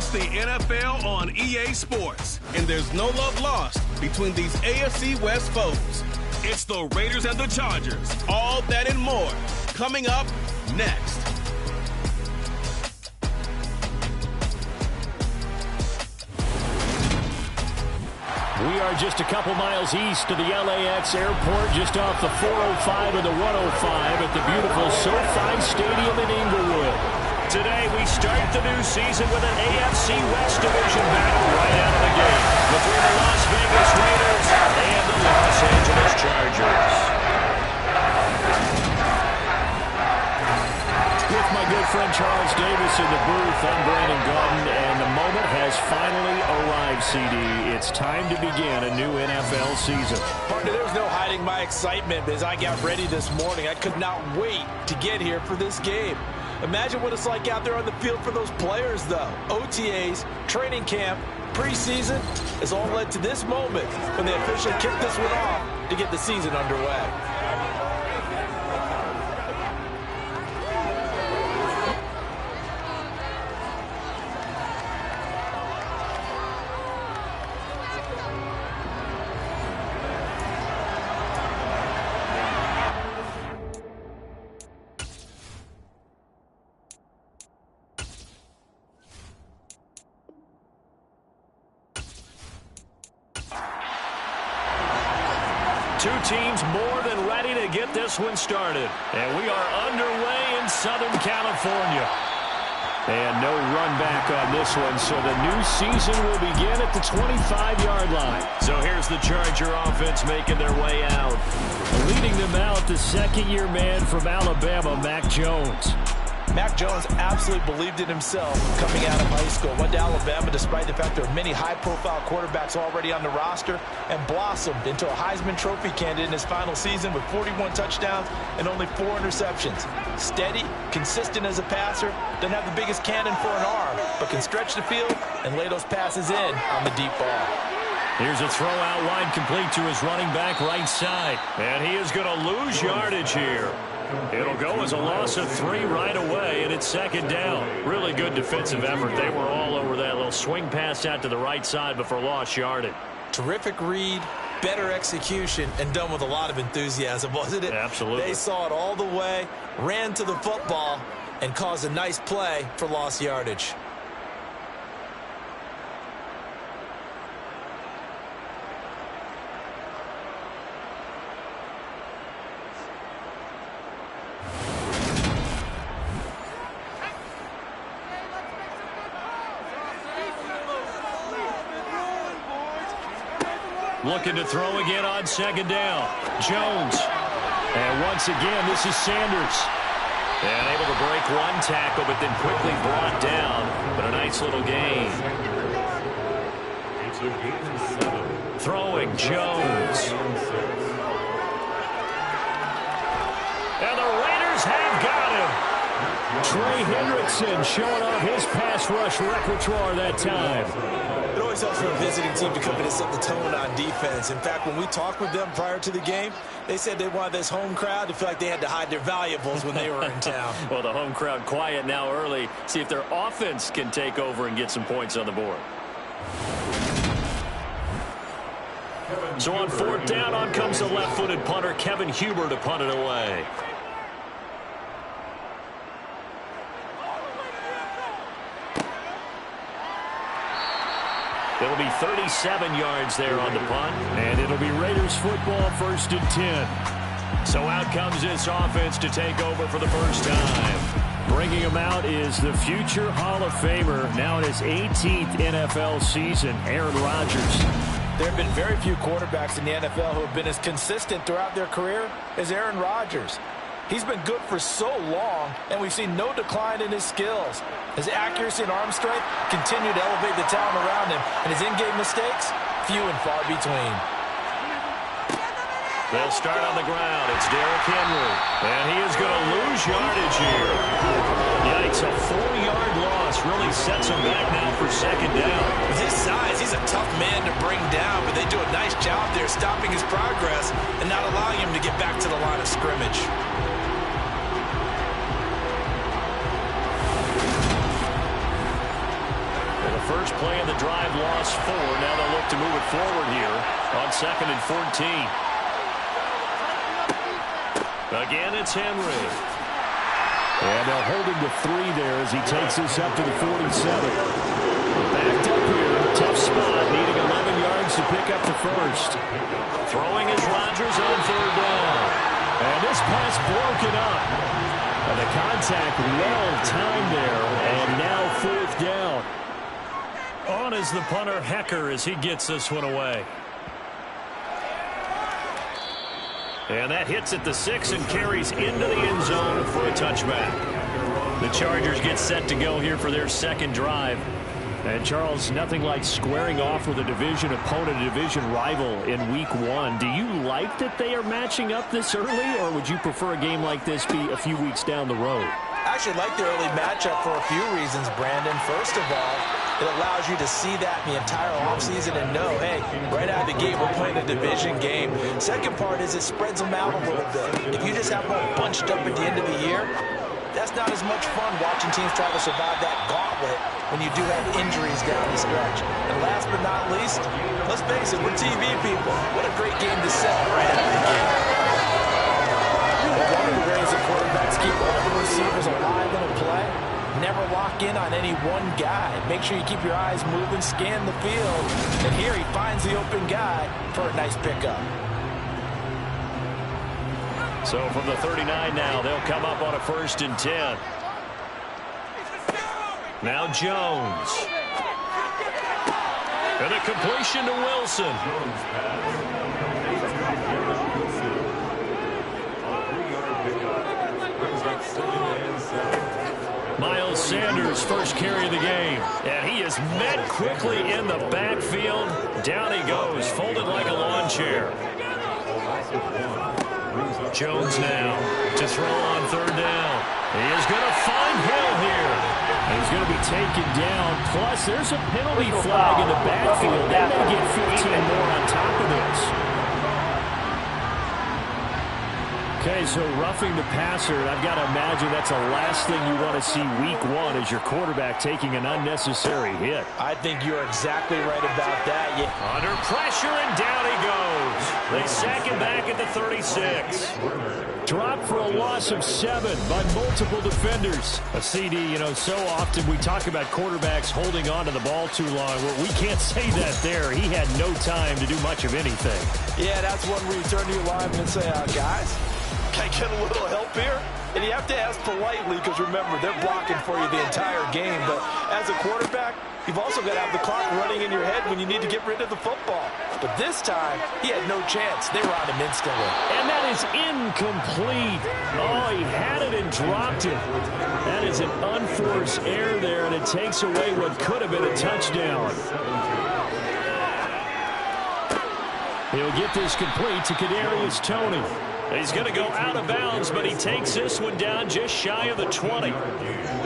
It's the NFL on EA Sports, and there's no love lost between these AFC West foes. It's the Raiders and the Chargers. All that and more coming up next. We are just a couple miles east of the LAX airport, just off the 405 and the 105 at the beautiful SoFi Stadium in Inglewood. Today, we start the new season with an AFC West division battle right out of the gate between the Las Vegas Raiders and the Los Angeles Chargers. With my good friend Charles Davis in the booth, I'm Brandon Gaudin, and the moment has finally arrived, CD. It's time to begin a new NFL season. Partner, there's no hiding my excitement as I got ready this morning. I could not wait to get here for this game. Imagine what it's like out there on the field for those players, though. OTAs, training camp, preseason has all led to this moment when they officially kick this one off to get the season underway. Two teams more than ready to get this one started. And we are underway in Southern California. And no run back on this one, so the new season will begin at the 25-yard line. So here's the Charger offense making their way out. Leading them out, the second-year man from Alabama, Mac Jones. Mac Jones absolutely believed in himself coming out of high school. Went to Alabama despite the fact there are many high-profile quarterbacks already on the roster and blossomed into a Heisman Trophy candidate in his final season with 41 touchdowns and only 4 interceptions. Steady, consistent as a passer, doesn't have the biggest cannon for an arm, but can stretch the field and lay those passes in on the deep ball. Here's a throw out wide complete to his running back right side. And he is going to lose yardage here. It'll go as a loss of 3 right away, and it's second down. Really good defensive effort. They were all over that little swing pass out to the right side before lost yardage. Terrific read, better execution, and done with a lot of enthusiasm, wasn't it? Absolutely. They saw it all the way, ran to the football, and caused a nice play for lost yardage. Looking to throw again on second down. Jones. And once again, this is Sanders. And able to break one tackle, but then quickly brought down. But a nice little gain. Throwing, Jones. And the Raiders have got him. Trey Hendrickson showing off his pass rush repertoire that time. It always helps for a visiting team to come in and set the tone on defense. In fact, when we talked with them prior to the game, they said they wanted this home crowd to feel like they had to hide their valuables when they were in town. Well, the home crowd quiet now early. See if their offense can take over and get some points on the board. So on fourth down, on comes the left-footed punter, Kevin Huber, to punt it away. It'll be 37 yards there on the punt. And it'll be Raiders football, 1st and 10. So out comes this offense to take over for the first time. Bringing him out is the future Hall of Famer, now in his 18th NFL season, Aaron Rodgers. There have been very few quarterbacks in the NFL who have been as consistent throughout their career as Aaron Rodgers. He's been good for so long, and we've seen no decline in his skills. His accuracy and arm strength continue to elevate the talent around him, and his in-game mistakes, few and far between. They'll start on the ground. It's Derrick Henry, and he is going to lose yardage here. Yikes, a 4-yard loss really sets him back now for second down. With his size, he's a tough man to bring down, but they do a nice job there stopping his progress and not allowing him to get back to the line of scrimmage. drive lost 4. Now they'll look to move it forward here on 2nd and 14. Again, it's Henry. And they'll hold him to 3 there as he takes this up to the 47. Backed up here, tough spot, needing 11 yards to pick up the first. Throwing is Rodgers on 3rd down. And this pass broken up. And the contact well timed there, and now 4th down. On is the punter, Hecker, as he gets this one away. And that hits at the 6 and carries into the end zone for a touchback. The Chargers get set to go here for their 2nd drive. And, Charles, nothing like squaring off with a division opponent, a division rival in Week 1. Do you like that they are matching up this early, or would you prefer a game like this be a few weeks down the road? I actually like the early matchup for a few reasons, Brandon. First of all, it allows you to see that the entire offseason and know, hey, right out of the gate, we're playing a division game. Second part is it spreads them out a little bit. If you just have them all bunched up at the end of the year, that's not as much fun watching teams try to survive that gauntlet when you do have injuries down the stretch. And last but not least, let's face it, we're TV people. What a great game to set right out of the gate. One of the ways that quarterbacks keep all the receivers alive in a play, never lock in on any one guy. Make sure you keep your eyes moving, scan the field. And here he finds the open guy for a nice pickup. So from the 39 now, they'll come up on a 1st and 10. Now Jones. And a completion to Wilson. Miles Sanders, first carry of the game. And he is met quickly in the backfield. Down he goes, folded like a lawn chair. Jones now to throw on 3rd down. He is going to find Hill here. He's going to be taken down. Plus, there's a penalty flag in the backfield. They may get 15 more on top of this. Okay, so roughing the passer, I've got to imagine that's the last thing you want to see Week 1 as your quarterback taking an unnecessary hit. I think you're exactly right about that. Yeah. Under pressure, and down he goes. They sack him back at the 36. Dropped for a loss of 7 by multiple defenders. A CD, you know, so often we talk about quarterbacks holding on to the ball too long. Well, we can't say that there. He had no time to do much of anything. Yeah, that's one where you turn to your lineman and say, guys, can I get a little help here? And you have to ask politely because, remember, they're blocking for you the entire game. But as a quarterback, you've also got to have the clock running in your head when you need to get rid of the football. But this time, he had no chance. They were on him instantly. And that is incomplete. Oh, he had it and dropped it. That is an unforced error there, and it takes away what could have been a touchdown. He'll get this complete to Kadarius Toney. He's going to go out of bounds, but he takes this one down just shy of the 20.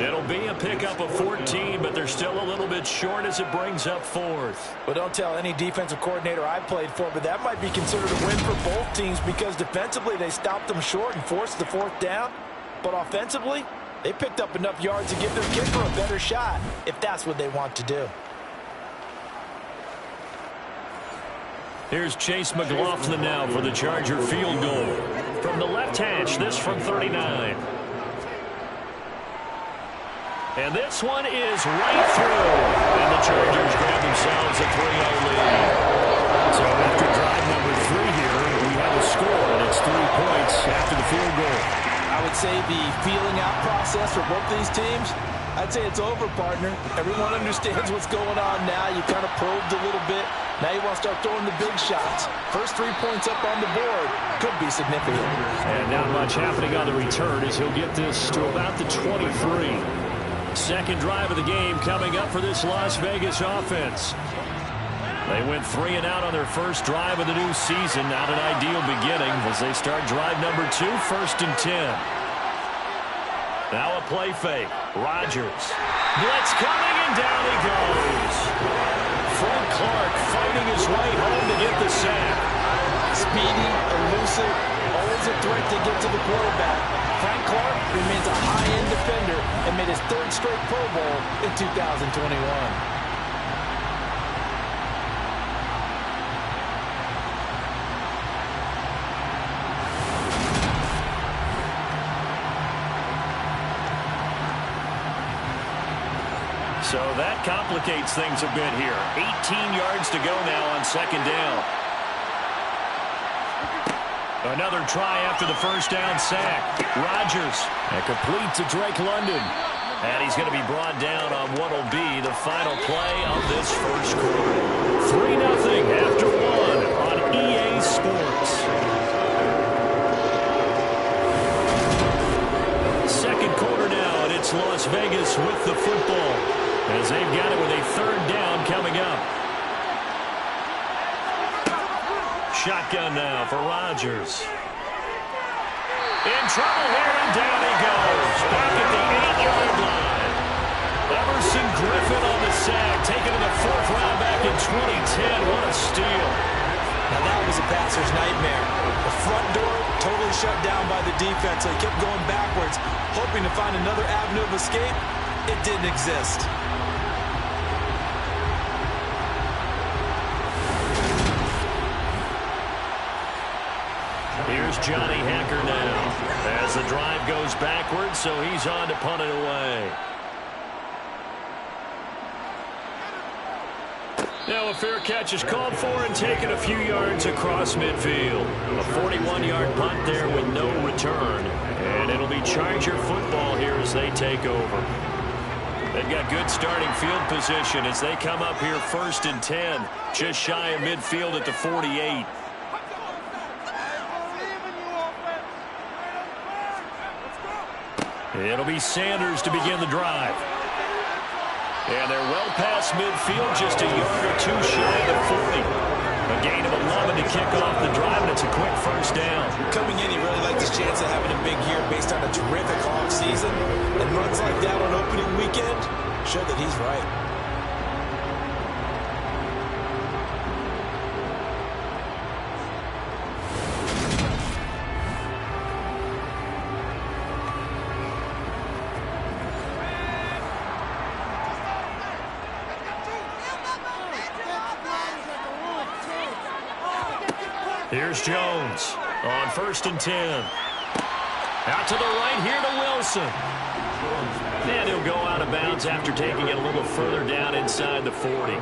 It'll be a pickup of 14, but they're still a little bit short as it brings up 4th. Well, don't tell any defensive coordinator I played for, but that might be considered a win for both teams because defensively they stopped them short and forced the 4th down. But offensively, they picked up enough yards to give their kicker a better shot if that's what they want to do. Here's Chase McLaughlin now for the Charger field goal. From the left hash, this from 39. And this one is right through. And the Chargers grab themselves a 3-0 lead. So after drive number 3 here, we have a score, and it's 3 points after the field goal. I would say the feeling out process for both these teams, I'd say it's over, partner. Everyone understands what's going on now. You kind of probed a little bit. Now you want to start throwing the big shots. First 3 points up on the board could be significant. And not much happening on the return as he'll get this to about the 23. Second drive of the game coming up for this Las Vegas offense. They went 3 and out on their first drive of the new season. Not an ideal beginning as they start drive number 2, 1st and 10. Now a play fake. Rodgers. Blitz coming, and down he goes. Frank Clark fighting his way home to get the sack. Speedy, elusive, always a threat to get to the quarterback. Frank Clark remains a high-end defender and made his 3rd straight Pro Bowl in 2021. So that complicates things a bit here. 18 yards to go now on second down. Another try after the first down sack. Rodgers, and complete to Drake London. And he's going to be brought down on what will be the final play of this first quarter. 3-0 after one on EA Sports. Second quarter now, and it's Las Vegas with the football, as they've got it with a third down coming up. Shotgun now for Rodgers. In trouble here, and down he goes. Back at the 8-yard line. Everson Griffin on the sack, taken in the fourth round back in 2010. What a steal. Now that was a passer's nightmare. The front door totally shut down by the defense. They kept going backwards, hoping to find another avenue of escape. It didn't exist. Here's Johnny Hacker now as the drive goes backwards, so he's on to punt it away. Now a fair catch is called for and taken a few yards across midfield. A 41-yard punt there with no return. And it'll be Charger football here as they take over. They've got good starting field position as they come up here 1st and 10. Just shy of midfield at the 48. It'll be Sanders to begin the drive. And they're well past midfield, just a yard or two shy of the 40. A gain of 11 to kick off the drive, and it's a quick first down. Coming in, he really liked his chance of having a big year based on a terrific Hawk season. And runs like that on opening weekend show that he's right. Here's Jones on 1st and 10. Out to the right here to Wilson. And he'll go out of bounds after taking it a little further down inside the 40.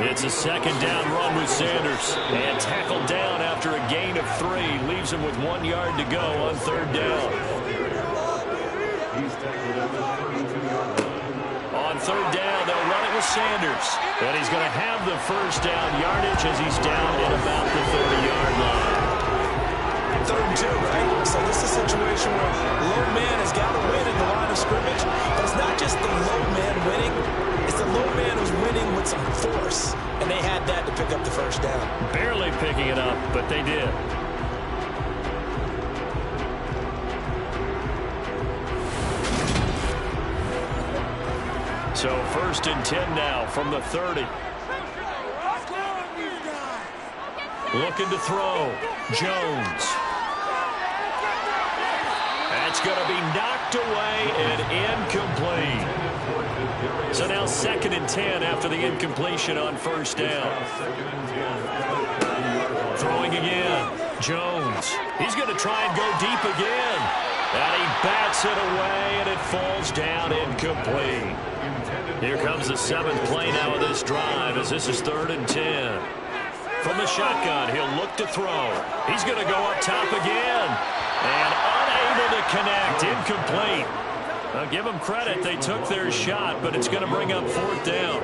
It's a second down run with Sanders. And tackled down after a gain of 3. Leaves him with 1 yard to go on third down. On third down, they'll run it with Sanders. And he's going to have the first down yardage as he's down at about the 30-yard line. 3rd and 2, right? So this is a situation where low man has got to win in the line of scrimmage. But it's not just the low man winning. It's the low man who's winning with some force. And they had that to pick up the first down. Barely picking it up, but they did. So 1st and 10 now from the 30. Looking to throw. Jones. That's going to be knocked away and incomplete. So now 2nd and 10 after the incompletion on first down. Throwing again. Jones. He's going to try and go deep again. And he bats it away, and it falls down incomplete. Here comes the 7th play now of this drive as this is 3rd and 10. From the shotgun, he'll look to throw. He's going to go up top again. And unable to connect. Incomplete. Now give them credit. They took their shot, but it's going to bring up 4th down.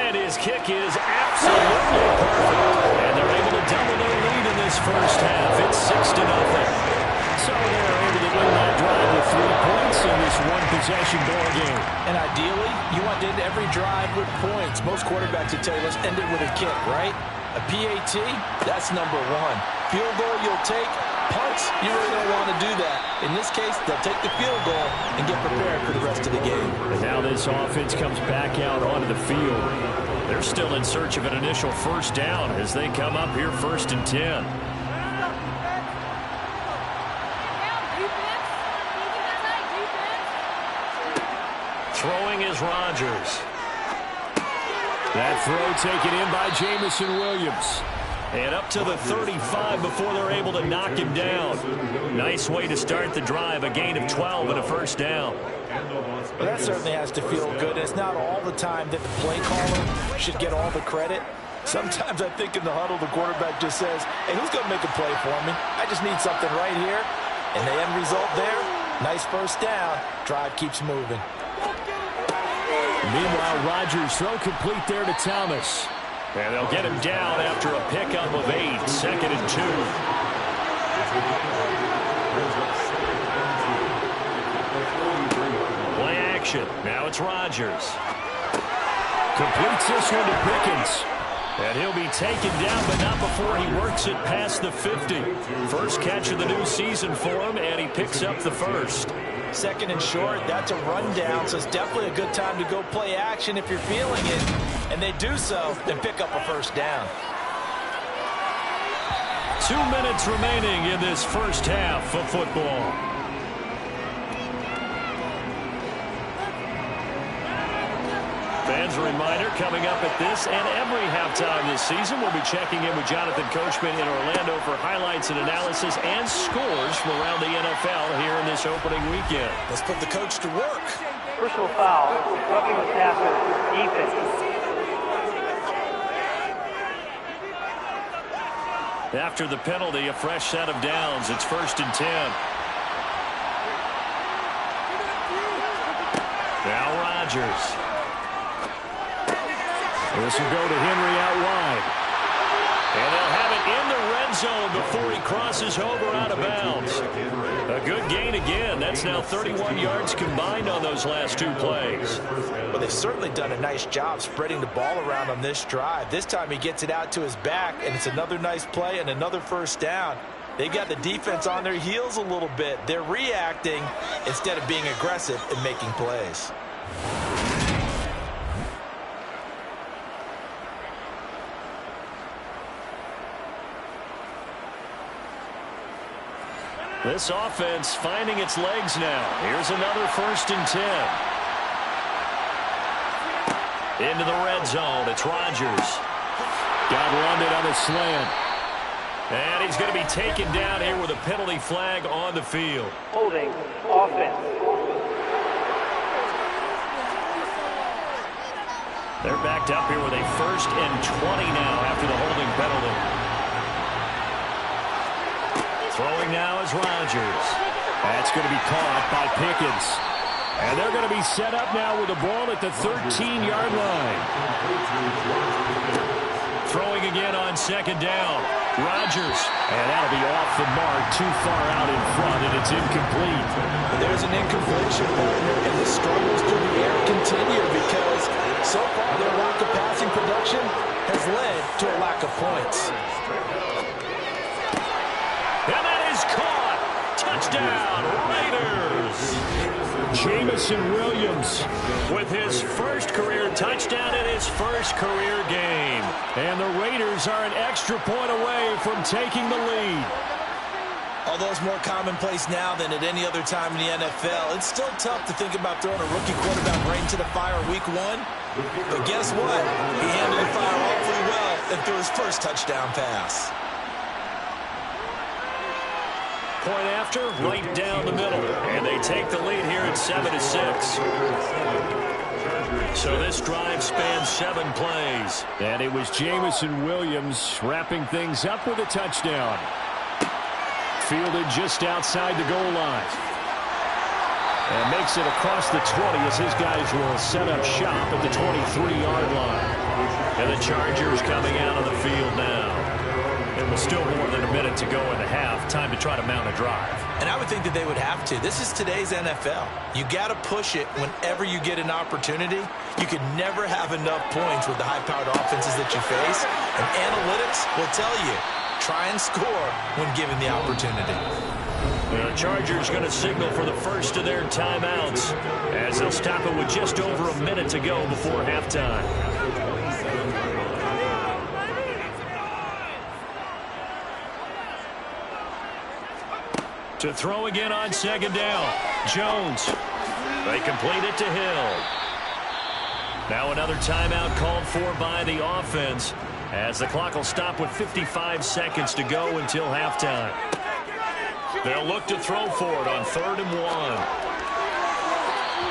And his kick is absolutely perfect. And they're able to double their lead in this first half. It's 6-0. So they're able to win that drive with 3 points in this one-possession ball game. And ideally, you want to end every drive with points. Most quarterbacks would tell you, let's end it with a kick, right? A PAT, that's number 1. Field goal you'll take. Punts, you really don't want to do that. In this case, they'll take the field goal and get prepared for the rest of the game. And now this offense comes back out onto the field. They're still in search of an initial first down as they come up here 1st and 10. Throwing is Rodgers. That throw taken in by Jamison Williams. And up to the 35 before they're able to knock him down. Nice way to start the drive, a gain of 12 and a first down. Well, that certainly has to feel good. It's not all the time that the play caller should get all the credit. Sometimes I think in the huddle, the quarterback just says, hey, who's going to make a play for me? I just need something right here. And the end result there, nice first down. Drive keeps moving. Meanwhile, Rodgers throw complete there to Thomas. And they'll get him down after a pickup of 8, 2nd and 2. Play action. Now it's Rodgers. Completes this one to Pickens. And he'll be taken down, but not before he works it past the 50. First catch of the new season for him, and he picks up the first. 2nd and short, that's a rundown, so it's definitely a good time to go play action if you're feeling it. And they do so, then pick up a first down. 2 minutes remaining in this first half of football. Fans, a reminder, coming up at this and every halftime this season, we'll be checking in with Jonathan Coachman in Orlando for highlights and analysis and scores from around the NFL here in this opening weekend. Let's put the coach to work. Personal foul, roughing the passer, defense. After the penalty, a fresh set of downs. It's 1st and 10. Now Rodgers. This will go to Henry out wide. And they'll have it in the red zone before he crosses over out of bounds. A good gain again. That's now 31 yards combined on those last 2 plays. Well, they've certainly done a nice job spreading the ball around on this drive. This time he gets it out to his back, and it's another nice play and another first down. They got the defense on their heels a little bit. They're reacting instead of being aggressive and making plays. This offense finding its legs now. Here's another 1st and 10. Into the red zone. It's Rodgers. Got London on the slant. And he's going to be taken down here with a penalty flag on the field. Holding offense. They're backed up here with a 1st and 20 now after the holding penalty. Throwing now is Rodgers. That's going to be caught by Pickens. And they're going to be set up now with the ball at the 13-yard line. Throwing again on 2nd down. Rodgers. And that'll be off the mark, too far out in front, and it's incomplete. There's an incompletion, partner, and the struggles through the air continue because so far their lack of passing production has led to a lack of points. And that is caught. Touchdown, Raiders. Jameson Williams with his first career touchdown in his first career game. And the Raiders are an extra point away from taking the lead. Although it's more commonplace now than at any other time in the NFL, it's still tough to think about throwing a rookie quarterback right into the fire week 1. But guess what? He handled the fire awfully well and threw his first touchdown pass. Point after, right down the middle. And they take the lead here at 7-6. So this drive spans 7 plays. And it was Jameson Williams wrapping things up with a touchdown. Fielded just outside the goal line. And makes it across the 20 as his guys will set up shop at the 23-yard line. And the Chargers coming out of the field now. And with still more than a minute to go in the half, time to try to mount a drive. And I would think that they would have to. This is today's NFL. You got to push it whenever you get an opportunity. You can never have enough points with the high-powered offenses that you face. And analytics will tell you, try and score when given the opportunity. The Chargers going to signal for the first of their timeouts as they'll stop it with just over a minute to go before halftime. To throw again on 2nd down. Jones. They complete it to Hill. Now another timeout called for by the offense. as the clock will stop with 55 seconds to go until halftime. They'll look to throw for it on 3rd and 1.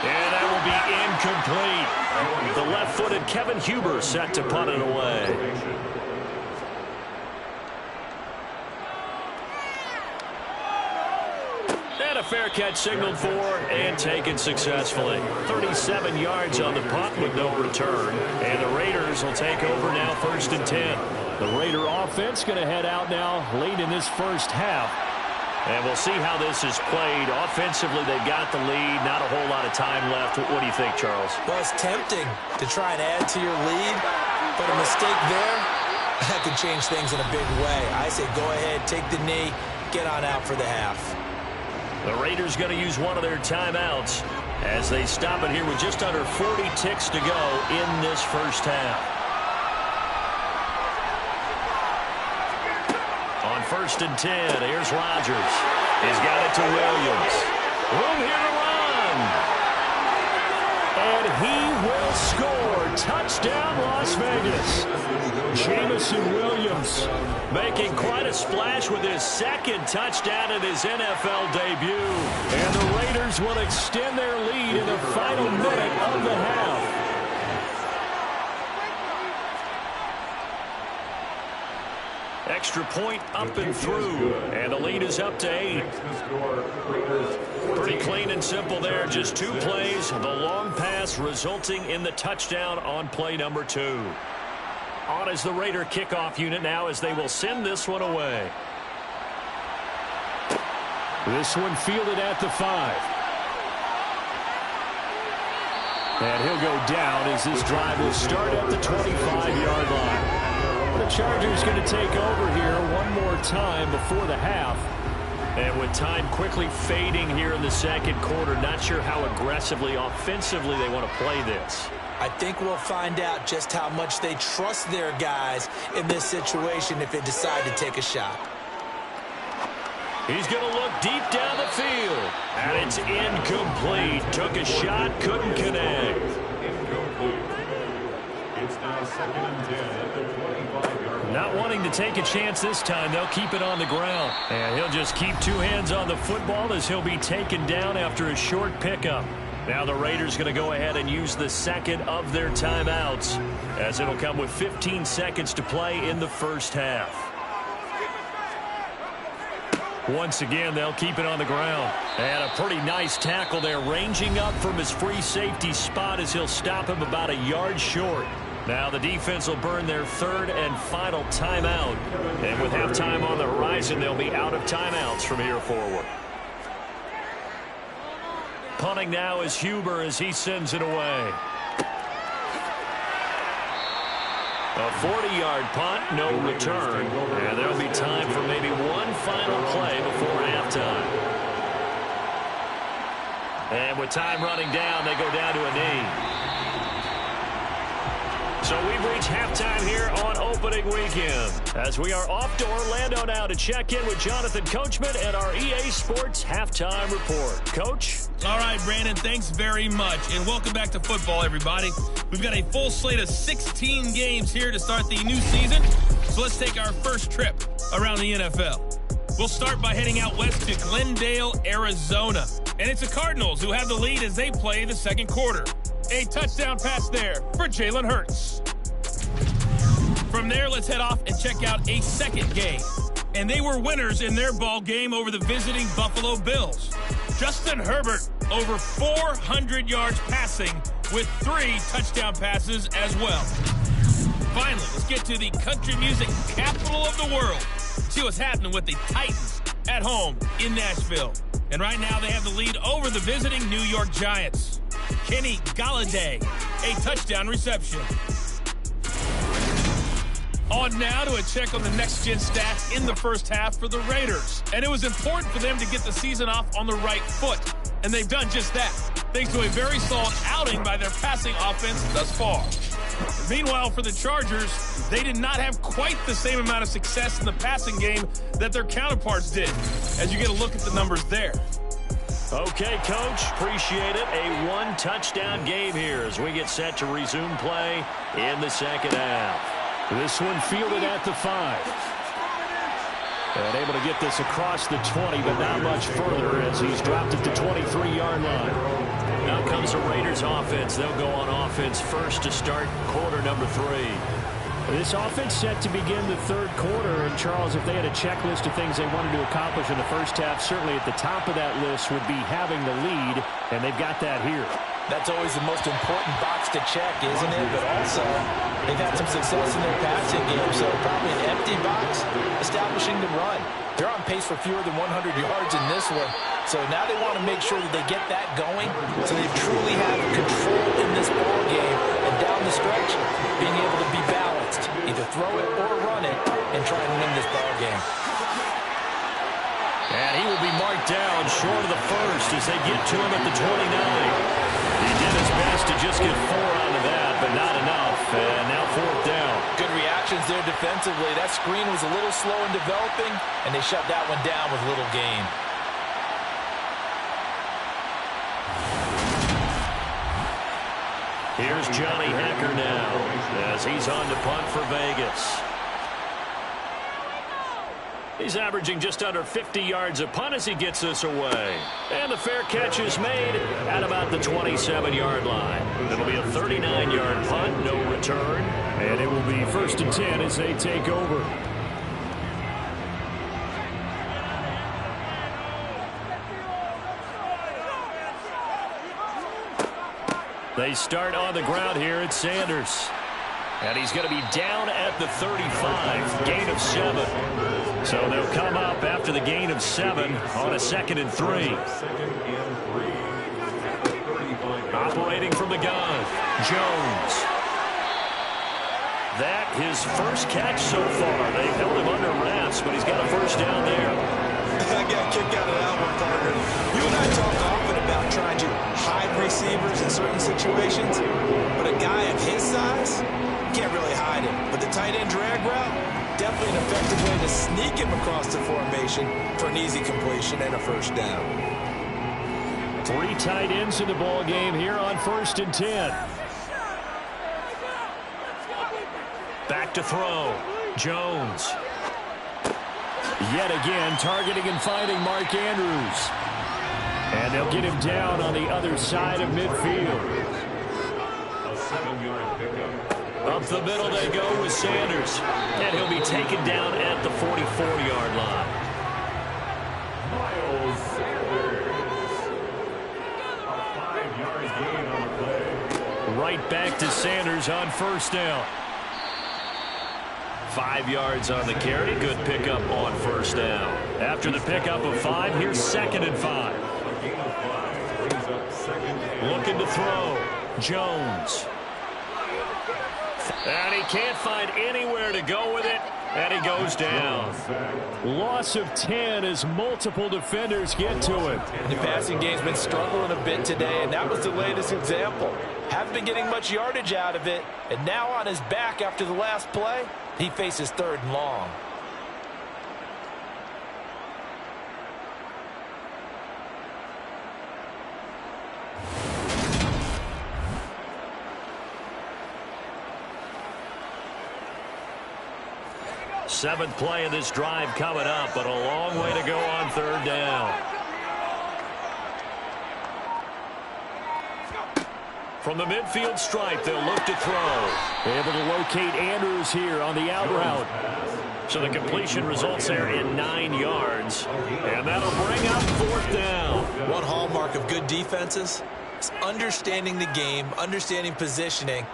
And that will be incomplete. The left-footed Kevin Huber set to punt it away. And a fair catch signaled for and taken successfully. 37 yards on the punt with no return. And the Raiders will take over now 1st and 10. The Raider offense going to head out now late in this first half. And we'll see how this is played. Offensively, they've got the lead. Not a whole lot of time left. What do you think, Charles? Well, it's tempting to try and add to your lead, but a mistake there, that could change things in a big way. I say go ahead, take the knee, get on out for the half. The Raiders going to use one of their timeouts as they stop it here with just under 40 ticks to go in this first half. On 1st and 10, here's Rodgers. He's got it to Williams. Room here to run. And he will score. Touchdown, Las Vegas. Jameson Williams making quite a splash with his 2nd touchdown in his NFL debut. And the Raiders will extend their lead in the final minute of the half. Extra point up and through, and the lead is up to 8. Pretty clean and simple there. Just 2 plays. The long pass resulting in the touchdown on play number 2. On is the Raider kickoff unit now as they will send this one away. This one fielded at the 5. And he'll go down as this drive will start at the 25-yard line. The Chargers going to take over here one more time before the half. And with time quickly fading here in the 2nd quarter, not sure how aggressively, offensively they want to play this. I think we'll find out just how much they trust their guys in this situation if they decide to take a shot. He's going to look deep down the field. And it's incomplete. Took a shot, couldn't connect. It's now 2nd and 10 at the 25-yard line. Not wanting to take a chance this time, they'll keep it on the ground. And he'll just keep 2 hands on the football as he'll be taken down after a short pickup. Now the Raiders going to go ahead and use the 2nd of their timeouts as it'll come with 15 seconds to play in the first half. Once again, they'll keep it on the ground. And a pretty nice tackle there, ranging up from his free safety spot as he'll stop him about a yard short. Now the defense will burn their 3rd and final timeout. And with halftime on the horizon, they'll be out of timeouts from here forward. Punting now is Huber as he sends it away. A 40-yard punt, no return. And there'll be time for maybe one final play before halftime. And with time running down, they go down to a knee. So we've reached halftime here on opening weekend as we are off to Orlando now to check in with Jonathan Coachman and our EA Sports Halftime Report. Coach? All right, Brandon, thanks very much. And welcome back to football, everybody. We've got a full slate of 16 games here to start the new season. So let's take our first trip around the NFL. We'll start by heading out west to Glendale, Arizona. And it's the Cardinals who have the lead as they play the 2nd quarter. A touchdown pass there for Jalen Hurts. From there, let's head off and check out a 2nd game. And they were winners in their ball game over the visiting Buffalo Bills. Justin Herbert over 400 yards passing with 3 touchdown passes as well. Finally, let's get to the country music capital of the world. See what's happening with the Titans at home in Nashville. And right now they have the lead over the visiting New York Giants. Kenny Golladay, a touchdown reception. On now to a check on the next-gen stats in the first half for the Raiders. And it was important for them to get the season off on the right foot. And they've done just that, thanks to a very solid outing by their passing offense thus far. Meanwhile, for the Chargers, they did not have quite the same amount of success in the passing game that their counterparts did, as you get a look at the numbers there. Okay, Coach, appreciate it. A 1-touchdown game here as we get set to resume play in the second half. This one fielded at the 5. And able to get this across the 20, but not much further as he's dropped at the 23-yard line. Now comes the Raiders offense. They'll go on offense first to start quarter number 3. This offense set to begin the third quarter. And, Charles, if they had a checklist of things they wanted to accomplish in the first half, certainly at the top of that list would be having the lead, and they've got that here. That's always the most important box to check, isn't it? But also, they've had some success in their passing game, so probably an empty box establishing the run. They're on pace for fewer than 100 yards in this one, so now they want to make sure that they get that going so they truly have control in this ball game and down the stretch, being able to be balanced, either throw it or run it, and try and win this ball game. And he will be marked down short of the first as they get to him at the 29. He did his best to just get 4 out of that, but not enough. And now 4th down. Good reactions there defensively. That screen was a little slow in developing, and they shut that one down with little gain. Here's Johnny Hekker now as he's on to punt for Vegas. He's averaging just under 50 yards a punt as he gets this away. And the fair catch is made at about the 27-yard line. It'll be a 39-yard punt, no return. And it will be 1st and 10 as they take over. They start on the ground here at Sanders. And he's going to be down at the 35, gain of 7. So they'll come up after the gain of 7 on a 2nd and 3. Operating from the gun, Jones. That his first catch so far. They've held him under wraps, but he's got a first down there. I got a kick out of that one, partner. You and I talk often about trying to hide receivers in certain situations, but a guy of his size, can't really hide him. But the tight end drag route, definitely an effective way to sneak him across the formation for an easy completion and a first down. 3 tight ends in the ball game here on 1st and 10. Back to throw. Jones. Yet again, targeting and finding Mark Andrews. And they'll get him down on the other side of midfield. A 7-yard pickup. Up the middle they go with Sanders. And he'll be taken down at the 44-yard line. Miles Sanders. A 5-yard gain on the play. Right back to Sanders on first down. 5 yards on the carry. Good pickup on first down. After the pickup of 5, here's 2nd and 5. A gain of 5 brings up 2nd. Looking to throw. Jones. And he can't find anywhere to go with it. And he goes down. Loss of 10 as multiple defenders get to him. The passing game's been struggling a bit today, and that was the latest example. Haven't been getting much yardage out of it, and now on his back after the last play, he faces 3rd and long. Seventh play of this drive coming up, but a long way to go on 3rd down. From the midfield stripe, they'll look to throw. Able to locate Andrews here on the out route. So the completion results there in 9 yards. And that'll bring up 4th down. One hallmark of good defenses is understanding the game, understanding positioning,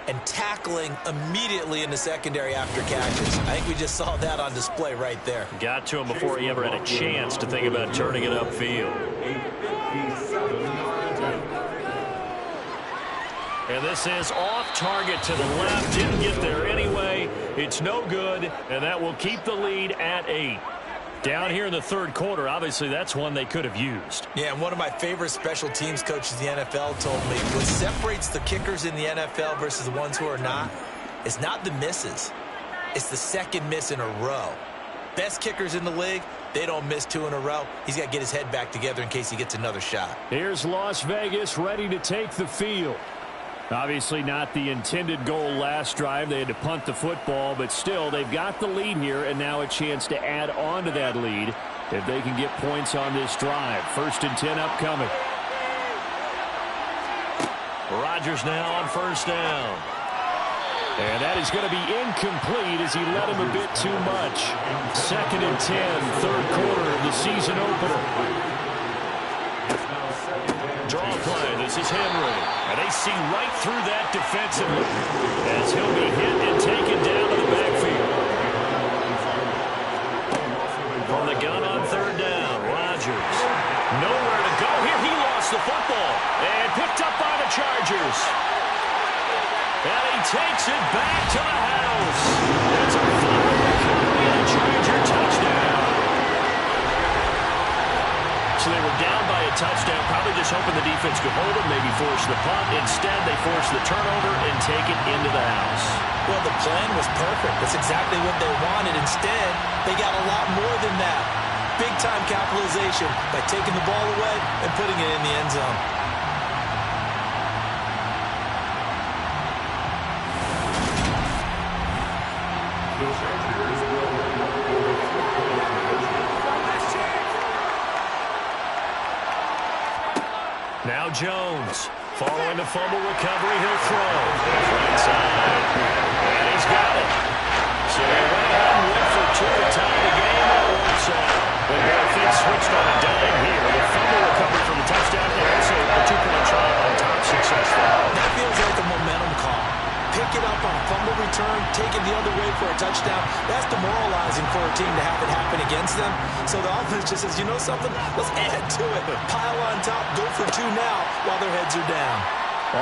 and tackling immediately in the secondary after catches. I think we just saw that on display right there. Got to him before he ever had a chance to think about turning it upfield. And this is off target to the left. Didn't get there anyway. It's no good, and that will keep the lead at 8. Down here in the 3rd quarter, obviously that's one they could have used. Yeah, and one of my favorite special teams coaches in the NFL told me what separates the kickers in the NFL versus the ones who are not is not the misses. It's the second miss in a row. Best kickers in the league, they don't miss 2 in a row. He's got to get his head back together in case he gets another shot. Here's Las Vegas ready to take the field. Obviously not the intended goal last drive. They had to punt the football, but still they've got the lead here, and now a chance to add on to that lead if they can get points on this drive. 1st and 10 upcoming. Rodgers now on 1st down. And that is going to be incomplete as he led him a bit too much. 2nd and 10, 3rd quarter of the season opener. Draw play. This is Henry. And they see right through that defensively as he'll be hit and taken down to the backfield. From the gun on 3rd down, Rodgers. Nowhere to go here. He lost the football and picked up by the Chargers. And he takes it back to the house. It's a fumble recovery and a Charger touchdown. So they were down by a touchdown, probably just hoping the defense could hold it, maybe force the punt. Instead, they force the turnover and take it into the house. Well, the plan was perfect. That's exactly what they wanted. Instead, they got a lot more than that. Big-time capitalization by taking the ball away and putting it in the end zone. Now Jones, following the fumble recovery, he'll throw. Right side. And he's got it. So they went out and went for 2 to tie the game. That works out. But both things switched on a dime here. The fumble recovery from the touchdown and also the 2-point try on top successful. That feels like a momentum call. Pick it up on a fumble return, take it the other way for a touchdown. That's demoralizing for a team to have it happen against them. So the offense just says, you know something? Let's add to it. Pile on top, go for 2 now while their heads are down.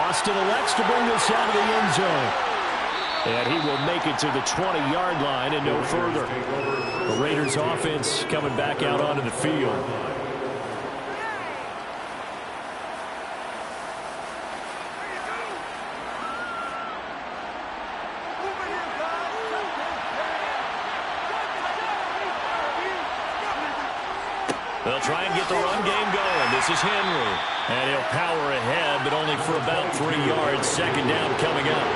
Austin elects to bring this out of the end zone. And he will make it to the 20-yard line and no further. The Raiders offense coming back out onto the field. They'll try and get the run game going. This is Henry. And he'll power ahead, but only for about 3 yards. 2nd down coming up.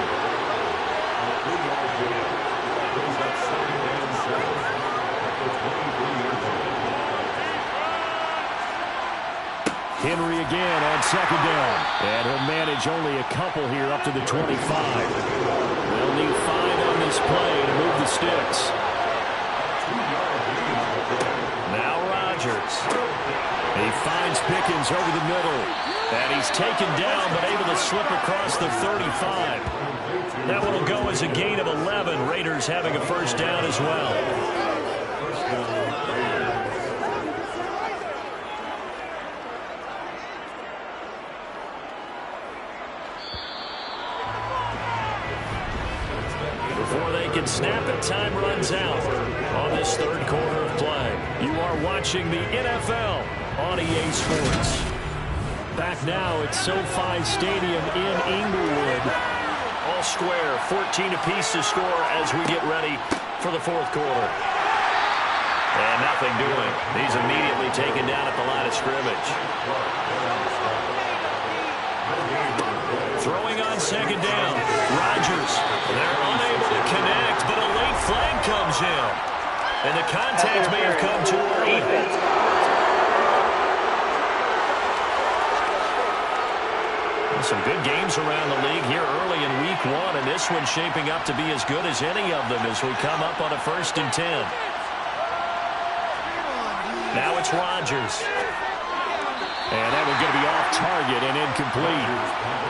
Henry again on 2nd down. And he'll manage only a couple here up to the 25. They'll need 5 on this play to move the sticks. Now Rodgers. He finds Pickens over the middle. And he's taken down but able to slip across the 35. That one will go as a gain of 11. Raiders having a 1st down as well. Before they can snap it, time runs out on this 3rd quarter of play. You are watching the NFL on EA Sports. Back now at SoFi Stadium in Inglewood. All square, 14 apiece to score as we get ready for the 4th quarter. And nothing doing. He's immediately taken down at the line of scrimmage. Throwing on 2nd down. Rodgers. They're unable to connect, but a late flag comes in. And the contact may have come too early. Some good games around the league here early in week 1, and this one's shaping up to be as good as any of them as we come up on a 1st and 10. Now it's Rodgers. And that one's going to be off target and incomplete.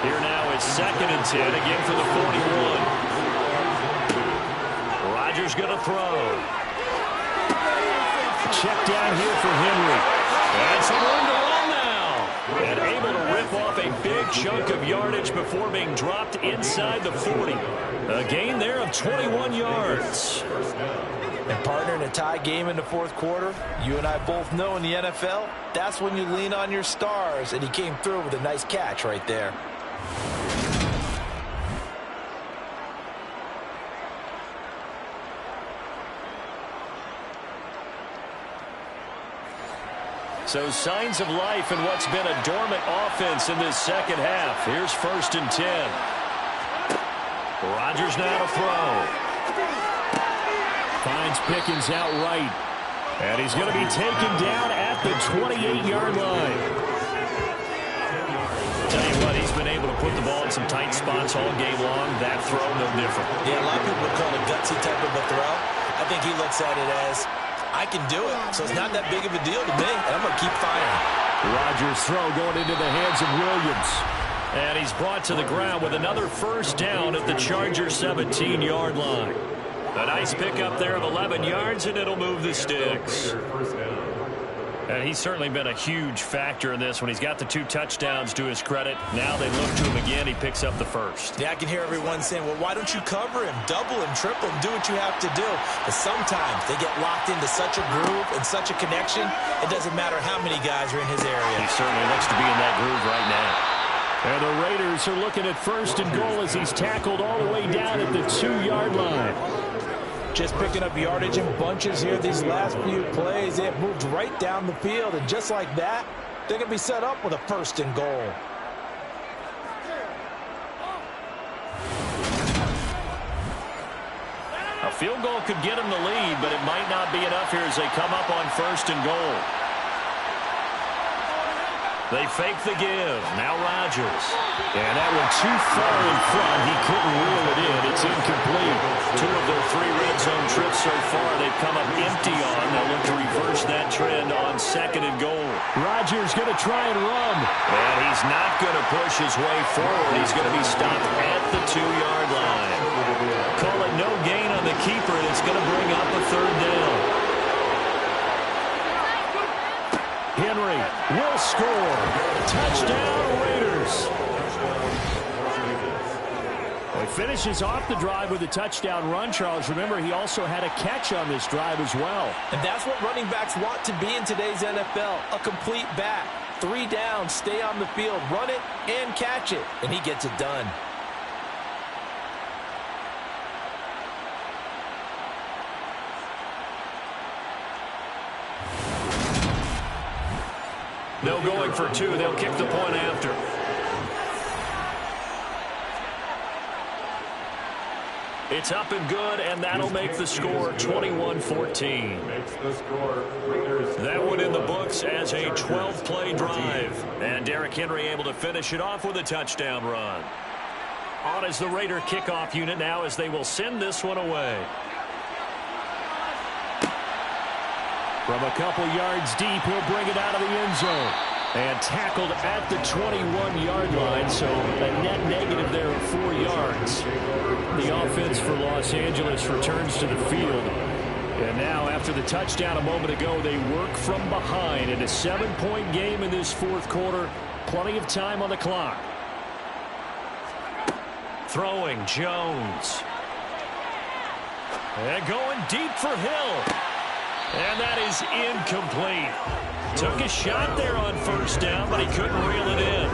Here now it's 2nd and 10, again for the 41. Rodgers going to throw. Check down here for Henry. That's a run to roll now. And able to rip off a big chunk of yardage before being dropped inside the 40. A gain there of 21 yards. And partner, in a tie game in the 4th quarter, you and I both know in the NFL, that's when you lean on your stars, and he came through with a nice catch right there. So signs of life in what's been a dormant offense in this 2nd half. Here's 1st and 10. Rodgers now to throw. Finds Pickens out right. And he's going to be taken down at the 28-yard line. Tell you what, he's been able to put the ball in some tight spots all game long. That throw, no different. Yeah, a lot of people would call it a gutsy type of a throw. I think he looks at it as, I can do it. So it's not that big of a deal to me, and I'm going to keep firing. Rodgers' throw going into the hands of Williams. And he's brought to the ground with another first down at the Chargers' 17-yard line. A nice pickup there of 11 yards, and it'll move the sticks. And he's certainly been a huge factor in this when he's got the 2 touchdowns to his credit. Now they look to him again. He picks up the first. Yeah, I can hear everyone saying, well, why don't you cover him, double him, triple him, do what you have to do. But sometimes they get locked into such a groove and such a connection, it doesn't matter how many guys are in his area. He certainly looks to be in that groove right now. And the Raiders are looking at first and goal as he's tackled all the way down at the 2-yard line. Just picking up yardage in bunches here these last few plays. They have moved right down the field, and just like that, they're going to be set up with a first and goal. A field goal could get them the lead, but it might not be enough here as they come up on first and goal. They fake the give. Now Rodgers. And that one too far in front. He couldn't reel it in. It's incomplete. 2 of their 3 red zone trips so far they've come up empty on. They'll look to reverse that trend on second and goal. Rodgers going to try and run. And he's not going to push his way forward. He's going to be stopped at the 2-yard line. Call it no gain on the keeper, and it's going to bring up a third down. Henry will score. Touchdown, Raiders. He finishes off the drive with a touchdown run, Charles. Remember, he also had a catch on this drive as well. And that's what running backs want to be in today's NFL, a complete back. 3 down, stay on the field, run it, and catch it. And he gets it done. No going for 2. They'll kick the point after. It's up and good, and that'll make the score 21-14. That one in the books as a 12-play drive. And Derrick Henry able to finish it off with a touchdown run. On is the Raider kickoff unit now as they will send this one away. From a couple yards deep, he'll bring it out of the end zone. And tackled at the 21-yard line, so a net negative there of 4 yards. The offense for Los Angeles returns to the field. And now, after the touchdown a moment ago, they work from behind in a 7-point game in this 4th quarter. Plenty of time on the clock. Throwing, Jones. And going deep for Hill. And that is incomplete. Took a shot there on first down, but he couldn't reel it in.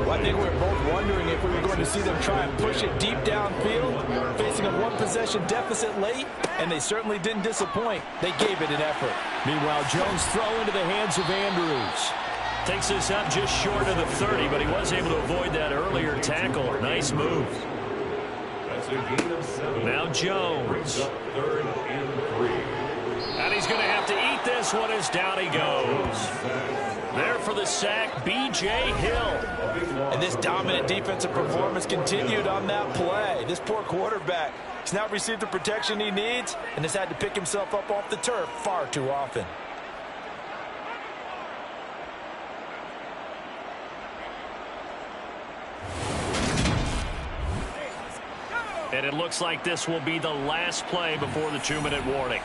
Well, I think we were both wondering if we were going to see them try and push it deep downfield, facing a 1-possession deficit late, and they certainly didn't disappoint. They gave it an effort. Meanwhile, Jones throw into the hands of Andrews. Takes this up just short of the 30, but he was able to avoid that earlier tackle. Nice move. Now Jones. 3rd and 3. And he's going to have to eat this one as down he goes. There for the sack, B.J. Hill. And this dominant defensive performance continued on that play. This poor quarterback has not received the protection he needs and has had to pick himself up off the turf far too often. And it looks like this will be the last play before the 2-minute warning.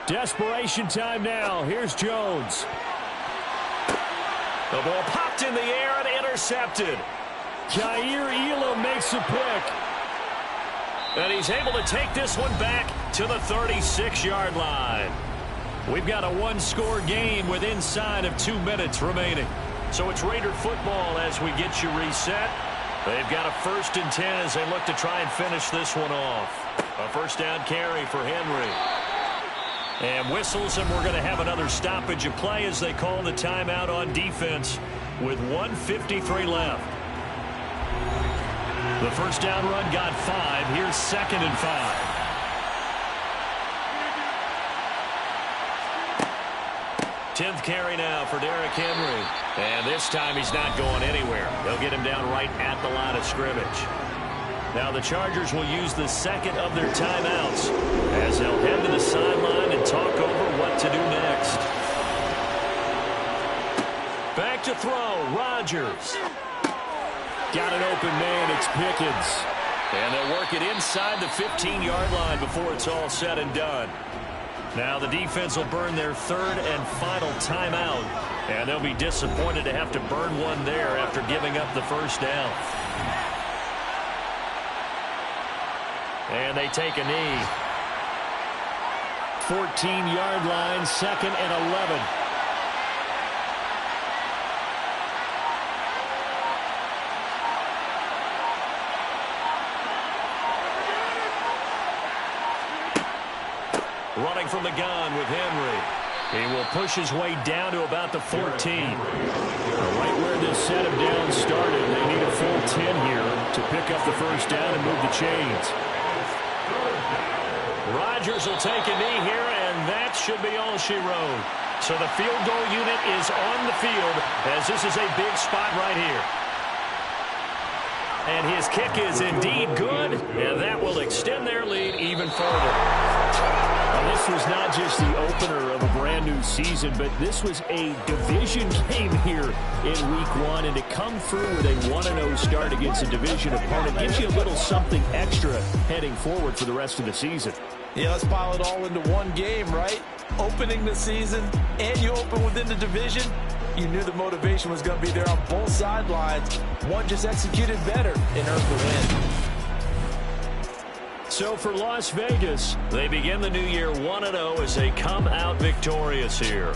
Desperation time now. Here's Jones. The ball popped in the air and intercepted. Kaiir Elam makes a pick. And he's able to take this one back to the 36-yard line. We've got a 1-score game with inside of 2 minutes remaining. So it's Raider football as we get you reset. They've got a 1st and 10 as they look to try and finish this one off. A first down carry for Henry. And whistles, and we're going to have another stoppage of play as they call the timeout on defense with 1:53 left. The first down run got 5. Here's 2nd and 5. Tenth carry now for Derrick Henry. And this time he's not going anywhere. They'll get him down right at the line of scrimmage. Now the Chargers will use the second of their timeouts as they'll head to the sideline and talk over what to do next. Back to throw, Rodgers. Got an open man, it's Pickens. And they'll work it inside the 15-yard line before it's all said and done. Now the defense will burn their third and final timeout. And they'll be disappointed to have to burn one there after giving up the first down. And they take a knee. 14-yard line, 2nd and 11. Running from the gun with Henry. He will push his way down to about the 14. Right where this set of downs started, they need a full 10 here to pick up the first down and move the chains. Rodgers will take a knee here, and that should be all she wrote. So the field goal unit is on the field as this is a big spot right here. And his kick is indeed good, and that will extend their lead even further. Well, this was not just the opener of a brand new season, but this was a division game here in Week 1, and to come through with a 1-0 start against a division opponent gives you a little something extra heading forward for the rest of the season. Yeah, let's pile it all into one game, right? Opening the season, and you open within the division. You knew the motivation was going to be there on both sidelines. One just executed better and earned the win. So for Las Vegas, they begin the new year 1-0 as they come out victorious here.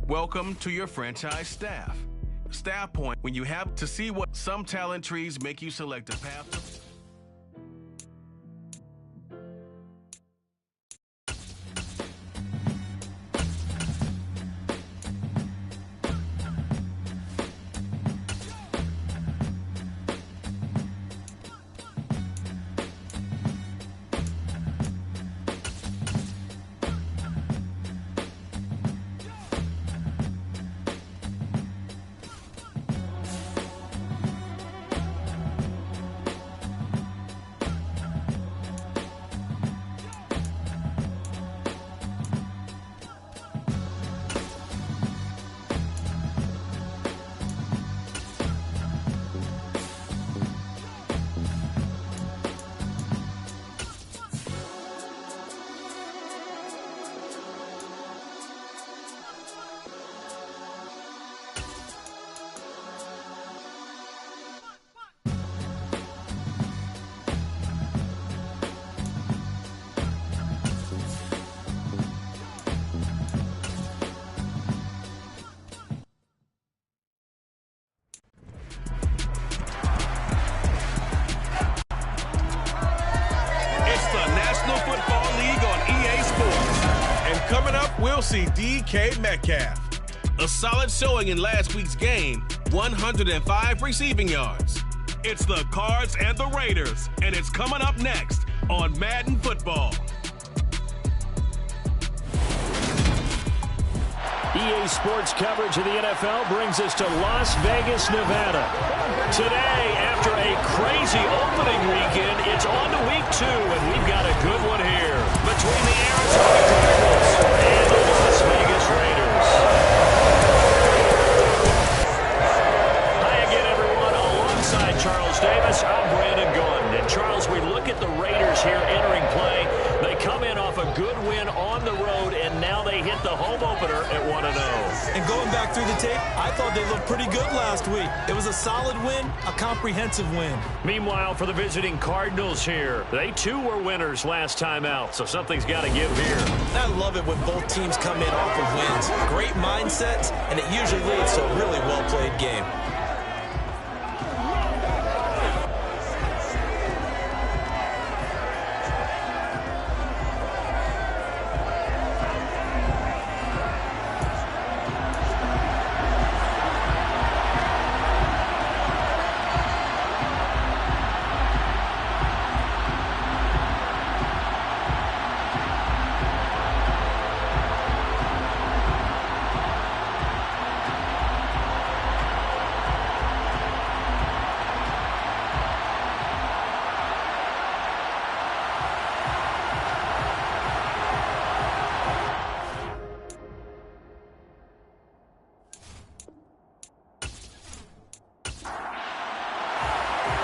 Welcome to your franchise staff. Staff Point, when you have to see what some talent trees make you select a path. We'll see DK Metcalf. A solid showing in last week's game, 105 receiving yards. It's the Cards and the Raiders, and it's coming up next on Madden Football. EA Sports coverage of the NFL brings us to Las Vegas, Nevada. Today, after a crazy opening weekend, it's on to week 2, and we've got a good one here between the Arizona Cardinals and the Las Vegas Raiders. Hi again, everyone. Alongside Charles Davis, I'm Brandon Gaudin. And Charles, we look at the Raiders here entering play. They come in off a good win on the road, and now they hit the home opener at 1-0. And going back through the tape, I thought they looked pretty good last week. It was a solid win, a comprehensive win. Meanwhile, for the visiting Cardinals here, they too were winners last time out, so something's got to give here. I love it when both teams come in off of wins. Great mindsets, and it usually leads to a really well-played game.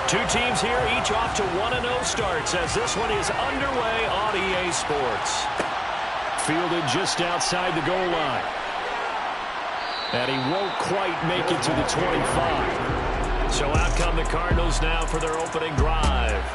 Two teams here, each off to 1-0 starts as this one is underway on EA Sports. Fielded just outside the goal line. And he won't quite make it to the 25. So out come the Cardinals now for their opening drive.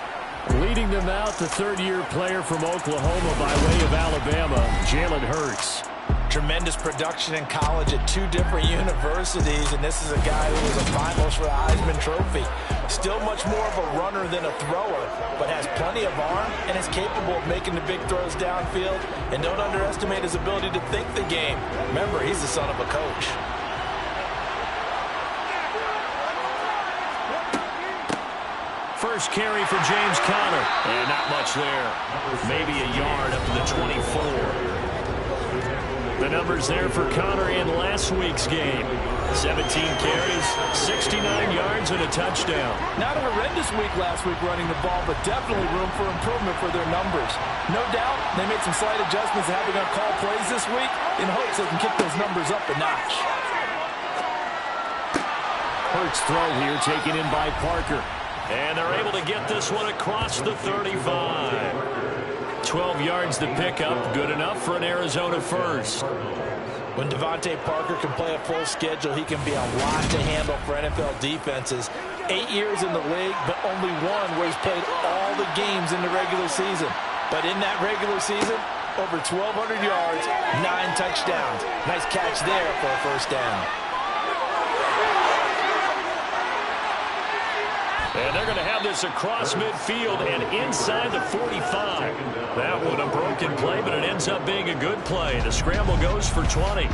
Leading them out, the third-year player from Oklahoma by way of Alabama, Jalen Hurts. Tremendous production in college at 2 different universities, and this is a guy who was a finalist for the Heisman Trophy. Still much more of a runner than a thrower, but has plenty of arm and is capable of making the big throws downfield. And don't underestimate his ability to think the game. Remember, he's the son of a coach. First carry for James Conner. And not much there. Maybe a yard up to the 24. The numbers there for Conner in last week's game. 17 carries, 69 yards, and a touchdown. Not a horrendous week last week running the ball, but definitely room for improvement for their numbers. No doubt they made some slight adjustments to how they're going to call plays this week in hopes they can kick those numbers up a notch. Hurts throw here taken in by Parker. And they're able to get this one across the 35. 12 yards to pick up. Good enough for an Arizona first. When Devontae Parker can play a full schedule, he can be a lot to handle for NFL defenses. 8 years in the league, but only one where he's played all the games in the regular season. But in that regular season, over 1,200 yards, 9 touchdowns. Nice catch there for a first down. And they're going to have this across midfield and inside the 45. That one a broken play, but it ends up being a good play. The scramble goes for 20.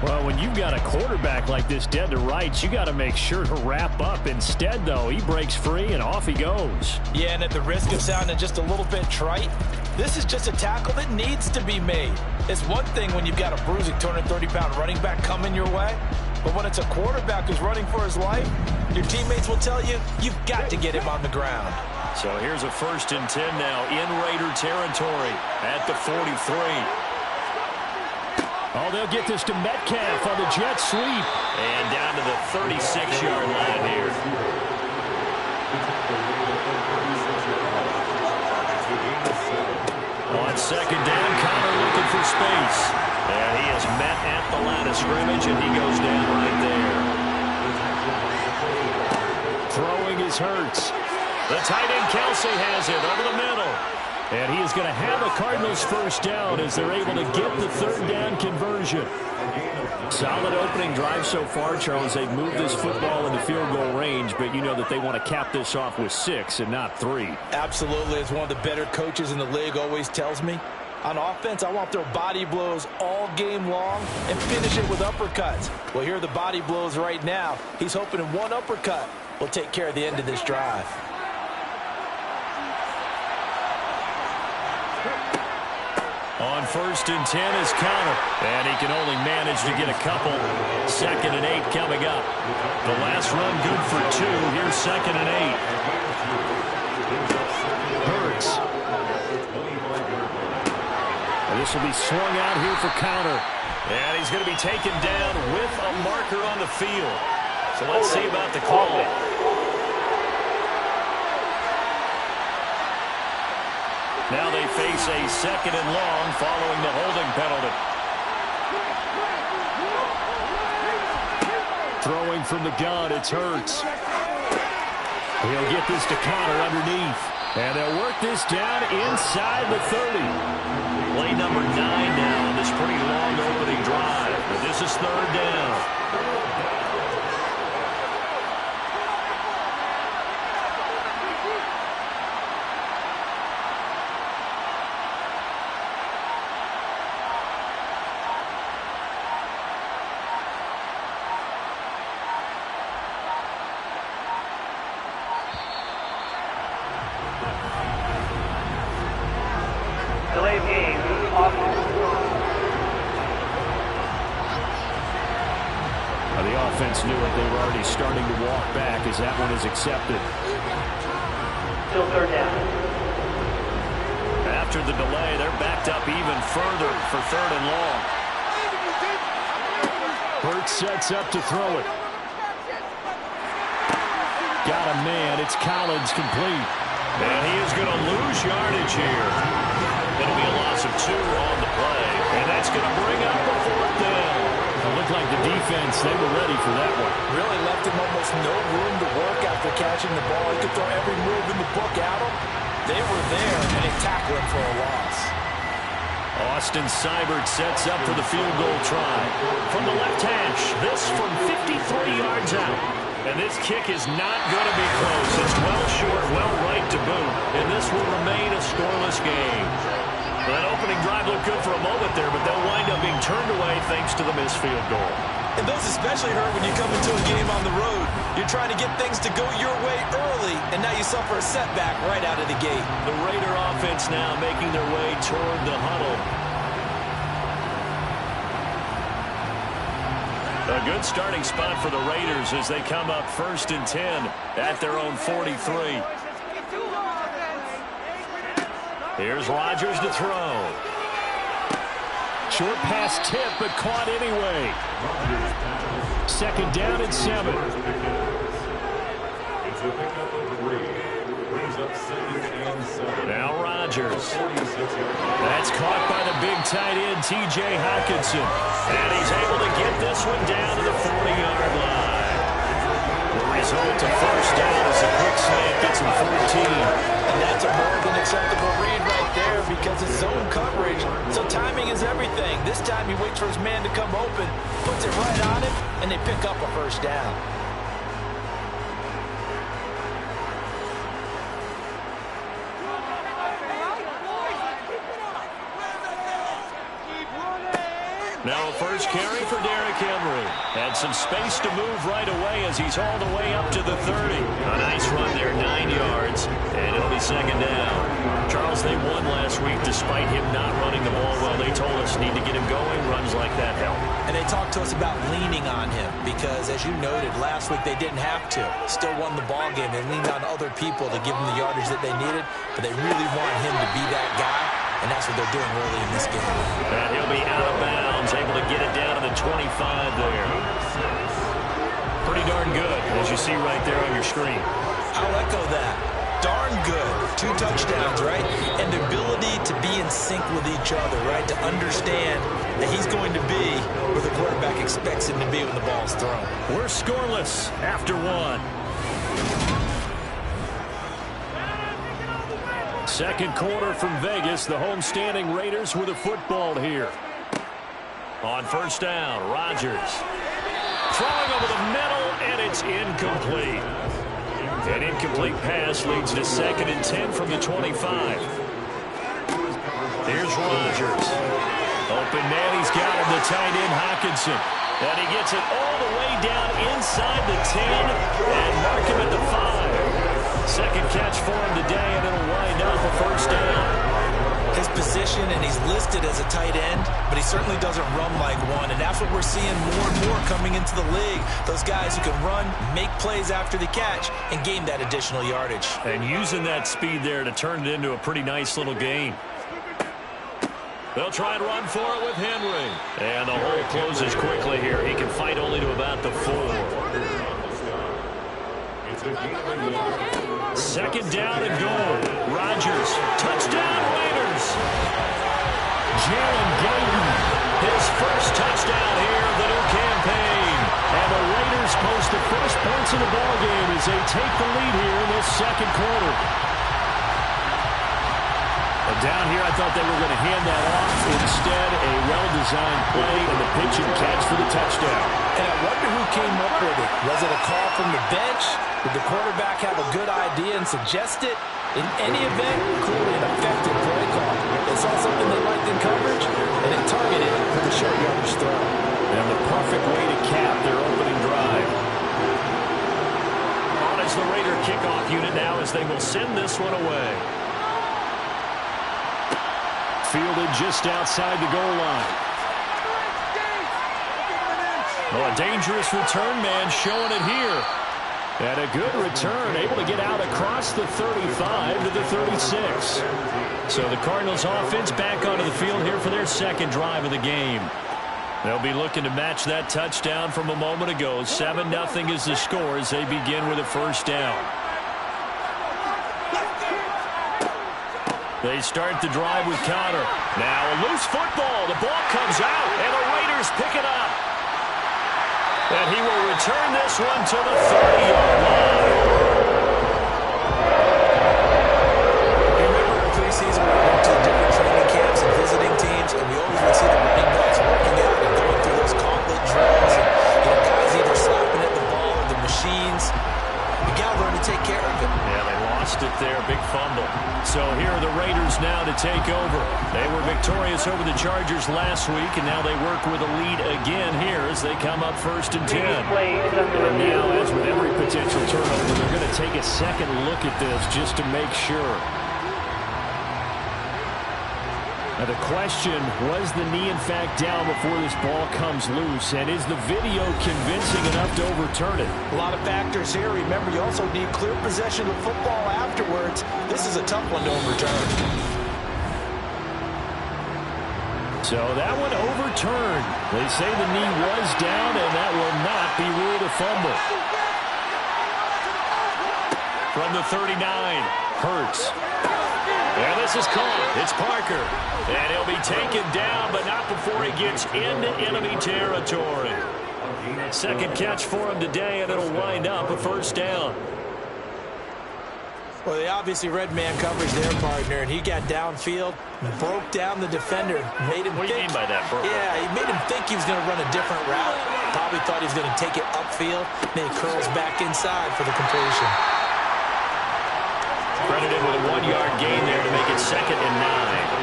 Well, when you've got a quarterback like this dead to rights, you got to make sure to wrap up. Instead, though, he breaks free and off he goes. Yeah, and at the risk of sounding just a little bit trite, this is just a tackle that needs to be made. It's one thing when you've got a bruising 230-pound running back coming your way, but when it's a quarterback who's running for his life, your teammates will tell you, you've got to get him on the ground. So here's a 1st and 10 now in Raider territory at the 43. Oh, they'll get this to Metcalf on the jet sweep. And down to the 36-yard line here. On 2nd down, Conner looking for space. And he is met at the line of scrimmage, and he goes down right there. Throwing is Hurts. The tight end Kelsey has it over the middle. And he is going to have a Cardinals first down as they're able to get the 3rd down conversion. Solid opening drive so far, Charles. They've moved this football into field goal range, but you know that they want to cap this off with 6 and not 3. Absolutely. As one of the better coaches in the league always tells me, on offense, I want their body blows all game long and finish it with uppercuts. Well, here are the body blows right now. He's hoping in one uppercut will take care of the end of this drive. On 1st and 10 is Conner. And he can only manage to get a couple. 2nd and 8 coming up. The last run good for 2. Here's 2nd and 8. Hurts. And this will be swung out here for Conner. And he's going to be taken down with a marker on the field. So let's see about the call. Now they face a 2nd and long following the holding penalty. Throwing from the gun, it's Hurts. He'll get this to Conner underneath. And they'll work this down inside the 30. Play number 9 now on this pretty long opening drive. But this is 3rd down. Delayed game. Offense. The offense knew it. They were already starting to walk back as that one is accepted. Still 3rd down. After the delay, they're backed up even further for 3rd and long. Hurts sets up to throw it. Got a man. It's Collins complete. And he is going to lose yardage here. It'll be a loss of 2 on the play. And that's going to bring up the 4th down. It looked like the defense, they were ready for that one. Really left him almost no room to work after catching the ball. He could throw every move in the book at him. They were there, and they tackled him for a loss. Austin Seibert sets up for the field goal try. From the left hash, this from 53 yards out. And this kick is not going to be close. It's well short, well right to boot. And this will remain a scoreless game. That opening drive looked good for a moment there, but they'll wind up being turned away thanks to the missed field goal. And those especially hurt when you come into a game on the road. You're trying to get things to go your way early, and now you suffer a setback right out of the gate. The Raider offense now making their way toward the huddle. A good starting spot for the Raiders as they come up 1st and 10 at their own 43. Here's Rodgers to throw. Short pass tip, but caught anyway. 2nd down and 7. It's a pickup of 3. Brings up 2nd and 7. Now Rodgers. That's caught by the big tight end, T.J. Hockenson. And he's able to get this one down to the 40-yard line. The result of 1st down as a quick slant gets him 14. And that's a more than acceptable read right there because it's zone coverage. So timing is everything. This time he waits for his man to come open, puts it right on him, and they pick up a 1st down. Now a first carry for Derrick Henry. Had some space to move right away as he's all the way up to the 30. A nice run there, 9 yards, and it'll be 2nd down. Charles, they won last week despite him not running the ball well. They told us need to get him going. Runs like that help. And they talked to us about leaning on him because, as you noted, last week they didn't have to. Still won the ball game. They leaned on other people to give them the yardage that they needed, but they really want him to be that guy. And that's what they're doing early in this game. And he'll be out of bounds, able to get it down to the 25 there. Pretty darn good, as you see right there on your screen. I'll echo that. Darn good. 2 touchdowns, right? And the ability to be in sync with each other, right? To understand that he's going to be where the quarterback expects him to be when the ball's thrown. We're scoreless after 1. 2nd quarter from Vegas. The homestanding Raiders with a football here. On 1st down, Rodgers. Throwing over the middle, and it's incomplete. An incomplete pass leads to 2nd and 10 from the 25. Here's Rodgers. Open man, he's got him, the tight end, Hockenson. And he gets it all the way down inside the 10 and mark him at the 5. 2nd catch for him today, and it'll wind up a 1st down. His position, and he's listed as a tight end, but he certainly doesn't run like one, and that's what we're seeing more and more coming into the league. Those guys who can run, make plays after the catch, and gain that additional yardage. And using that speed there to turn it into a pretty nice little gain. They'll try and run for it with Henry. And the hole closes quickly here. He can fight only to about the 4. 2nd down and goal. Rodgers. Touchdown, Raiders. Jalen Guyton. His first touchdown here of the new campaign. And the Raiders post the first points of the ballgame as they take the lead here in this 2nd quarter. Down here, I thought they were going to hand that off. Instead, a well-designed play and the pitch and catch for the touchdown. And I wonder who came up with it. Was it a call from the bench? Did the quarterback have a good idea and suggest it? In any event, clearly an effective play call. They saw something they liked in coverage, and they targeted it for the short yardage throw. And the perfect way to cap their opening drive. On is the Raider kickoff unit now as they will send this one away. Fielded just outside the goal line. Well, a dangerous return man showing it here. And a good return, able to get out across the 35 to the 36. So the Cardinals offense back onto the field here for their 2nd drive of the game. They'll be looking to match that touchdown from a moment ago. 7-0 is the score as they begin with a 1st down. They start the drive with Conner. Now a loose football. The ball comes out, and the Raiders pick it up. And he will return this one to the 30-yard line. Remember in preseason we went to different training camps and visiting teams? So here are the Raiders now to take over. They were victorious over the Chargers last week, and now they work with a lead again here as they come up 1st and 10. And now, as with every potential turnover, they're going to take a second look at this just to make sure. Now the question, was the knee in fact down before this ball comes loose? And is the video convincing enough to overturn it? A lot of factors here. Remember, you also need clear possession of the football afterwards. This is a tough one to overturn. So that one overturned. They say the knee was down, and that will not be ruled a fumble. From the 39, Hurts. And this is caught. It's Parker. And he'll be taken down, but not before he gets into enemy territory. Second catch for him today, and it'll wind up a 1st down. Well, they obviously read man coverage their partner, and he got downfield, broke down the defender, made him What do you mean by that, bro? Yeah, he made him think he was going to run a different route. Probably thought he was going to take it upfield, then he curls back inside for the completion. Credited with a 1-yard gain there to make it 2nd and 9.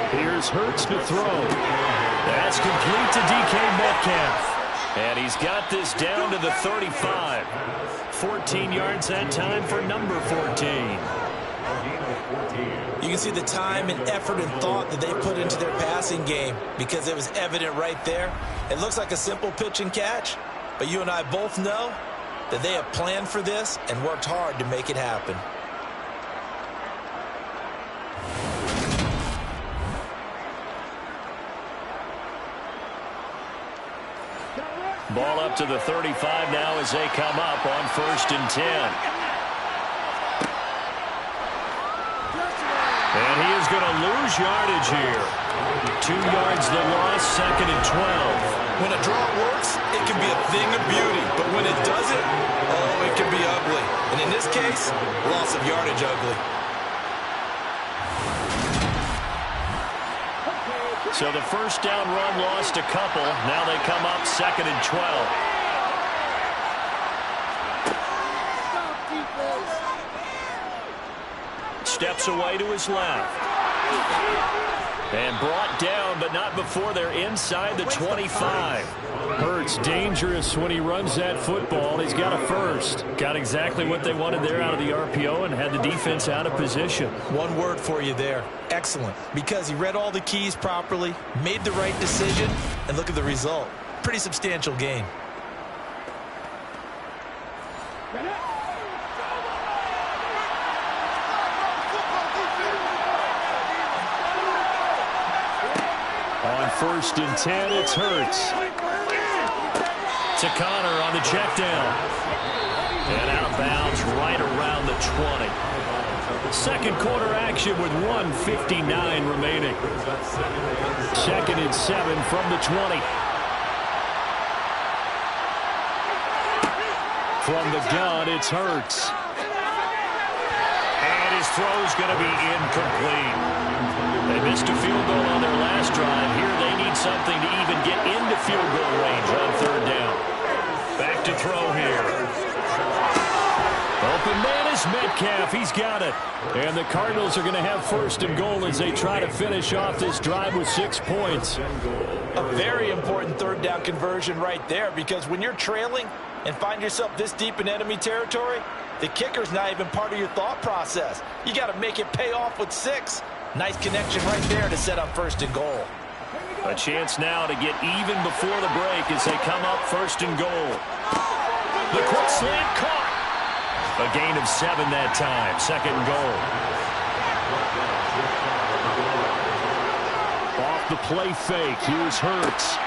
Here's Hurts to throw. That's complete to DK Metcalf. And he's got this down to the 35. 14 yards that time for number 14. You can see the time and effort and thought that they put into their passing game because it was evident right there. It looks like a simple pitch and catch, but you and I both know that they have planned for this and worked hard to make it happen. Ball up to the 35 now as they come up on 1st and 10. And he is going to lose yardage here. 2 yards the loss, 2nd and 12. When a draw works, it can be a thing of beauty. But when it doesn't, oh, it can be ugly. And in this case, loss of yardage ugly. So the 1st down run lost a couple. Now they come up 2nd and 12. Steps away to his left. And brought down, but not before they're inside the 25. Hurts dangerous when he runs that football. He's got a 1st. Got exactly what they wanted there out of the RPO and had the defense out of position. One word for you there. Excellent. Because he read all the keys properly, made the right decision, and look at the result. Pretty substantial gain. On 1st and 10, it's Hurts. To Connor on the check down. And out of bounds right around the 20. Second quarter action with 1:59 remaining. 2nd and 7 from the 20. From the gun, it's Hurts. And his throw's going to be incomplete. They missed a field goal on their last drive. Here they need something to even get into field goal range on 3rd down. Back to throw here. Open man is Metcalf. He's got it. And the Cardinals are going to have 1st and goal as they try to finish off this drive with 6 points. A very important 3rd down conversion right there, because when you're trailing and find yourself this deep in enemy territory, the kicker's not even part of your thought process. You got to make it pay off with 6. Nice connection right there to set up 1st and goal. A chance now to get even before the break as they come up 1st and goal. The quick slant caught. A gain of 7 that time. 2nd and goal. Off the play fake. Here's Hurts.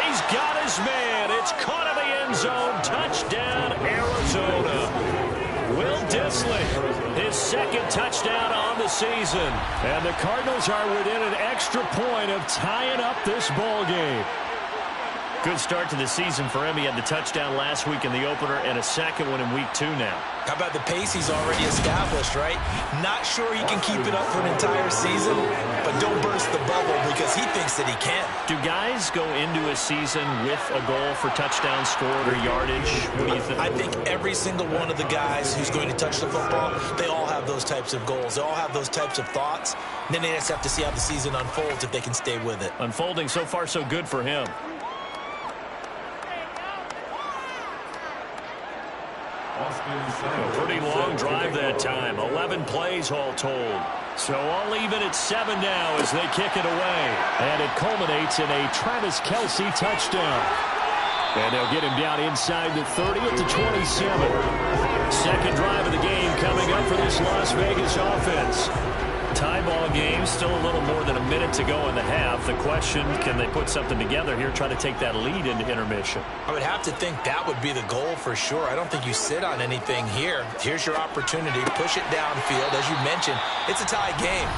He's got his man. It's caught in the end zone. Touchdown, Arizona. Will Dissly, his 2nd touchdown on the season. And the Cardinals are within an extra point of tying up this ball game. Good start to the season for him. He had the touchdown last week in the opener and a second one in week 2 now. How about the pace he's already established, right? Not sure he can keep it up for an entire season, but don't burst the bubble because he thinks that he can. Do guys go into a season with a goal for touchdown scored or yardage? What do you think? I think every single one of the guys who's going to touch the football, they all have those types of goals. They all have those types of thoughts. And then they just have to see how the season unfolds if they can stay with it. Unfolding so far so good for him. A pretty long drive that time. 11 plays all told. So all even at 7 now as they kick it away. And it culminates in a Travis Kelce touchdown. And they'll get him down inside the 30 at the 27. Second drive of the game coming up for this Las Vegas offense. Tie ball game, still a little more than a minute to go in the half. The question, can they put something together here, try to take that lead into intermission? I would have to think that would be the goal for sure. I don't think you sit on anything here. Here's your opportunity. Push it downfield. As you mentioned, it's a tie game.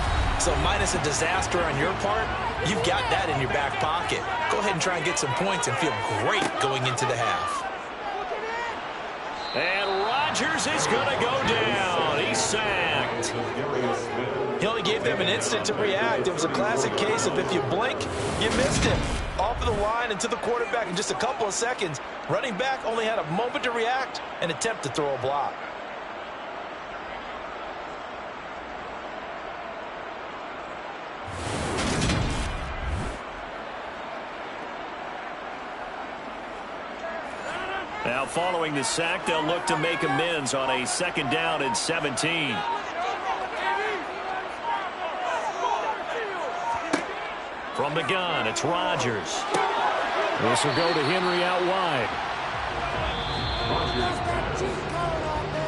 So minus a disaster on your part, you've got that in your back pocket. Go ahead and try and get some points and feel great going into the half. And Rodgers is going to go down. He's sacked. He only gave them an instant to react. It was a classic case of if you blink, you missed him. Off of the line and to the quarterback in just a couple of seconds. Running back only had a moment to react and attempt to throw a block. Now following the sack, they'll look to make amends on a 2nd down and 17. From the gun, it's Rodgers. This will go to Henry out wide.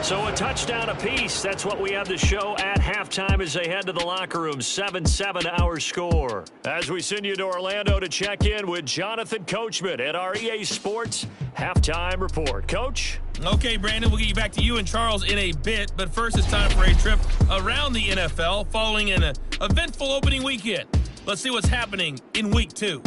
So a touchdown apiece. That's what we have to show at halftime as they head to the locker room. 7-7 our score. As we send you to Orlando to check in with Jonathan Coachman at our EA Sports Halftime Report. Coach? Okay, Brandon, we'll get you back to you and Charles in a bit. But first, it's time for a trip around the NFL following an eventful opening weekend. Let's see what's happening in Week 2.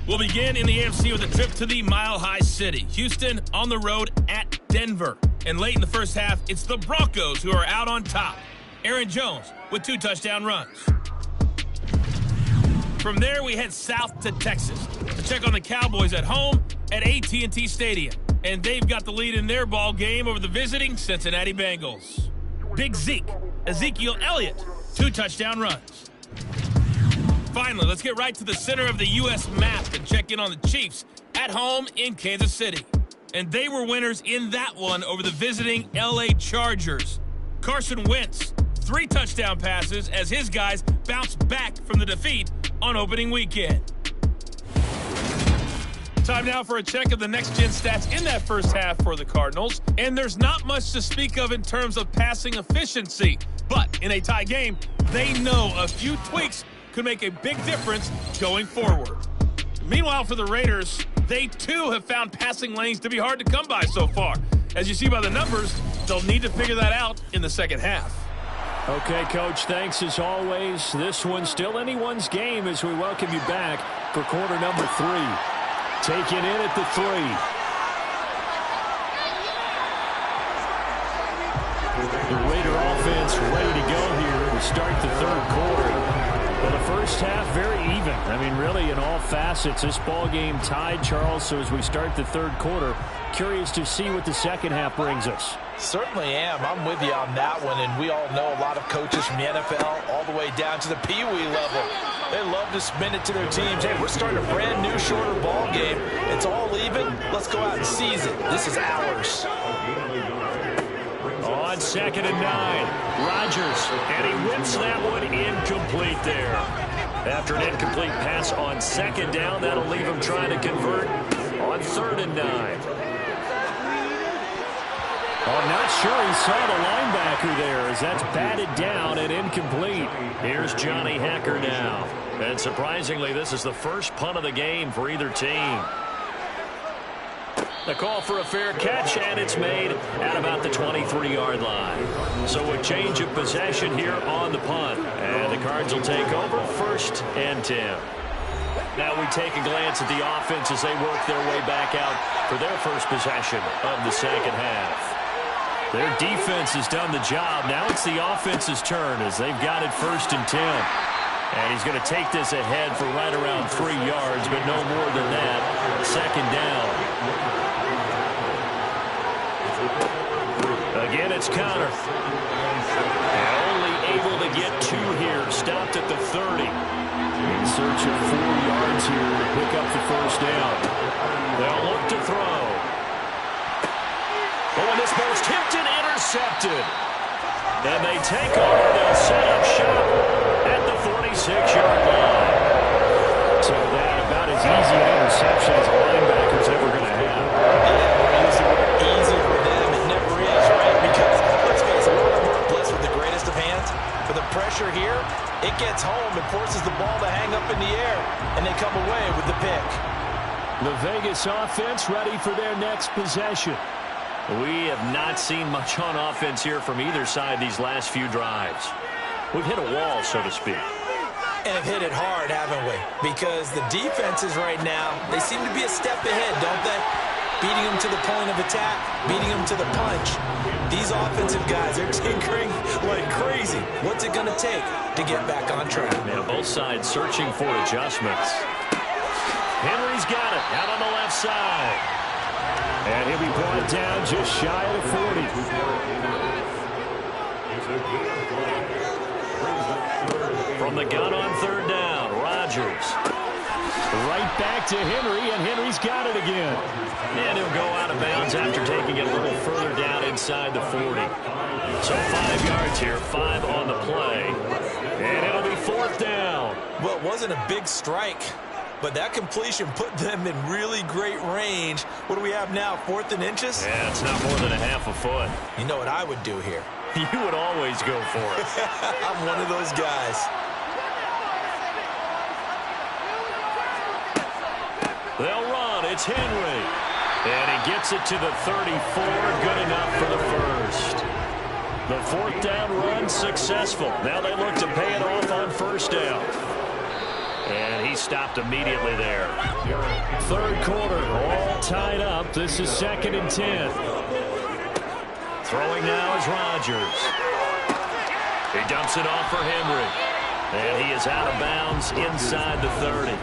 We'll begin in the AFC with a trip to the Mile High City. Houston on the road at Denver. And late in the first half, it's the Broncos who are out on top. Aaron Jones with 2 touchdown runs. From there, we head south to Texas to check on the Cowboys at home at AT&T Stadium. And they've got the lead in their ball game over the visiting Cincinnati Bengals. Big Zeke, Ezekiel Elliott, 2 touchdown runs. Finally, let's get right to the center of the U.S. map and check in on the Chiefs at home in Kansas City. And they were winners in that one over the visiting L.A. Chargers. Carson Wentz, 3 touchdown passes as his guys bounced back from the defeat on opening weekend. Time now for a check of the next-gen stats in that first half for the Cardinals. And there's not much to speak of in terms of passing efficiency. But in a tie game, they know a few tweaks could make a big difference going forward. Meanwhile, for the Raiders, they too have found passing lanes to be hard to come by so far. As you see by the numbers, they'll need to figure that out in the second half. Okay, Coach, thanks as always. This one's still anyone's game as we welcome you back for quarter number 3. Taken in at the 3. The Raider offense ready to go here to start the third quarter. Well, the first half, very even. I mean, really, in all facets, this ball game tied, Charles. So as we start the third quarter, curious to see what the second half brings us. Certainly am. I'm with you on that one. And we all know a lot of coaches from the NFL all the way down to the Pee Wee level. They love to spin it to their teams. Hey, we're starting a brand new, shorter ball game. It's all even. Let's go out and seize it. This is ours. On 2nd and 9, Rodgers, and he whips that one incomplete there. After an incomplete pass on 2nd down, that'll leave him trying to convert on 3rd and 9. I'm not sure he saw the linebacker there as that's batted down and incomplete. Here's Johnny Hekker now. And surprisingly, this is the first punt of the game for either team. The call for a fair catch, and it's made at about the 23-yard line. So a change of possession here on the punt. And the Cards will take over 1st and 10. Now we take a glance at the offense as they work their way back out for their first possession of the second half. Their defense has done the job. Now it's the offense's turn as they've got it 1st and 10. And he's going to take this ahead for right around 3 yards, but no more than that. 2nd down. Again, it's Conner. Only able to get 2 here. Stopped at the 30. In search of 4 yards here to pick up the 1st down. They'll look to throw. Oh, and this ball's tipped and intercepted. And they take over. They'll set up shop at the 46-yard line. So that about as easy an interception as a linebacker's ever going to have. Easy for them. It never is, right? Because, let's face it, we're not blessed with the greatest of hands. For the pressure here, it gets home and forces the ball to hang up in the air, and they come away with the pick. The Vegas offense ready for their next possession. We have not seen much on offense here from either side these last few drives. We've hit a wall, so to speak. And have hit it hard, haven't we? Because the defenses right now, they seem to be a step ahead, don't they? Beating them to the point of attack, beating them to the punch. These offensive guys, they're tinkering like crazy. What's it going to take to get back on track? Now, both sides searching for adjustments. Henry's got it out on the left side. And he'll be brought down just shy of the 40. From the gun on 3rd down, Rodgers. Right back to Henry, and Henry's got it again. And he'll go out of bounds after taking it a little further down inside the 40. So 5 yards here, 5 on the play. And it'll be 4th down. Well, it wasn't a big strike, but that completion put them in really great range. What do we have now, 4th and inches? Yeah, it's not more than a half a foot. You know what I would do here? You would always go for it. I'm one of those guys. They'll run. It's Henry. And he gets it to the 34. Good enough for the 1st. The 4th down run successful. Now they look to pay it off on 1st down. And he stopped immediately there. 3rd quarter, all tied up. This is 2nd and 10. Throwing now is Rodgers. He dumps it off for Henry. And he is out of bounds inside the 30.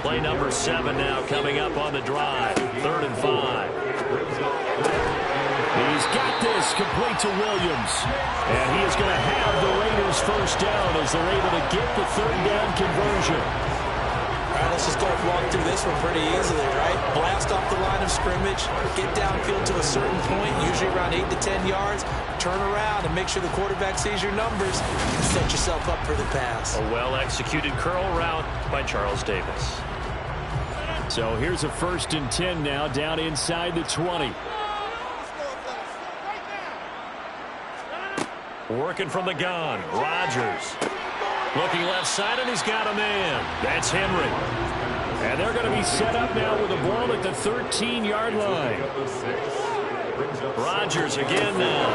Play number 7 now coming up on the drive. 3rd and 5. He's got this complete to Williams. And he is going to have the Raiders 1st down as they're able to get the 3rd down conversion. All right, let's just go walk through this one pretty easily, right? Blast off the line of scrimmage, get downfield to a certain point, usually around 8 to 10 yards, turn around and make sure the quarterback sees your numbers and set yourself up for the pass. A well-executed curl route by Charles Davis. So here's a 1st and 10 now down inside the 20. Working from the gun, Rodgers. Looking left side, and he's got a man. That's Henry. And they're going to be set up now with a ball at the 13-yard line. Rodgers again now.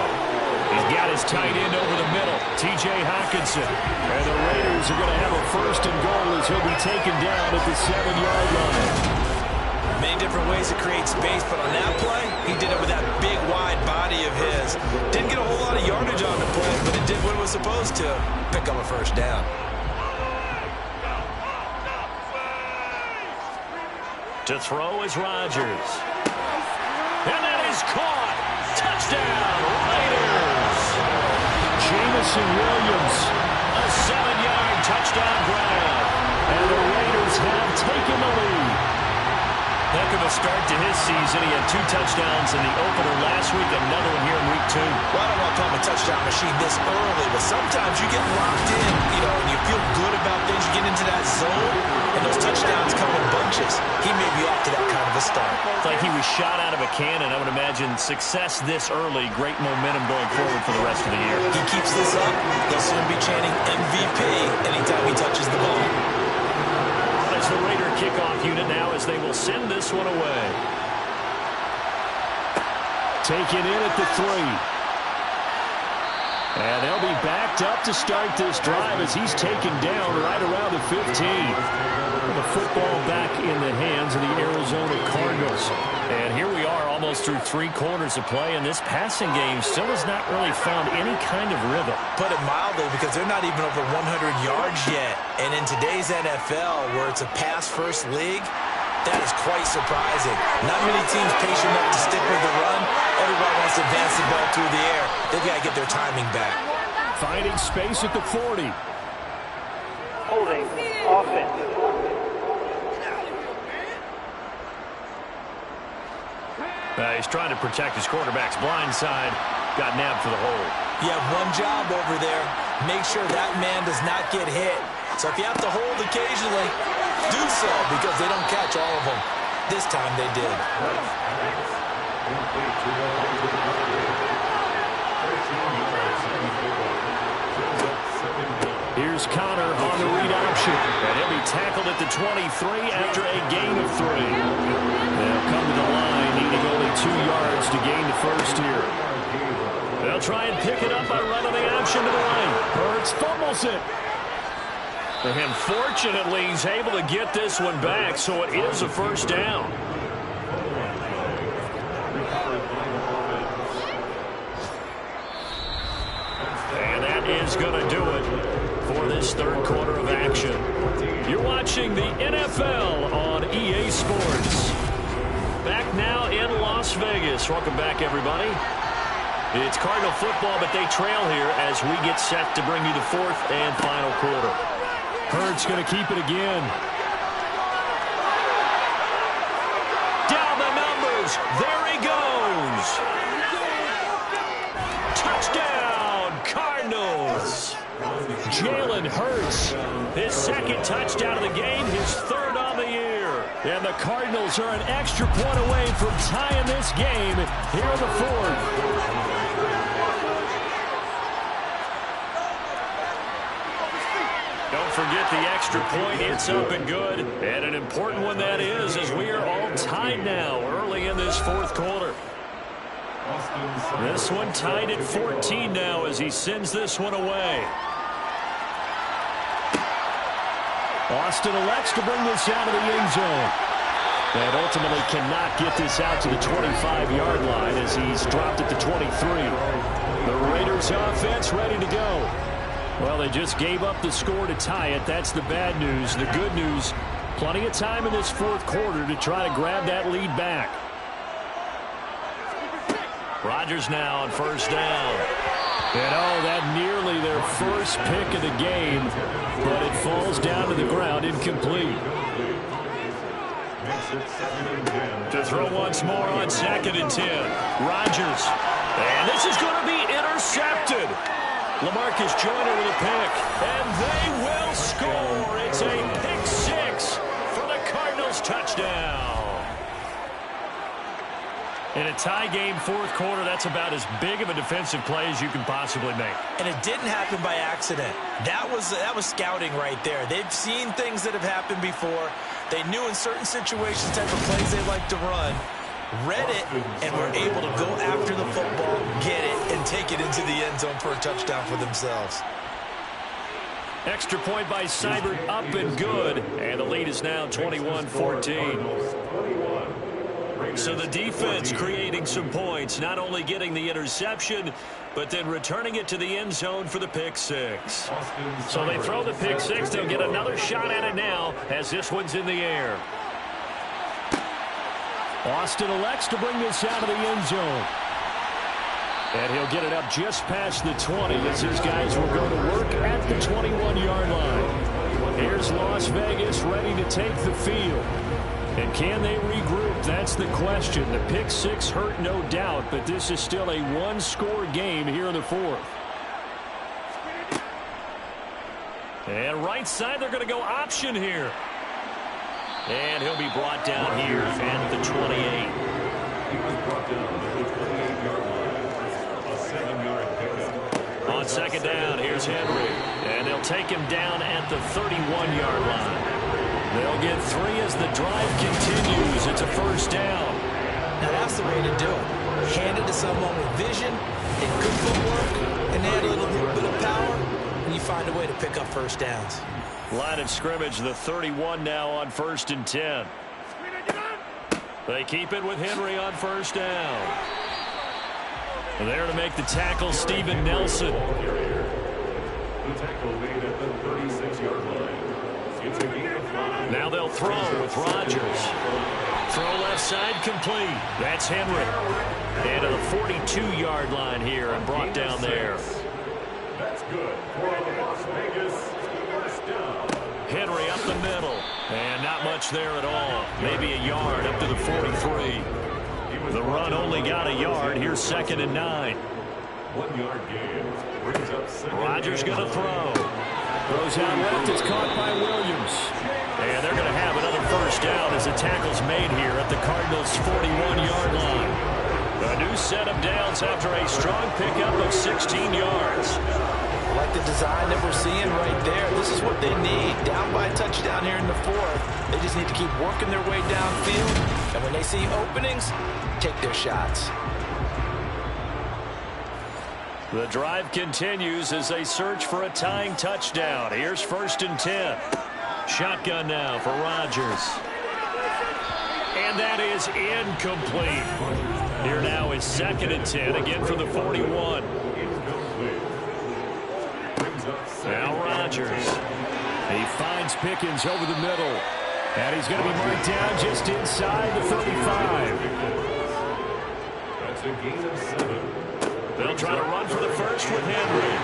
He's got his tight end over the middle, T.J. Hockenson. And the Raiders are going to have a 1st and goal as he'll be taken down at the 7-yard line. Many different ways to create space, but on that play, he did it with that big, wide body of his. Didn't get a whole lot of yardage on the play, but it did what it was supposed to. Pick up a 1st down. To throw is Rodgers. And that is caught. Touchdown, Raiders. Jamison Williams, a 7-yard touchdown grab. And the Raiders have taken the lead. Heck of a start to his season. He had 2 touchdowns in the opener last week, another one here in week 2. Well, I don't want to call him a touchdown machine this early, but sometimes you get locked in, and you feel good about things. You get into that zone, and those touchdowns come in bunches. He may be off to that kind of a start. It's like he was shot out of a cannon. I would imagine success this early, great momentum going forward for the rest of the year. He keeps this up, he'll soon be chanting MVP anytime he touches the ball. It's the Raider kickoff unit now as they will send this one away. Taken in at the 3. And they'll be backed up to start this drive as he's taken down right around the 15. The football back in the hands of the Arizona Cardinals. And here we are almost through 3 quarters of play, and this passing game still has not really found any kind of rhythm. Put it mildly, because they're not even over 100 yards yet. And in today's NFL, where it's a pass-first league, that is quite surprising. Not many teams patient enough to stick with the run. Everybody wants to advance the ball through the air. They've got to get their timing back. Finding space at the 40. Holding offense. He's trying to protect his quarterback's blind side. Got nabbed for the hold. You have one job over there. Make sure that man does not get hit. So if you have to hold occasionally, do so, because they don't catch all of them. This time they did. Here's Connor on the read option. And he'll be tackled at the 23 after a gain of 3. They'll come to the line, needing only 2 yards to gain the first here. They'll try and pick it up by running the option to the line. Hurts fumbles it. And fortunately, he's able to get this one back, so it is a first down. And that is going to do it for this third quarter of action. You're watching the NFL on EA Sports. Back now in Las Vegas. Welcome back, everybody. It's Cardinal football, but they trail here as we get set to bring you the fourth and final quarter. Hurts going to keep it again. Down the numbers. There he goes. Touchdown, Cardinals. Jalen Hurts, his second touchdown of the game, his third on the year. And the Cardinals are an extra point away from tying this game here in the fourth. Don't forget the extra point. It's up and good. And an important one that is, as we are all tied now early in this fourth quarter. This one tied at 14 now as he sends this one away. Austin elects to bring this out of the end zone. And ultimately cannot get this out to the 25-yard line as he's dropped at the 23. The Raiders offense ready to go. Well, they just gave up the score to tie it. That's the bad news. The good news, plenty of time in this fourth quarter to try to grab that lead back. Rodgers now on first down. And that nearly their first pick of the game, but it falls down to the ground incomplete. To throw once more on 2nd and 10. Rodgers. And this is going to be intercepted. LaMarcus Joyner with a pick. And they will score. It's a pick 6 for the Cardinals touchdown. In a tie game, fourth quarter, that's about as big of a defensive play as you can possibly make. And it didn't happen by accident. That was scouting right there. They've seen things that have happened before. They knew in certain situations type of plays they like to run, read it, and were able to go after the football, get it, and take it into the end zone for a touchdown for themselves. Extra point by Seibert, up and good. And the lead is now 21-14. So the defense creating some points, not only getting the interception, but then returning it to the end zone for the pick 6. So they throw the pick 6. They'll get another shot at it now as this one's in the air. Austin elects to bring this out of the end zone. And he'll get it up just past the 20 as his guys will go to work at the 21-yard line. Here's Las Vegas ready to take the field. And can they regroup? That's the question. The pick 6 hurt, no doubt, but this is still a one-score game here in the fourth. And right side, they're going to go option here. And he'll be brought down here at the 28. On 2nd down, here's Henry. And they'll take him down at the 31-yard line. They'll get 3 as the drive continues. It's a first down. Now, that's the way to do it. Hand it to someone with vision and good footwork, and add a little bit of power, and you find a way to pick up first downs. Line of scrimmage, the 31 now on 1st and 10. They keep it with Henry on first down. There to make the tackle, Steven Nelson. The tackle made at the 36-yard line. It's a gain of 5. Now they'll throw with Rodgers. Throw left side complete. That's Henry. And to the 42-yard line here and brought down there. That's good for Las Vegas first down. Henry up the middle. And not much there at all. Maybe a yard up to the 43. The run only got a yard. Here's 2nd and 9. 1 yard gain. Brings up 2nd. Rodgers going to throw. Throws out left. It's caught by Williams. And they're going to have another first down as the tackle's made here at the Cardinals' 41-yard line. A new set of downs after a strong pickup of 16 yards. I like the design that we're seeing right there. This is what they need. Down by a touchdown here in the 4th. They just need to keep working their way downfield. And when they see openings, take their shots. The drive continues as they search for a tying touchdown. Here's 1st and 10. Shotgun now for Rodgers. And that is incomplete. Here now is 2nd and 10, again from the 41. Now Rodgers. He finds Pickens over the middle. And he's going to be marked down just inside the 35. That's a gain of 7. They'll try to run for the first with Henry.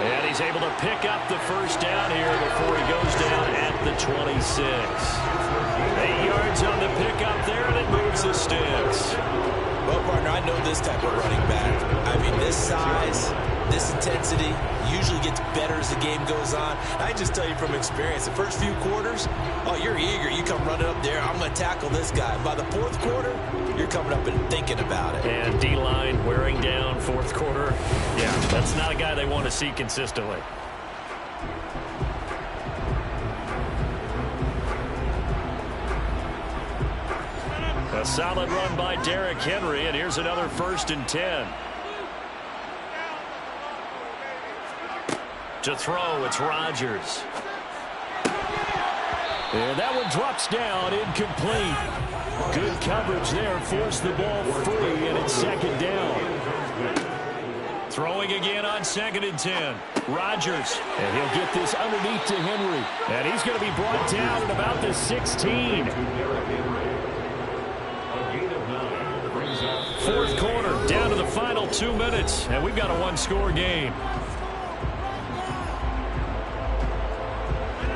And he's able to pick up the first down here before he goes down at the 26. 8 yards on the pickup there, and it moves the sticks. Well, partner, I know this type of running back. I mean, this size, this intensity usually gets better as the game goes on. I just tell you from experience, the first few quarters, oh, you're eager. You come running up there, I'm going to tackle this guy. By the 4th quarter, you're coming up and thinking about it. And D-line wearing down 4th quarter. Yeah, that's not a guy they want to see consistently. A solid run by Derrick Henry, and here's another 1st and 10. To throw, it's Rodgers. And that one drops down, incomplete. Good coverage there, forced the ball free, and it's 2nd down. Throwing again on 2nd and 10. Rodgers, and he'll get this underneath to Henry. And he's going to be brought down at about the 16. 4th quarter, down to the final 2 minutes, and we've got a one-score game.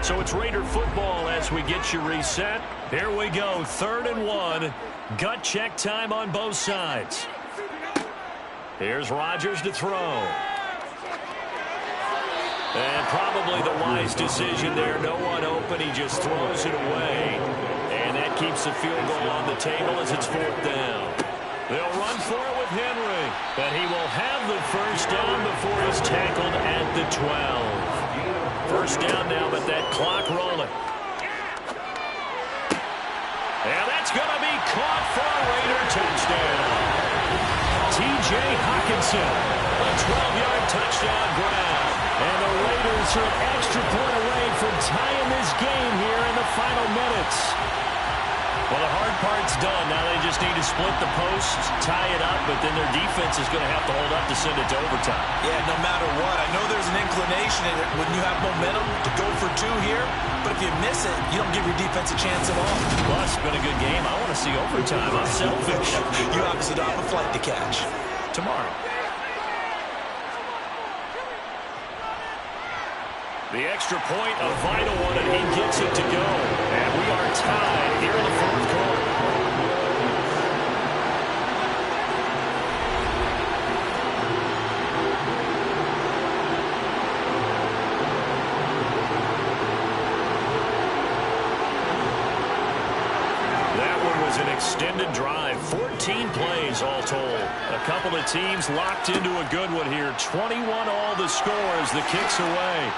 So it's Raider football as we get you reset. Here we go, 3rd and 1. Gut check time on both sides. Here's Rodgers to throw. And probably the wise decision there. No one open. He just throws it away. And that keeps the field goal on the table as it's 4th down. They'll run for it with Henry. But he will have the first down before he's tackled at the 12. First down now, but that clock rolling. And that's going to be caught for a Raider touchdown. T.J. Hockenson, a 12-yard touchdown grab. And the Raiders are an extra point away from tying this game here in the final minutes. Well, the hard part's done. Now they just need to split the posts, tie it up, but then their defense is going to have to hold up to send it to overtime. Yeah, no matter what. I know there's an inclination in it when you have momentum to go for 2 here, but if you miss it, you don't give your defense a chance at all. Plus, it's been a good game. I want to see overtime. I'm selfish. You obviously don't have a flight to catch. Tomorrow. The extra point, a vital one, and he gets it to go. And we are tied here in the 4th quarter. That one was an extended drive, 14 plays all told. A couple of teams locked into a good one here. 21 all the score as the kick's away.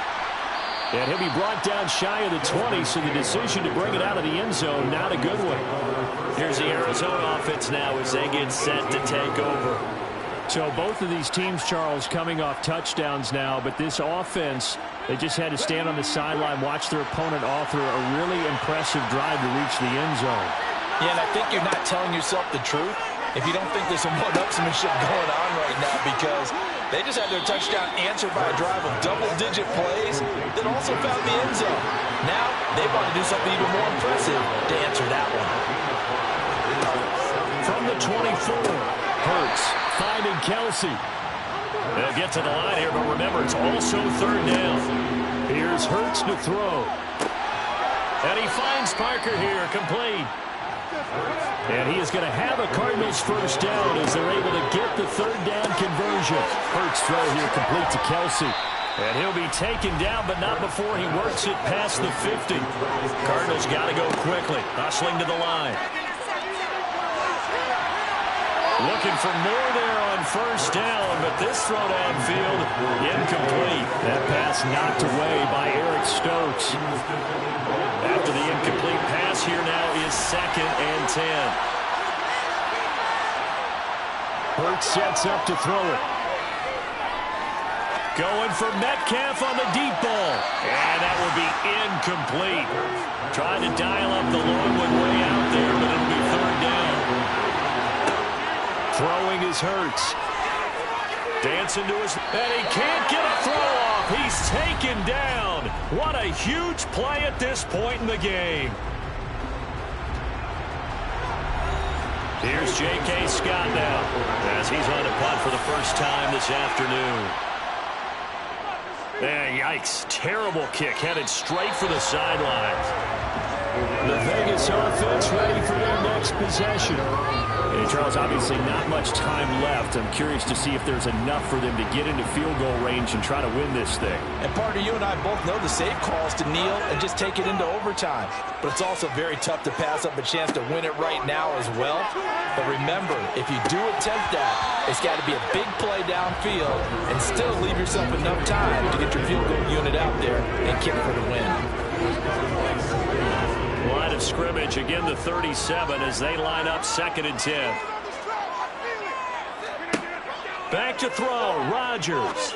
And he'll be brought down shy of the 20, so the decision to bring it out of the end zone, not a good one. Here's the Arizona offense now as they get set to take over. So both of these teams, Charles, coming off touchdowns now, but this offense, they just had to stand on the sideline, watch their opponent author a really impressive drive to reach the end zone. Yeah, and I think you're not telling yourself the truth if you don't think there's some one-upsmanship going on right now, because they just had their touchdown answered by a drive of double-digit plays that also found the end zone. Now they want to do something even more impressive to answer that one. From the 24, Hurts finding Kelsey. They'll get to the line here, but remember, it's also third down. Here's Hurts to throw. And he finds Parker here, complete. And he is going to have a Cardinals first down as they're able to get the third down conversion. Hurts throw here complete to Kelsey. And he'll be taken down, but not before he works it past the 50. Cardinals got to go quickly, hustling to the line. Looking for more there on first down, but this throw downfield, incomplete. That pass knocked away by Eric Stokes. After the incomplete pass, here now is 2nd and 10. Hurts sets up to throw it. Going for Metcalf on the deep ball. And that will be incomplete. Trying to dial up the long one way out there, but it'll be third down. Throwing is Hurts. Dancing to his... And he can't get a throw off. He's taken down. What a huge play at this point in the game. Here's J.K. Scott now as he's on to punt for the first time this afternoon. And yikes. Terrible kick headed straight for the sidelines. The Vegas offense ready for their next possession. And Charles, obviously not much time left. I'm curious to see if there's enough for them to get into field goal range and try to win this thing. And Parker, you and I both know the safe calls to kneel and just take it into overtime. But it's also very tough to pass up a chance to win it right now as well. But remember, if you do attempt that, it's got to be a big play downfield and still leave yourself enough time to get your field goal unit out there and kick for the win. Line of scrimmage, again the 37 as they line up 2nd and 10. Back to throw, Rodgers.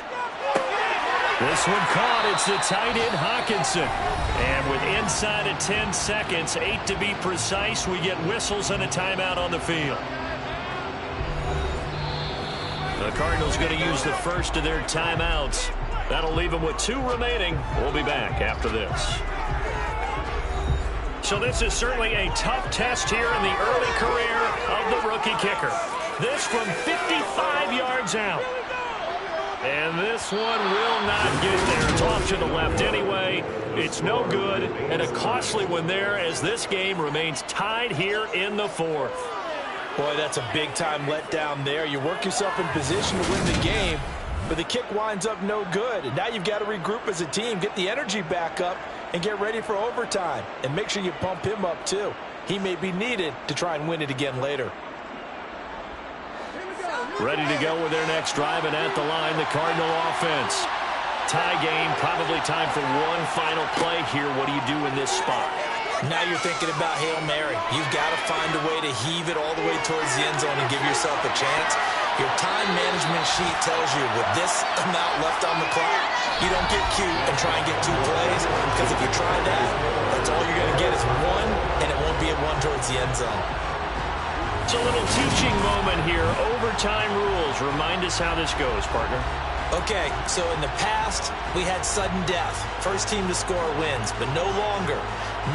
This one caught, it's the tight end Hockenson. And with inside of 10 seconds, 8 to be precise, we get whistles and a timeout on the field. The Cardinals going to use the first of their timeouts. That'll leave them with 2 remaining. We'll be back after this. So this is certainly a tough test here in the early career of the rookie kicker. This from 55 yards out. And this one will not get there. It's off to the left anyway. It's no good. And a costly one there as this game remains tied here in the 4th. Boy, that's a big-time letdown there. You work yourself in position to win the game, but the kick winds up no good. And now you've got to regroup as a team, get the energy back up, and get ready for overtime. And make sure you pump him up, too. He may be needed to try and win it again later. Ready to go with their next drive, and at the line, the Cardinal offense. Tie game, probably time for one final play here. What do you do in this spot? Now you're thinking about Hail Mary. You've got to find a way to heave it all the way towards the end zone and give yourself a chance. Your time management sheet tells you with this amount left on the clock, you don't get cute and try and get 2 plays, because if you try that, that's all you're going to get is 1, and it won't be a 1 towards the end zone. It's a little teaching moment here. Overtime rules. Remind us how this goes, partner. Okay, so in the past, we had sudden death. First team to score wins, but no longer.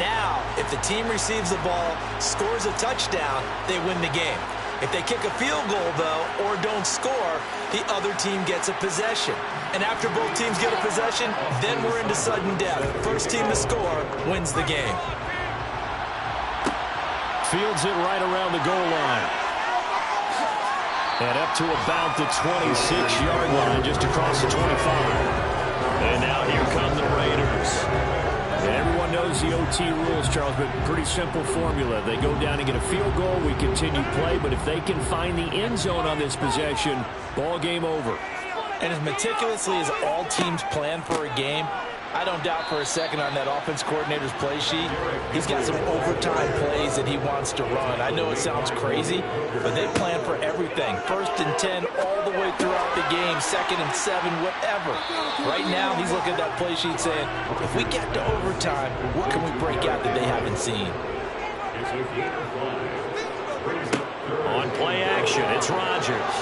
Now, if the team receives the ball, scores a touchdown, they win the game. If they kick a field goal, though, or don't score, the other team gets a possession. And after both teams get a possession, then we're into sudden death. First team to score wins the game. Fields it right around the goal line. And up to about the 26-yard line, just across the 25. And now here come the Raiders. And everyone knows the OT rules, Charles, but pretty simple formula. They go down and get a field goal, we continue play, but if they can find the end zone on this possession, ball game over. And as meticulously as all teams plan for a game, I don't doubt for a second on that offense coordinator's play sheet, he's got some overtime plays that he wants to run. I know it sounds crazy, but they plan for everything. 1st and 10 all the way throughout the game, 2nd and 7, whatever. Right now, he's looking at that play sheet saying, if we get to overtime, what can we break out that they haven't seen? On play action, it's Rodgers.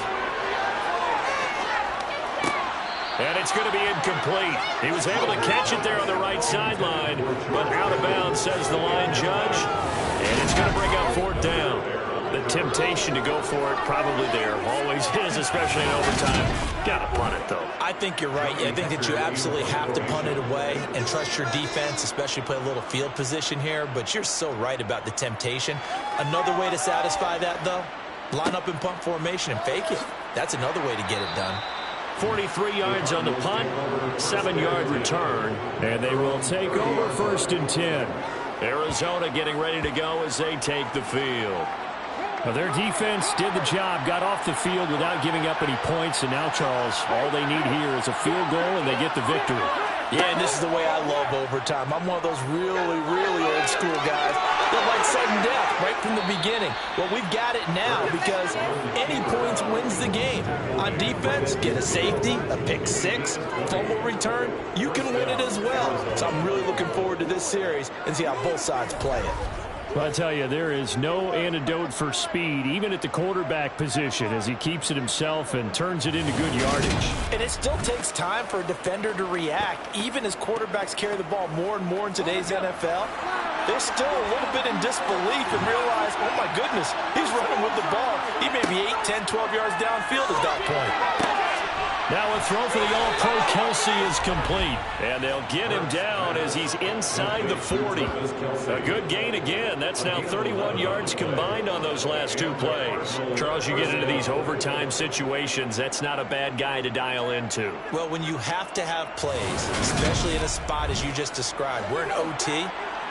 And it's going to be incomplete. He was able to catch it there on the right sideline, but out of bounds, says the line judge. And it's going to bring up 4th down. The temptation to go for it probably there. Always is, especially in overtime. Got to punt it, though. I think you're right. I think that you absolutely have to punt it away and trust your defense, especially play a little field position here. But you're so right about the temptation. Another way to satisfy that, though, line up in punt formation and fake it. That's another way to get it done. 43 yards on the punt, 7-yard return, and they will take over 1st and 10. Arizona getting ready to go as they take the field. Now their defense did the job, got off the field without giving up any points, and now, Charles, all they need here is a field goal, and they get the victory. Yeah, and this is the way I love overtime. I'm one of those really, really old school guys that like sudden death right from the beginning. Well, we've got it now because any points wins the game. On defense, get a safety, a pick 6, fumble return, you can win it as well. So I'm really looking forward to this series and see how both sides play it. Well, I tell you, there is no antidote for speed, even at the quarterback position, as he keeps it himself and turns it into good yardage. And it still takes time for a defender to react. Even as quarterbacks carry the ball more and more in today's NFL, they're still a little bit in disbelief and realize, oh my goodness, he's running with the ball. He may be 8, 10, 12 yards downfield at that point. Now a throw for the All-Pro Kelce is complete. And they'll get him down as he's inside the 40. A good gain again. That's now 31 yards combined on those last 2 plays. Charles, you get into these overtime situations, that's not a bad guy to dial into. Well, when you have to have plays, especially in a spot as you just described, we're in OT,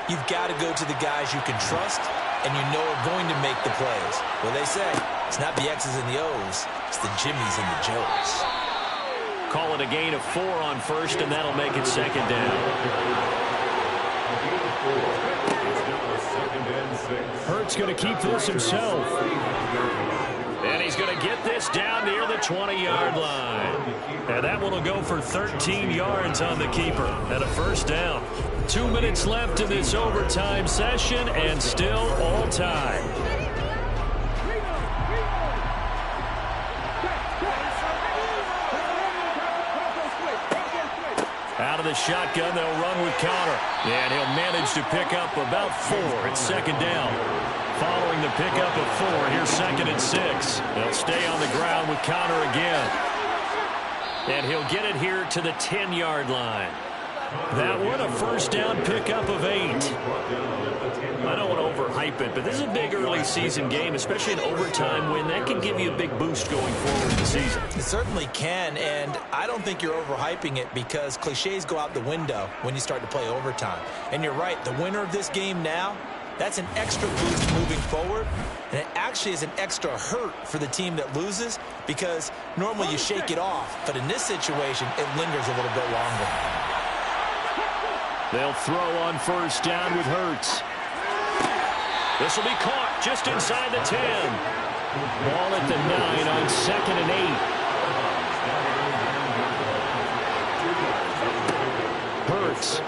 you've got to go to the guys you can trust and you know are going to make the plays. Well, they say it's not the X's and the O's, it's the Jimmies and the Joes. Call it a gain of 4 on 1st, and that'll make it 2nd down. Hurts going to keep this himself. And he's going to get this down near the 20-yard line. And that one will go for 13 yards on the keeper and a 1st down. 2 minutes left in this overtime session, and still all tied. Out of the shotgun, they'll run with Conner. And he'll manage to pick up about 4. It's 2nd down. Following the pickup of 4, here's 2nd and 6. They'll stay on the ground with Conner again. And he'll get it here to the 10-yard line. That one, a 1st down pickup of 8. I don't want to overhype it, but this is a big early season game, especially an overtime win. That can give you a big boost going forward in the season. It certainly can, and I don't think you're overhyping it because cliches go out the window when you start to play overtime. And you're right, the winner of this game now, that's an extra boost moving forward, and it actually is an extra hurt for the team that loses because normally you shake it off, but in this situation, it lingers a little bit longer. They'll throw on 1st down with Hurts. This will be caught just inside the 10. Ball at the 9 on 2nd and 8. Hurts.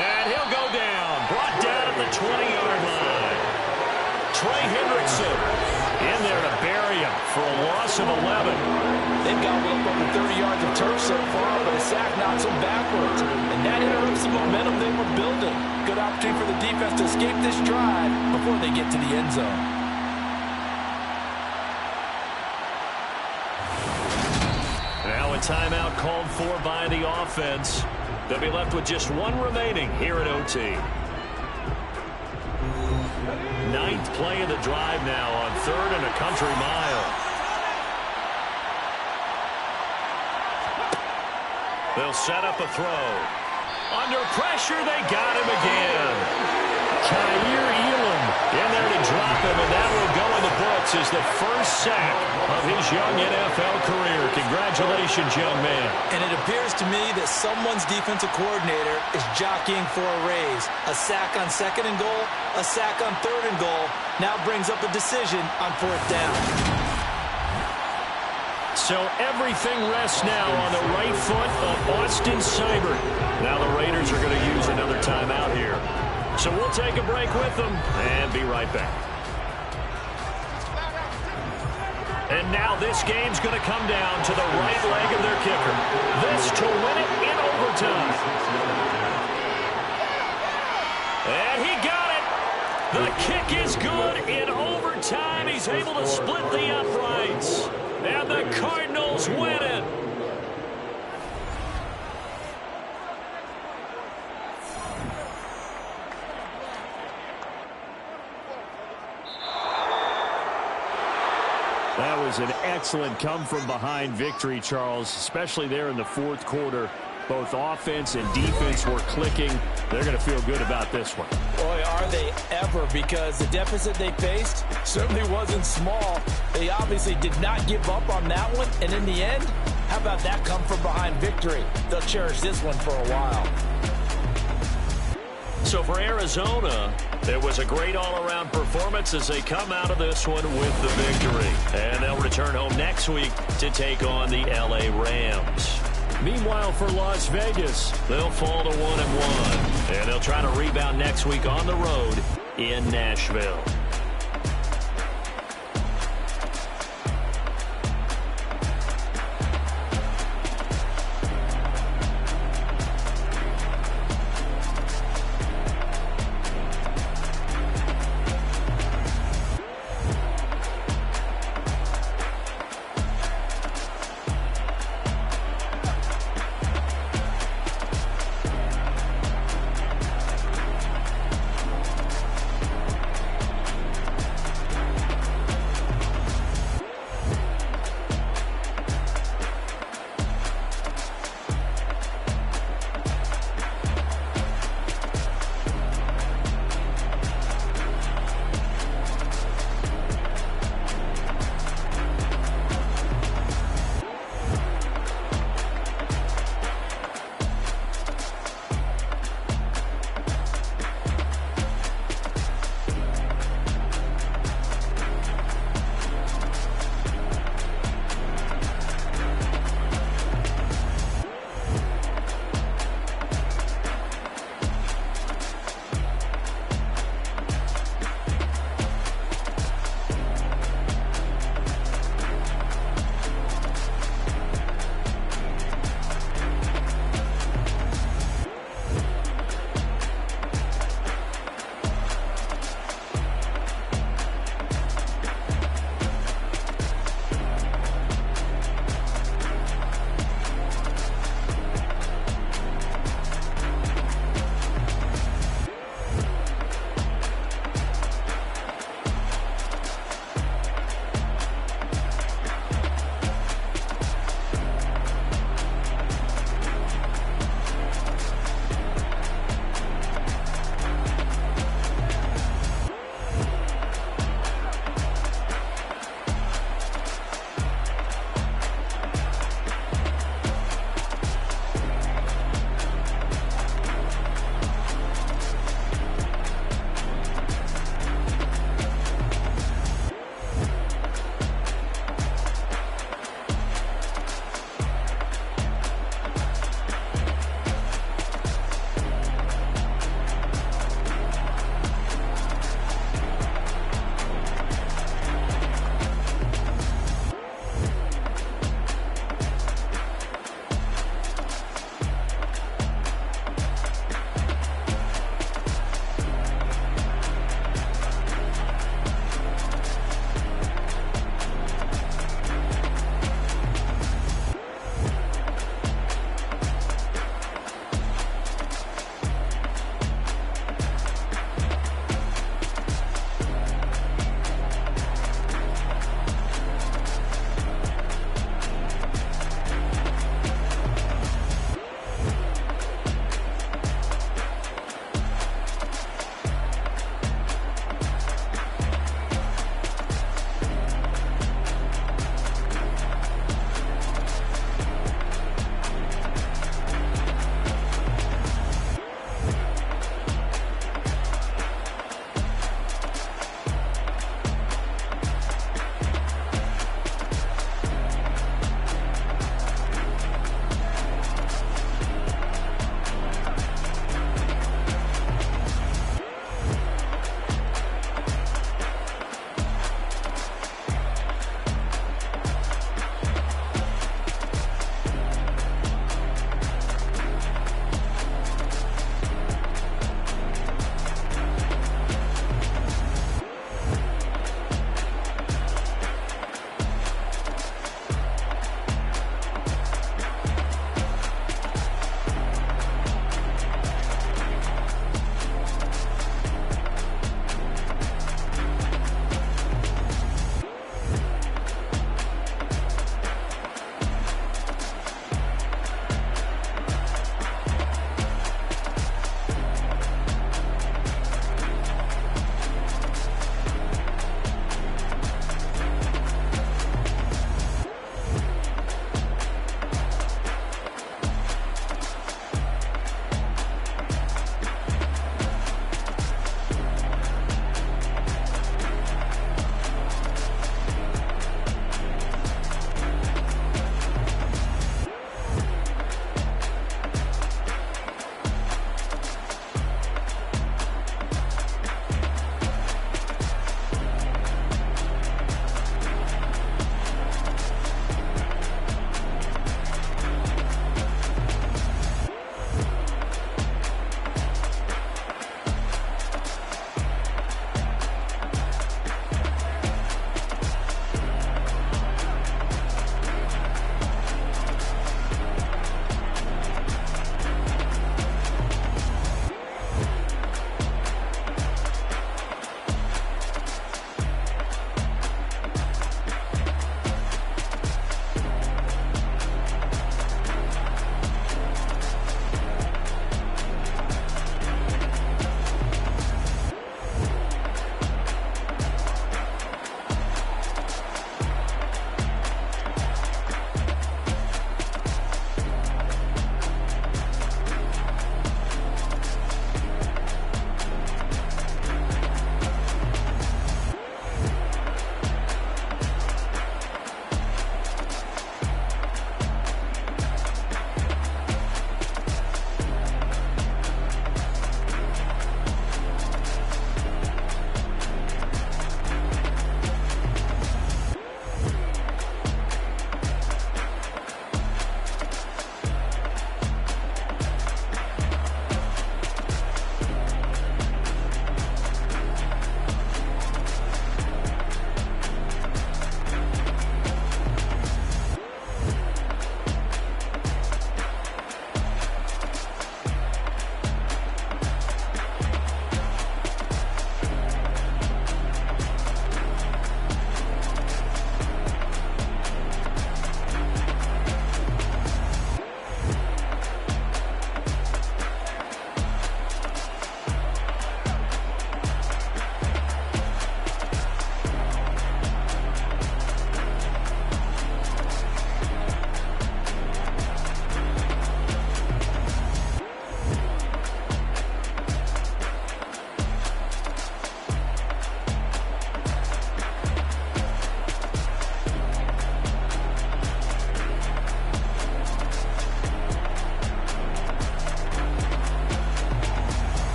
And he'll go down. Brought down at the 20-yard line. Trey Hendrickson in there to bury him for a loss of 11. They've got well over 30 yards of turf so far, but a sack knocks them backwards. And that interrupts the momentum they were building. Good opportunity for the defense to escape this drive before they get to the end zone. Now a timeout called for by the offense. They'll be left with just 1 remaining here at OT. 9th play of the drive now on 3rd and a country mile. They'll set up a throw. Under pressure, they got him again. Kaiir Elam in there to drop him, and that will go in the books forces the first sack of his young NFL career. Congratulations, young man. And it appears to me that someone's defensive coordinator is jockeying for a raise. A sack on 2nd and goal, a sack on 3rd and goal, now brings up a decision on 4th down. So everything rests now on the right foot of Austin Seibert. Now the Raiders are going to use another timeout here. So we'll take a break with them and be right back. And now this game's going to come down to the right leg of their kicker. This to win it in overtime. And he got it. The kick is good in overtime. He's able to split the uprights. And the Cardinals win it. That was an excellent come-from-behind victory, Charles, especially there in the 4th quarter. Both offense and defense were clicking. They're going to feel good about this one. Boy, are they ever, because the deficit they faced certainly wasn't small. They obviously did not give up on that one, and in the end, how about that come-from-behind victory? They'll cherish this one for a while. So for Arizona, it was a great all-around performance as they come out of this one with the victory. And they'll return home next week to take on the L.A. Rams. Meanwhile, for Las Vegas, they'll fall to 1-1. And they'll try to rebound next week on the road in Nashville.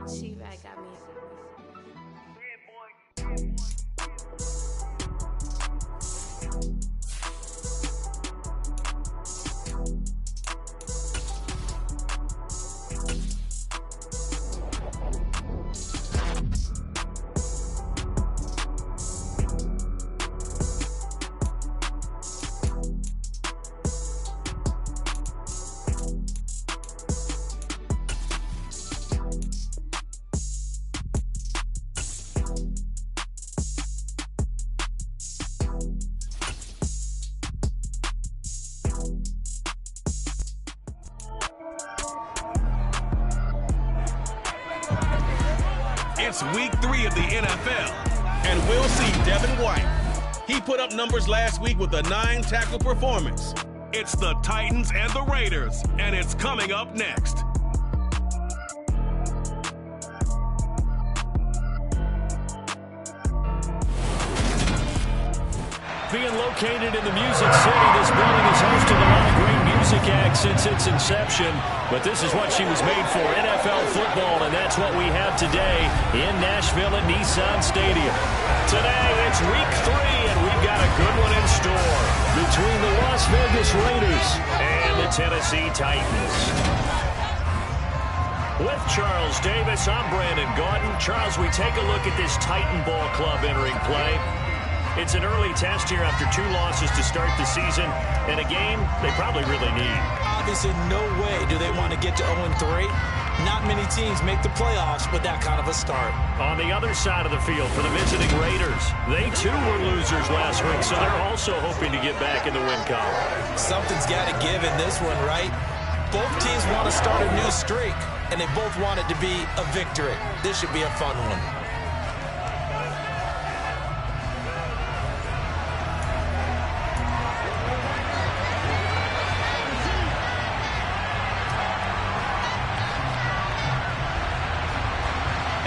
She-Rag got me. It's week 3 of the NFL, and we'll see Devin White. He put up numbers last week with a 9-tackle performance. It's the Titans and the Raiders, and it's coming up next. Being located in the Music City, this building has hosted a lot of great music acts since its inception. But this is what she was made for, NFL football, and that's what we have today in Nashville at Nissan Stadium. Today, it's week 3, and we've got a good one in store between the Las Vegas Raiders and the Tennessee Titans. With Charles Davis, I'm Brandon Gaudin. Charles, we take a look at this Titan Ball Club entering play. It's an early test here after 2 losses to start the season, and a game they probably really need. Obviously, no way do they want to get to 0-3. Not many teams make the playoffs with that kind of a start. On the other side of the field for the visiting Raiders, they too were losers last week, so they're also hoping to get back in the win column. Something's got to give in this one, right? Both teams want to start a new streak, and they both want it to be a victory. This should be a fun one.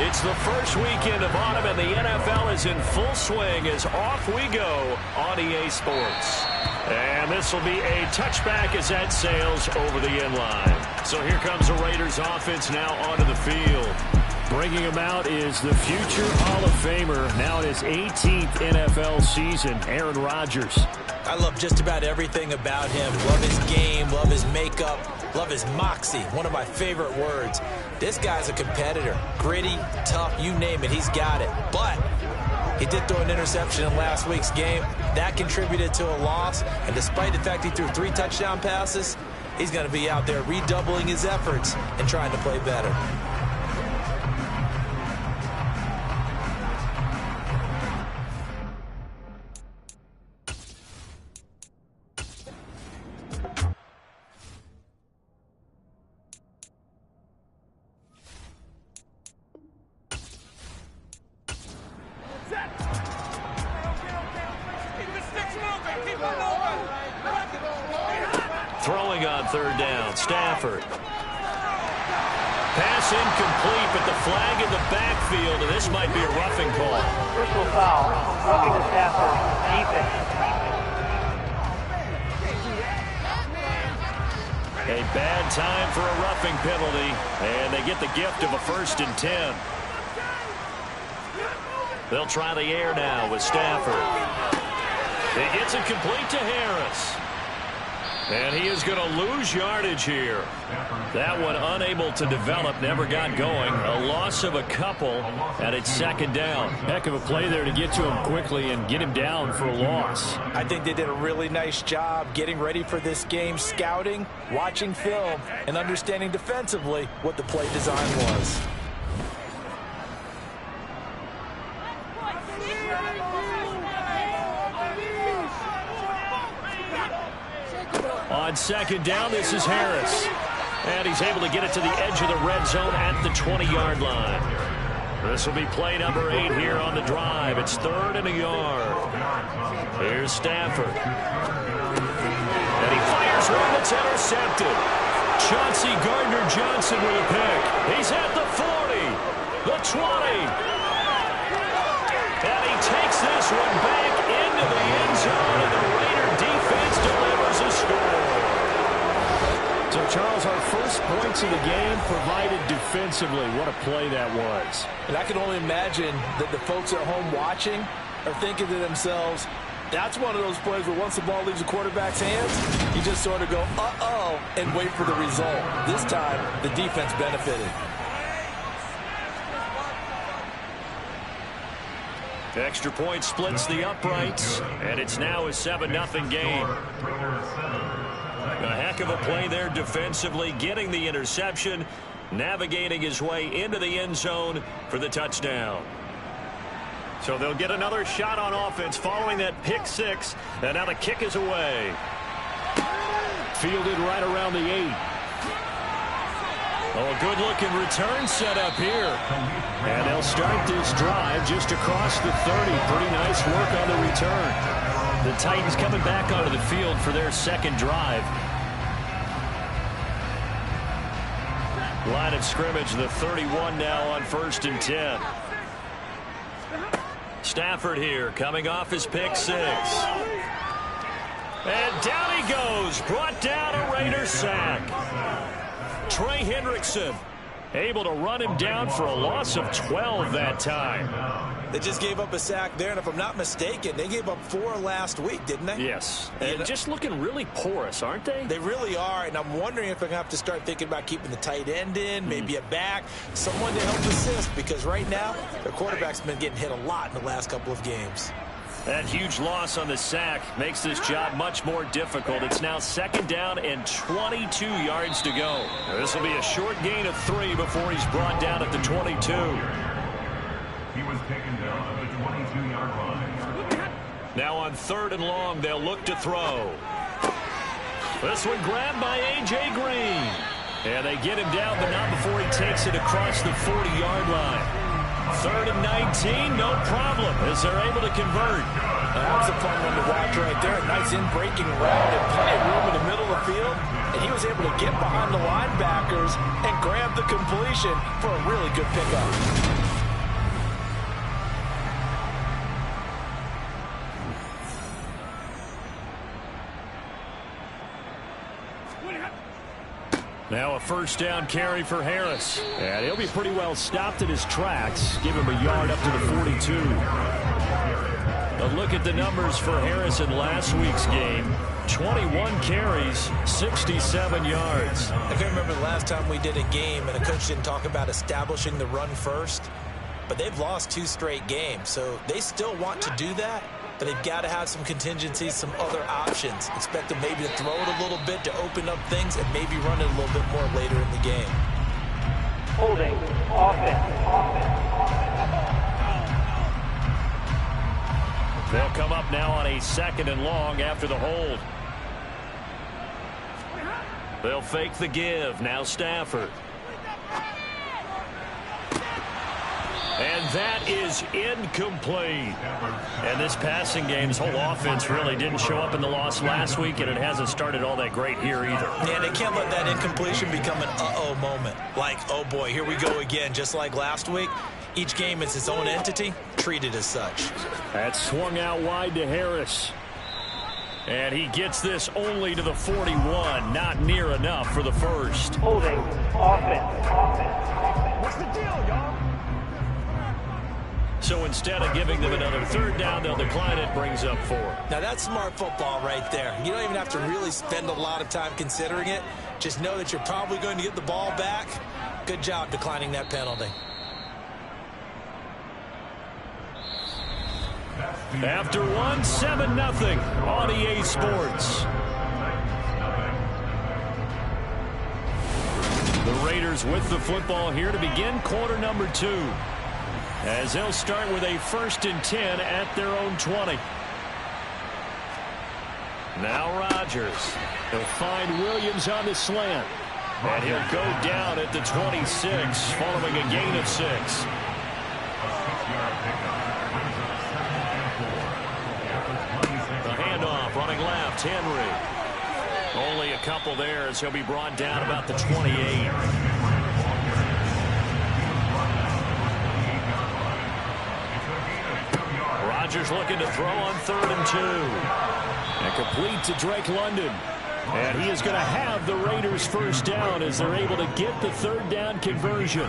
It's the first weekend of autumn, and the NFL is in full swing as off we go on EA Sports. And this will be a touchback as that sails over the end line. So here comes the Raiders offense now onto the field. Bringing him out is the future Hall of Famer, now in his 18th NFL season, Aaron Rodgers. I love just about everything about him. Love his game, love his makeup, love his moxie, one of my favorite words. This guy's a competitor. Gritty, tough, you name it, he's got it. But he did throw an interception in last week's game. That contributed to a loss. And despite the fact he threw 3 touchdown passes, he's going to be out there redoubling his efforts and trying to play better. Throwing on 3rd down, Stafford. Pass incomplete, but the flag in the backfield, and this might be a roughing call. Personal foul. Roughing the Stafford. Defense. A bad time for a roughing penalty, and they get the gift of a 1st and 10. They'll try the air now with Stafford. He gets it complete to Harris. And he is going to lose yardage here. That one unable to develop, never got going. A loss of a couple, and it's 2nd down. Heck of a play there to get to him quickly and get him down for a loss. I think they did a really nice job getting ready for this game, scouting, watching film, and understanding defensively what the play design was. On 2nd down, this is Harris. And he's able to get it to the edge of the red zone at the 20-yard line. This will be play number 8 here on the drive. It's 3rd and a yard. Here's Stafford. And he fires one that's intercepted. Chauncey Gardner-Johnson with a pick. He's at the 40, the 20. And he takes this one back into the end zone, and the Raider defense delivers a score. So, Charles, our first points of the game provided defensively. What a play that was. And I can only imagine that the folks at home watching are thinking to themselves, that's one of those plays where once the ball leaves the quarterback's hands, you just sort of go, uh-oh, and wait for the result. This time, the defense benefited. Extra point splits the uprights, and it's now a 7-0 game. A heck of a play there defensively, getting the interception, navigating his way into the end zone for the touchdown. So they'll get another shot on offense following that pick six, and now the kick is away. Fielded right around the 8. Oh, a good-looking return set up here. And they'll start this drive just across the 30. Pretty nice work on the return. The Titans coming back onto the field for their second drive. Line of scrimmage, the 31 now on 1st and 10. Stafford here, coming off his pick six. And down he goes, brought down a Raiders sack. Trey Hendrickson able to run him down for a loss of 12 that time. They just gave up a sack there, and if I'm not mistaken, they gave up 4 last week, didn't they? Yes. And just looking really porous, aren't they? They really are, and I'm wondering if they're going to have to start thinking about keeping the tight end in, maybe a back, someone to help assist, because right now, their quarterback's been getting hit a lot in the last couple of games. That huge loss on the sack makes this job much more difficult. It's now 2nd down and 22 yards to go. This will be a short gain of 3 before he's brought down at the 22. He was taken down at the 22-yard line. Now on 3rd and long, they'll look to throw. This one grabbed by A.J. Green. And they get him down, but not before he takes it across the 40-yard line. 3rd and 19, no problem, as they're able to convert. That was a fun one to watch right there. A nice in-breaking route and plenty of room in the middle of the field. And he was able to get behind the linebackers and grab the completion for a really good pickup. Now a 1st down carry for Harris. And he'll be pretty well stopped in his tracks. Give him a yard up to the 42. A look at the numbers for Harris in last week's game. 21 carries, 67 yards. I can remember the last time we did a game and a coach didn't talk about establishing the run first. But they've lost 2 straight games, so they still want to do that. But they've got to have some contingencies, some other options. Expect them maybe to throw it a little bit to open up things and maybe run it a little bit more later in the game. Holding. Offense. They'll come up now on a 2nd and long after the hold. They'll fake the give. Now Stafford. And that is incomplete. And this passing game's whole offense really didn't show up in the loss last week, and it hasn't started all that great here either. Yeah, they can't let that incompletion become an uh-oh moment. Like, oh boy, here we go again, just like last week. Each game is its own entity, treated as such. That swung out wide to Harris. And he gets this only to the 41, not near enough for the first. Holding. Offense. What's the deal, y'all? So instead of giving them another 3rd down, they'll decline it, brings up 4. Now that's smart football right there. You don't even have to really spend a lot of time considering it. Just know that you're probably going to get the ball back. Good job declining that penalty. After 7-0 on EA Sports. The Raiders with the football here to begin quarter number 2. As they'll start with a 1st and 10 at their own 20. Now Rodgers. He'll find Williams on the slant. And he'll go down at the 26 following a gain of 6. The handoff running left, Henry. Only a couple there as he'll be brought down about the 28. Rodgers looking to throw on 3rd and 2. And complete to Drake London. And he is going to have the Raiders first down as they're able to get the third down conversion.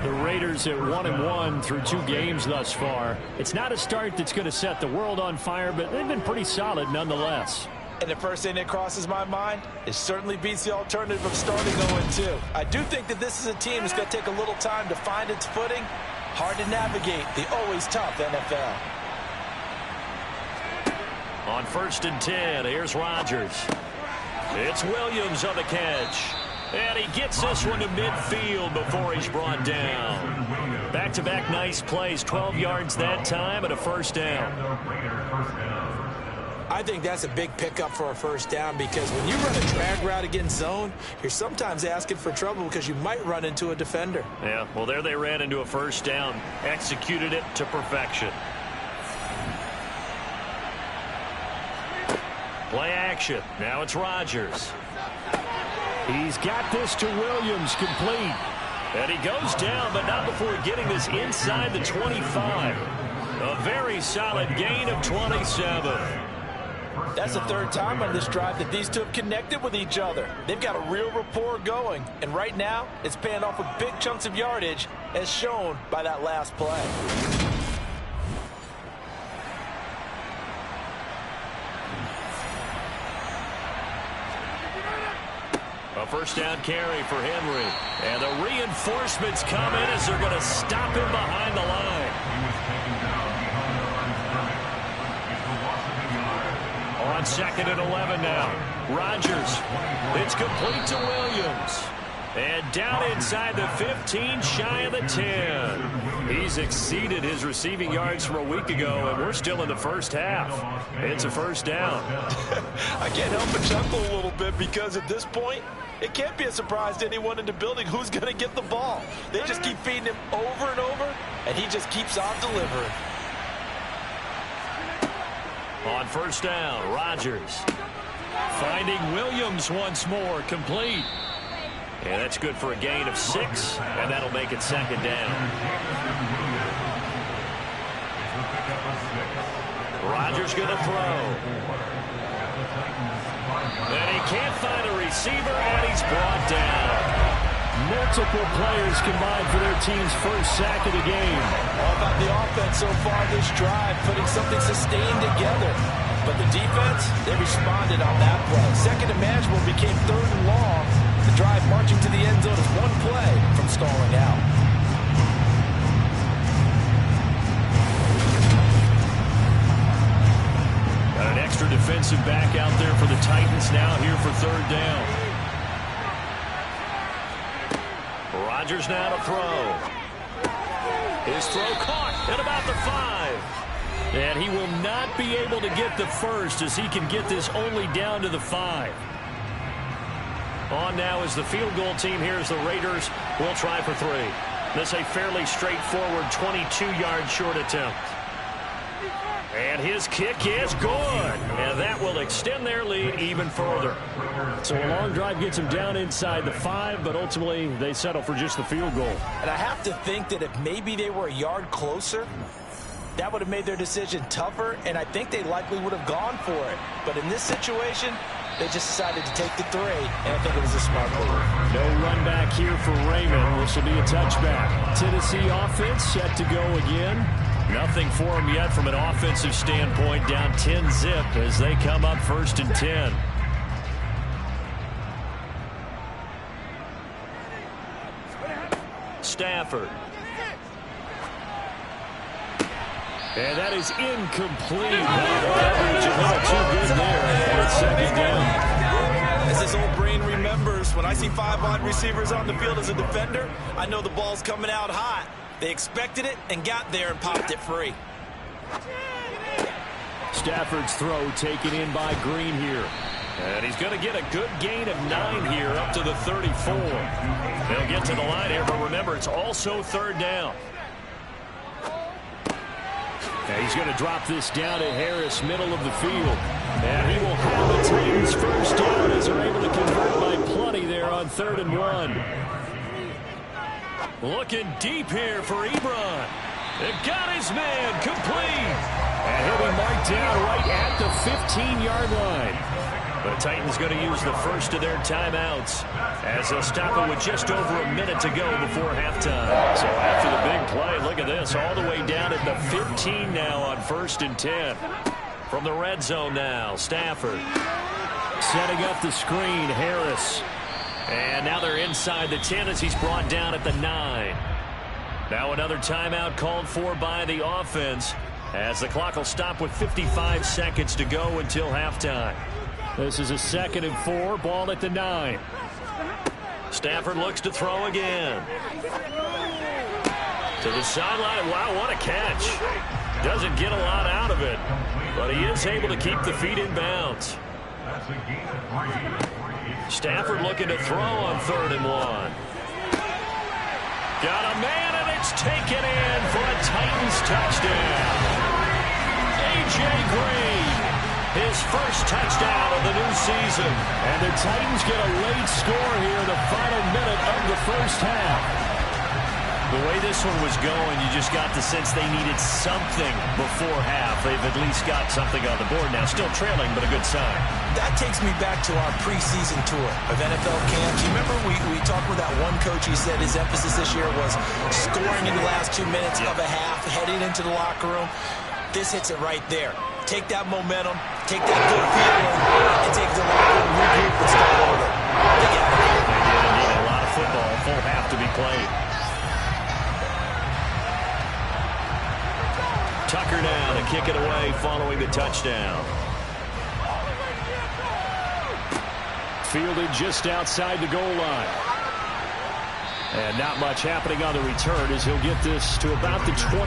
The Raiders at 1-1 through 2 games thus far. It's not a start that's going to set the world on fire, but they've been pretty solid nonetheless. And the first thing that crosses my mind, it certainly beats the alternative of starting 0-2. I do think that this is a team that's going to take a little time to find its footing. Hard to navigate the always tough NFL. On 1st and 10, here's Rodgers. It's Williams on the catch. And he gets this one to midfield before he's brought down. Back-to-back nice plays, 12 yards that time and a first down. I think that's a big pickup for a first down because when you run a drag route against zone, you're sometimes asking for trouble because you might run into a defender. Yeah, well, there they ran into a first down. Executed it to perfection. Play action. Now it's Rodgers. He's got this to Williams, complete. And he goes down, but not before getting this inside the 25. A very solid gain of 27. That's the third time on this drive that these two have connected with each other. They've got a real rapport going. And right now, it's paying off with big chunks of yardage, as shown by that last play. A first down carry for Henry. And the reinforcements come in as they're going to stop him behind the line. On 2nd and 11 now. Rodgers. It's complete to Williams. And down inside the 15, shy of the 10. He's exceeded his receiving yards from a week ago, and we're still in the first half. It's a first down. I can't help but chuckle a little bit because at this point, it can't be a surprise to anyone in the building who's going to get the ball. They just keep feeding him over and over, and he just keeps on delivering. On first down, Rodgers. Finding Williams once more, complete. And that's good for a gain of 6, and that'll make it 2nd down. Rodgers going to throw. And he can't find a receiver, and he's brought down. Multiple players combined for their team's first sack of the game. All about the offense so far this drive, putting something sustained together. But the defense, they responded on that play. 2nd and manageable became 3rd and long. The drive marching to the end zone is one play from stalling out. Got an extra defensive back out there for the Titans now here for 3rd down. Rodgers now to throw. His throw caught at about the 5. And he will not be able to get the first as he can get this only down to the 5. On now is the field goal team. Here's the Raiders. We'll try for 3. This a fairly straightforward 22-yard short attempt. And his kick is good. And that will extend their lead even further. So a long drive gets them down inside the 5, but ultimately they settle for just the field goal. And I have to think that if maybe they were a yard closer, that would have made their decision tougher, and I think they likely would have gone for it. But in this situation, they just decided to take the 3, and I think it was a smart move. No run back here for Raymond. This will be a touchback. Tennessee offense set to go again. Nothing for them yet from an offensive standpoint. Down 10-zip as they come up 1st and 10. Stafford. And that is incomplete. Coverage a little too good there. And it's 2nd down. As this old brain remembers, when I see 5 wide receivers on the field as a defender, I know the ball's coming out hot. They expected it and got there and popped it free. Stafford's throw taken in by Green here. And he's going to get a good gain of 9 here up to the 34. They'll get to the line here, but remember, it's also 3rd down. And he's going to drop this down to Harris, middle of the field. And he will have the Titans first down as they're able to convert by plenty there on 3rd and 1. Looking deep here for Ebron. They've got his man complete. And he'll be marked down right at the 15-yard line. The Titans going to use the first of their timeouts as they'll stop it with just over a minute to go before halftime. So after the big play, look at this, all the way down at the 15 now on 1st and 10. From the red zone now, Stafford setting up the screen, Harris. And now they're inside the 10 as he's brought down at the 9. Now another timeout called for by the offense as the clock will stop with 55 seconds to go until halftime. This is a 2nd and 4, ball at the 9. Stafford looks to throw again. To the sideline. Wow, what a catch. Doesn't get a lot out of it, but he is able to keep the feet in bounds. Stafford looking to throw on 3rd and 1. Got a man, and it's taken in for a Titans touchdown. A.J. Green, his first touchdown of the new season. And the Titans get a late score here in the final minute of the first half. The way this one was going, you just got the sense they needed something before half. They've at least got something on the board now. Still trailing, but a good sign. That takes me back to our preseason tour of NFL camps. You remember we talked with that one coach. He said his emphasis this year was scoring in the last 2 minutes of a half, heading into the locker room. This hits it right there. Take that momentum, take that good feeling, and take the locker room, regroup, and start over. They got it. They did indeed. A lot of football, full half to be played. Tucker now to kick it away following the touchdown. Fielded just outside the goal line. And not much happening on the return as he'll get this to about the 23.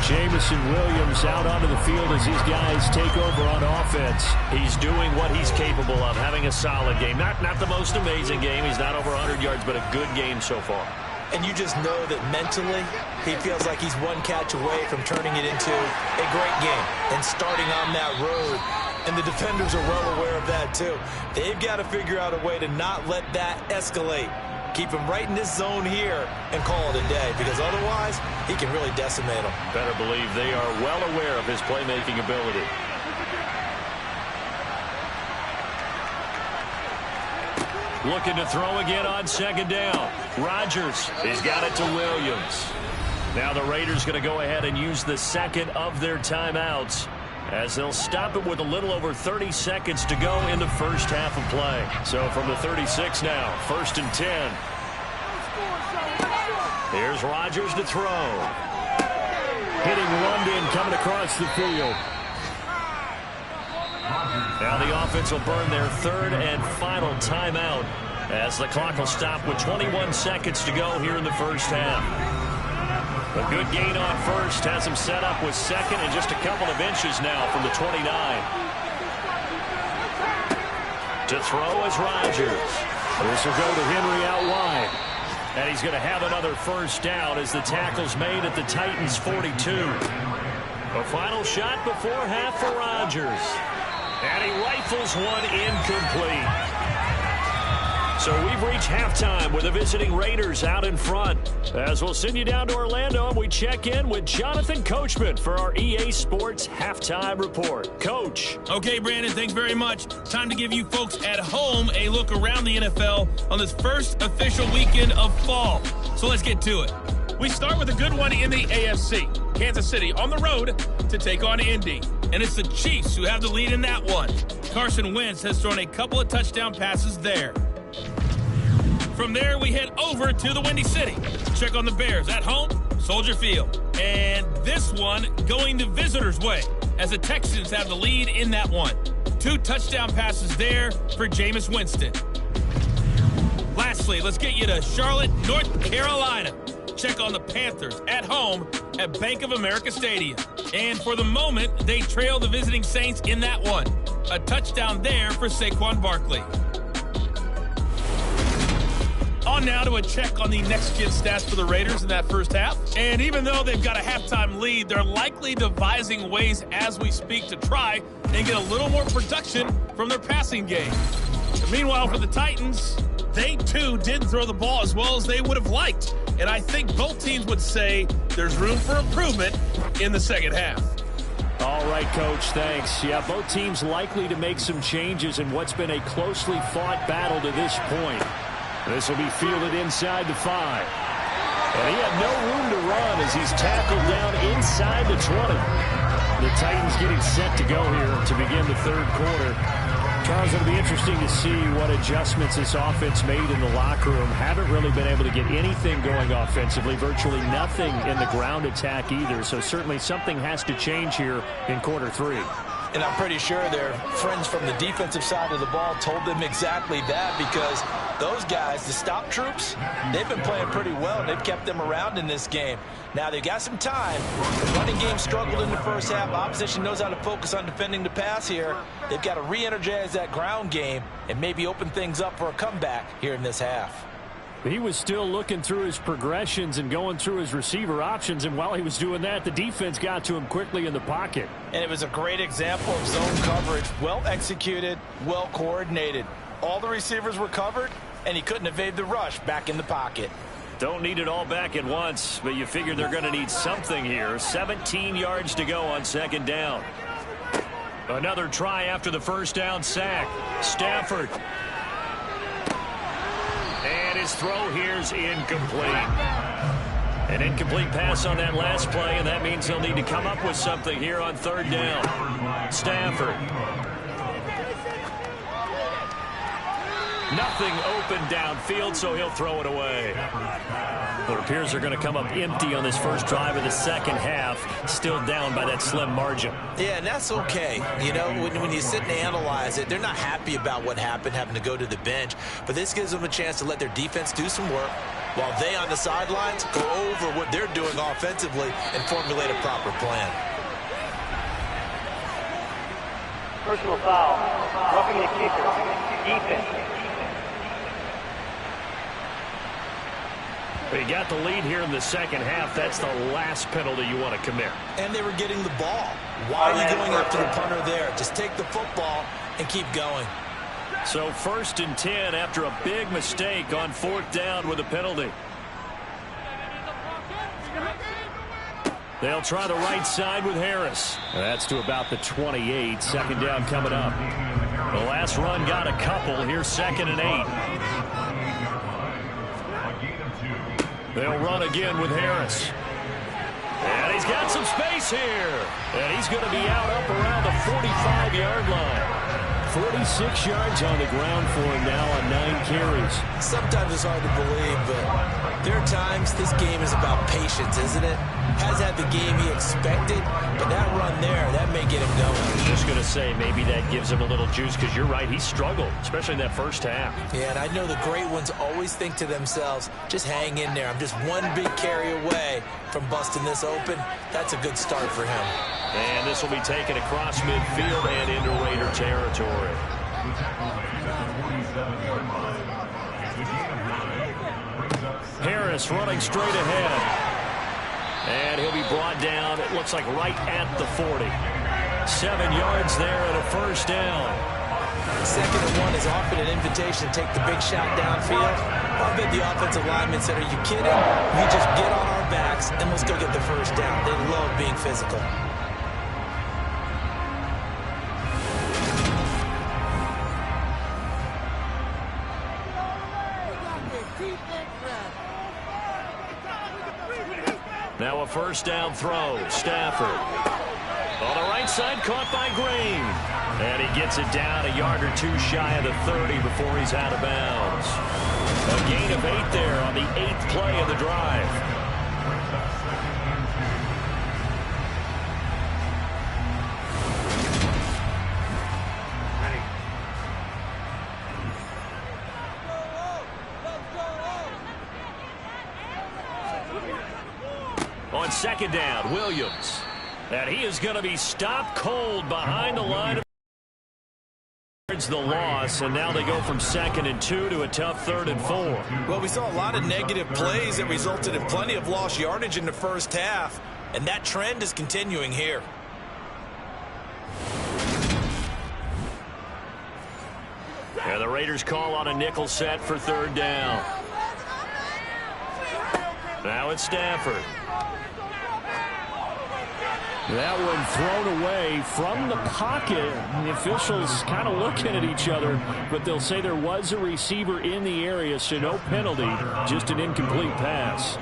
Jamison Williams out onto the field as these guys take over on offense. He's doing what he's capable of, having a solid game. Not the most amazing game. He's not over 100 yards, but a good game so far. And you just know that mentally, he feels like he's one catch away from turning it into a great game and starting on that road. And the defenders are well aware of that, too. They've got to figure out a way to not let that escalate. Keep him right in this zone here and call it a day, because otherwise, he can really decimate them. Better believe they are well aware of his playmaking ability. Looking to throw again on 2nd down. Rodgers, he's got it to Williams. Now the Raiders going to go ahead and use the 2nd of their timeouts as they'll stop it with a little over 30 seconds to go in the first half of play. So from the 36 now, 1st and 10. Here's Rodgers to throw. Hitting London coming across the field. Now the offense will burn their 3rd and final timeout as the clock will stop with 21 seconds to go here in the first half. A good gain on 1st has him set up with 2nd and just a couple of inches now from the 29. To throw is Rodgers. This will go to Henry out wide. And he's going to have another first down as the tackle's made at the Titans' 42. A final shot before half for Rodgers. And he rifles one incomplete. So we've reached halftime with the visiting Raiders out in front. As we'll send you down to Orlando, and we check in with Jonathan Coachman for our EA Sports Halftime Report. Coach. Okay, Brandon, thanks very much. Time to give you folks at home a look around the NFL on this first official weekend of fall. So let's get to it. We start with a good one in the AFC. Kansas City on the road to take on Indy. And it's the Chiefs who have the lead in that one. Carson Wentz has thrown a couple of touchdown passes there. From there, we head over to the Windy City. Check on the Bears at home, Soldier Field. And this one going the visitors' way as the Texans have the lead in that one. 2 touchdown passes there for Jameis Winston. Lastly, let's get you to Charlotte, North Carolina. Check on the Panthers at home at Bank of America Stadium. And for the moment, they trail the visiting Saints in that one. A touchdown there for Saquon Barkley. On now to a check on the next-gen stats for the Raiders in that first half. And even though they've got a halftime lead, they're likely devising ways as we speak to try and get a little more production from their passing game. And meanwhile, for the Titans, they too didn't throw the ball as well as they would have liked. And I think both teams would say there's room for improvement in the second half. All right, Coach, thanks. Yeah, both teams likely to make some changes in what's been a closely fought battle to this point. This will be fielded inside the 5. And he had no room to run as he's tackled down inside the 20. The Titans getting set to go here to begin the third quarter. Charles, it'll be interesting to see what adjustments this offense made in the locker room. Haven't really been able to get anything going offensively, virtually nothing in the ground attack either. So certainly something has to change here in quarter 3. And I'm pretty sure their friends from the defensive side of the ball told them exactly that, because those guys, the stop troops, they've been playing pretty well. They've kept them around in this game. Now they've got some time. The running game struggled in the first half. Opposition knows how to focus on defending the pass here. They've got to re-energize that ground game and maybe open things up for a comeback here in this half. He was still looking through his progressions and going through his receiver options, and while he was doing that, the defense got to him quickly in the pocket. And it was a great example of zone coverage. Well executed, well coordinated. All the receivers were covered, and he couldn't evade the rush back in the pocket. Don't need it all back at once, but you figure they're going to need something here. 17 yards to go on second down. Another try after the first down sack. Stafford. And his throw here's incomplete. An incomplete pass on that last play, and that means he'll need to come up with something here on third down. Stafford. Nothing open downfield, so he'll throw it away. It appears they're going to come up empty on this first drive of the second half, still down by that slim margin. Yeah, and that's okay. You know, when you sit and analyze it, they're not happy about what happened, having to go to the bench. But this gives them a chance to let their defense do some work while they on the sidelines go over what they're doing offensively and formulate a proper plan. Personal foul. Roughing the kicker. Defense. But you got the lead here in the second half. That's the last penalty you want to commit. And they were getting the ball. Why are you going after the punter there? Just take the football and keep going. So 1st and 10 after a big mistake on 4th down with a penalty. They'll try the right side with Harris. That's to about the 28. Second down coming up. The last run got a couple. Here's 2nd and 8. They'll run again with Harris. And he's got some space here. And he's going to be out up around the 45-yard line. 46 yards on the ground for him now on 9 carries. Sometimes it's hard to believe, but there are times this game is about patience, isn't it? Has had the game he expected, but that run there, that may get him going. I was just going to say, maybe that gives him a little juice, because you're right, he struggled, especially in that first half. Yeah, and I know the great ones always think to themselves, just hang in there. I'm just one big carry away from busting this open. That's a good start for him. And this will be taken across midfield and into Raider territory. Harris running straight ahead. And he'll be brought down, it looks like right at the 40. 7 yards there and a first down. 2nd and 1 is often an invitation to take the big shot downfield. I bet the offensive linemen said, are you kidding? We just get on our backs and let's go get the first down. They love being physical. Now a first down throw. Stafford. On the right side, caught by Green. And he gets it down a yard or two shy of the 30 before he's out of bounds. A gain of 8 there on the 8th play of the drive. On 2nd down, Williams. And he is going to be stopped cold behind the line of the loss, and now they go from 2nd and 2 to a tough 3rd and 4. Well, we saw a lot of negative plays that resulted in plenty of lost yardage in the first half, and that trend is continuing here. And the Raiders call on a nickel set for 3rd down. Now it's Stafford. That one thrown away from the pocket. The officials kind of looking at each other, but they'll say there was a receiver in the area, so no penalty, just an incomplete pass.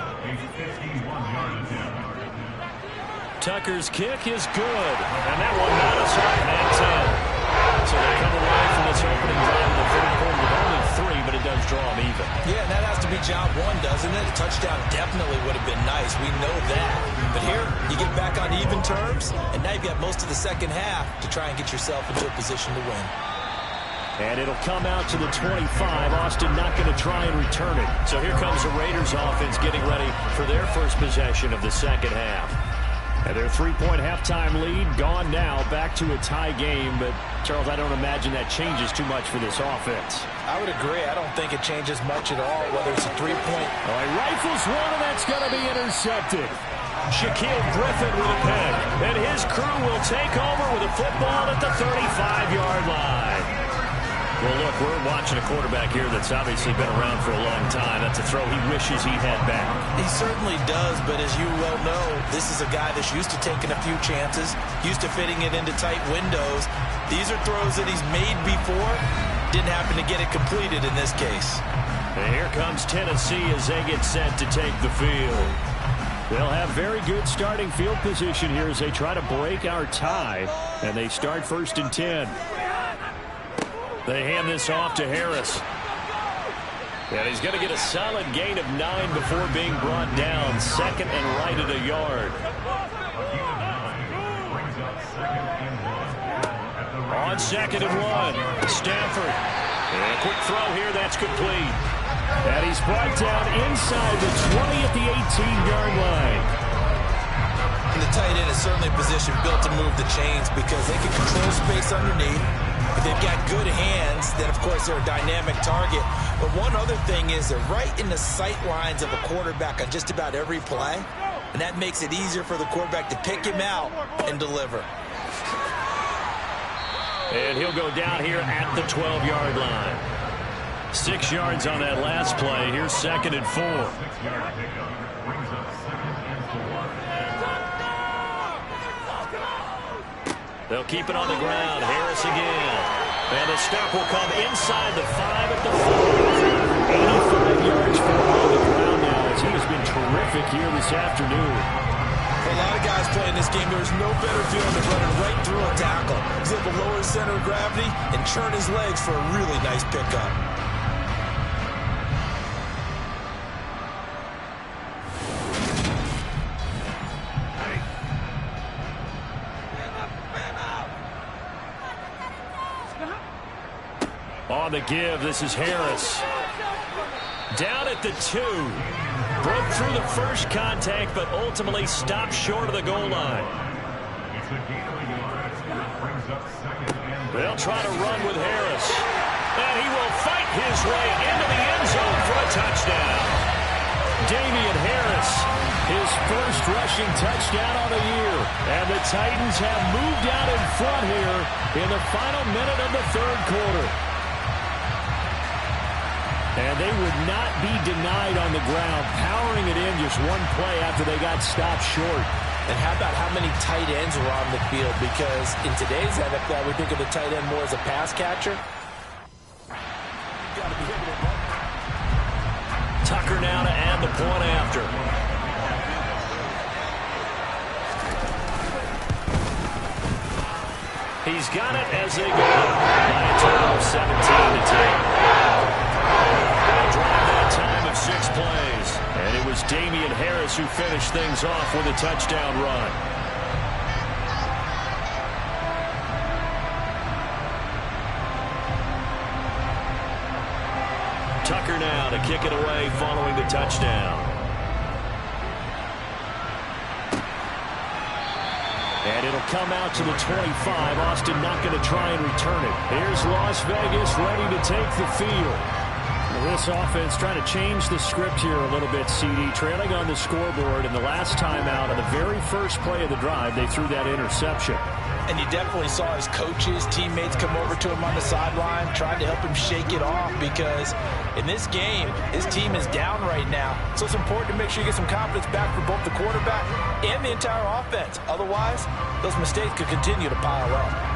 Tucker's kick is good, and that one not a shot at 10. So they come away from this opening drive in the third quarter with only 3, but it does draw them even. Yeah, and that has to be job one, doesn't it? A touchdown definitely would have been nice. We know that. But here, you get back on even terms, and now you've got most of the second half to try and get yourself into a position to win. And it'll come out to the 25. Austin not going to try and return it. So here comes the Raiders offense getting ready for their first possession of the second half. And their 3-point halftime lead gone now, back to a tie game. But, Charles, I don't imagine that changes too much for this offense. I would agree. I don't think it changes much at all, whether it's a 3-point. Oh, he rifles one, and that's going to be intercepted. Shaquille Griffin with a pick. And his crew will take over with a football at the 35-yard line. Well, look, we're watching a quarterback here that's obviously been around for a long time. That's a throw he wishes he had back. He certainly does, but as you well know, this is a guy that's used to taking a few chances, used to fitting it into tight windows. These are throws that he's made before. Didn't happen to get it completed in this case. And here comes Tennessee as they get set to take the field. They'll have very good starting field position here as they try to break our tie. And they start 1st and 10. They hand this off to Harris. And he's going to get a solid gain of 9 before being brought down. 2nd and right at a yard. On 2nd and 1, Stanford. And a quick throw here, that's complete. And he's brought down inside the 20 at the 18-yard line. And the tight end is certainly a position built to move the chains because they can control space underneath. If they've got good hands, then of course they're a dynamic target. But one other thing is they're right in the sight lines of a quarterback on just about every play. And that makes it easier for the quarterback to pick him out and deliver. And he'll go down here at the 12-yard line. 6 yards on that last play. Here's 2nd and 4. They'll keep it on the ground. Harris again. And the stop will come inside the 5 at the 4. 85 yards for him on the ground now as he has been terrific here this afternoon. For a lot of guys playing this game, there's no better feeling than running right through a tackle. He's able to lower his center of gravity and churn his legs for a really nice pickup. On the give, this is Harris. Down at the 2. Broke through the first contact, but ultimately stopped short of the goal line. They'll try to run with Harris. And he will fight his way into the end zone for a touchdown. Damian Harris, his first rushing touchdown on the year. And the Titans have moved out in front here in the final minute of the third quarter. And they would not be denied on the ground, powering it in just one play after they got stopped short. And how about how many tight ends were on the field? Because in today's NFL, we think of the tight end more as a pass catcher. Tucker now to add the point after. He's got it as they go by a total of 17-10. Drive that time of 6 plays. And it was Damian Harris who finished things off with a touchdown run. Tucker now to kick it away following the touchdown. And it'll come out to the 25. Austin not going to try and return it. Here's Las Vegas ready to take the field. This offense trying to change the script here a little bit, CD. Trailing on the scoreboard, and the last time out on the very first play of the drive, they threw that interception. And you definitely saw his coaches, teammates come over to him on the sideline, trying to help him shake it off, because in this game, his team is down right now. So it's important to make sure you get some confidence back for both the quarterback and the entire offense. Otherwise, those mistakes could continue to pile up.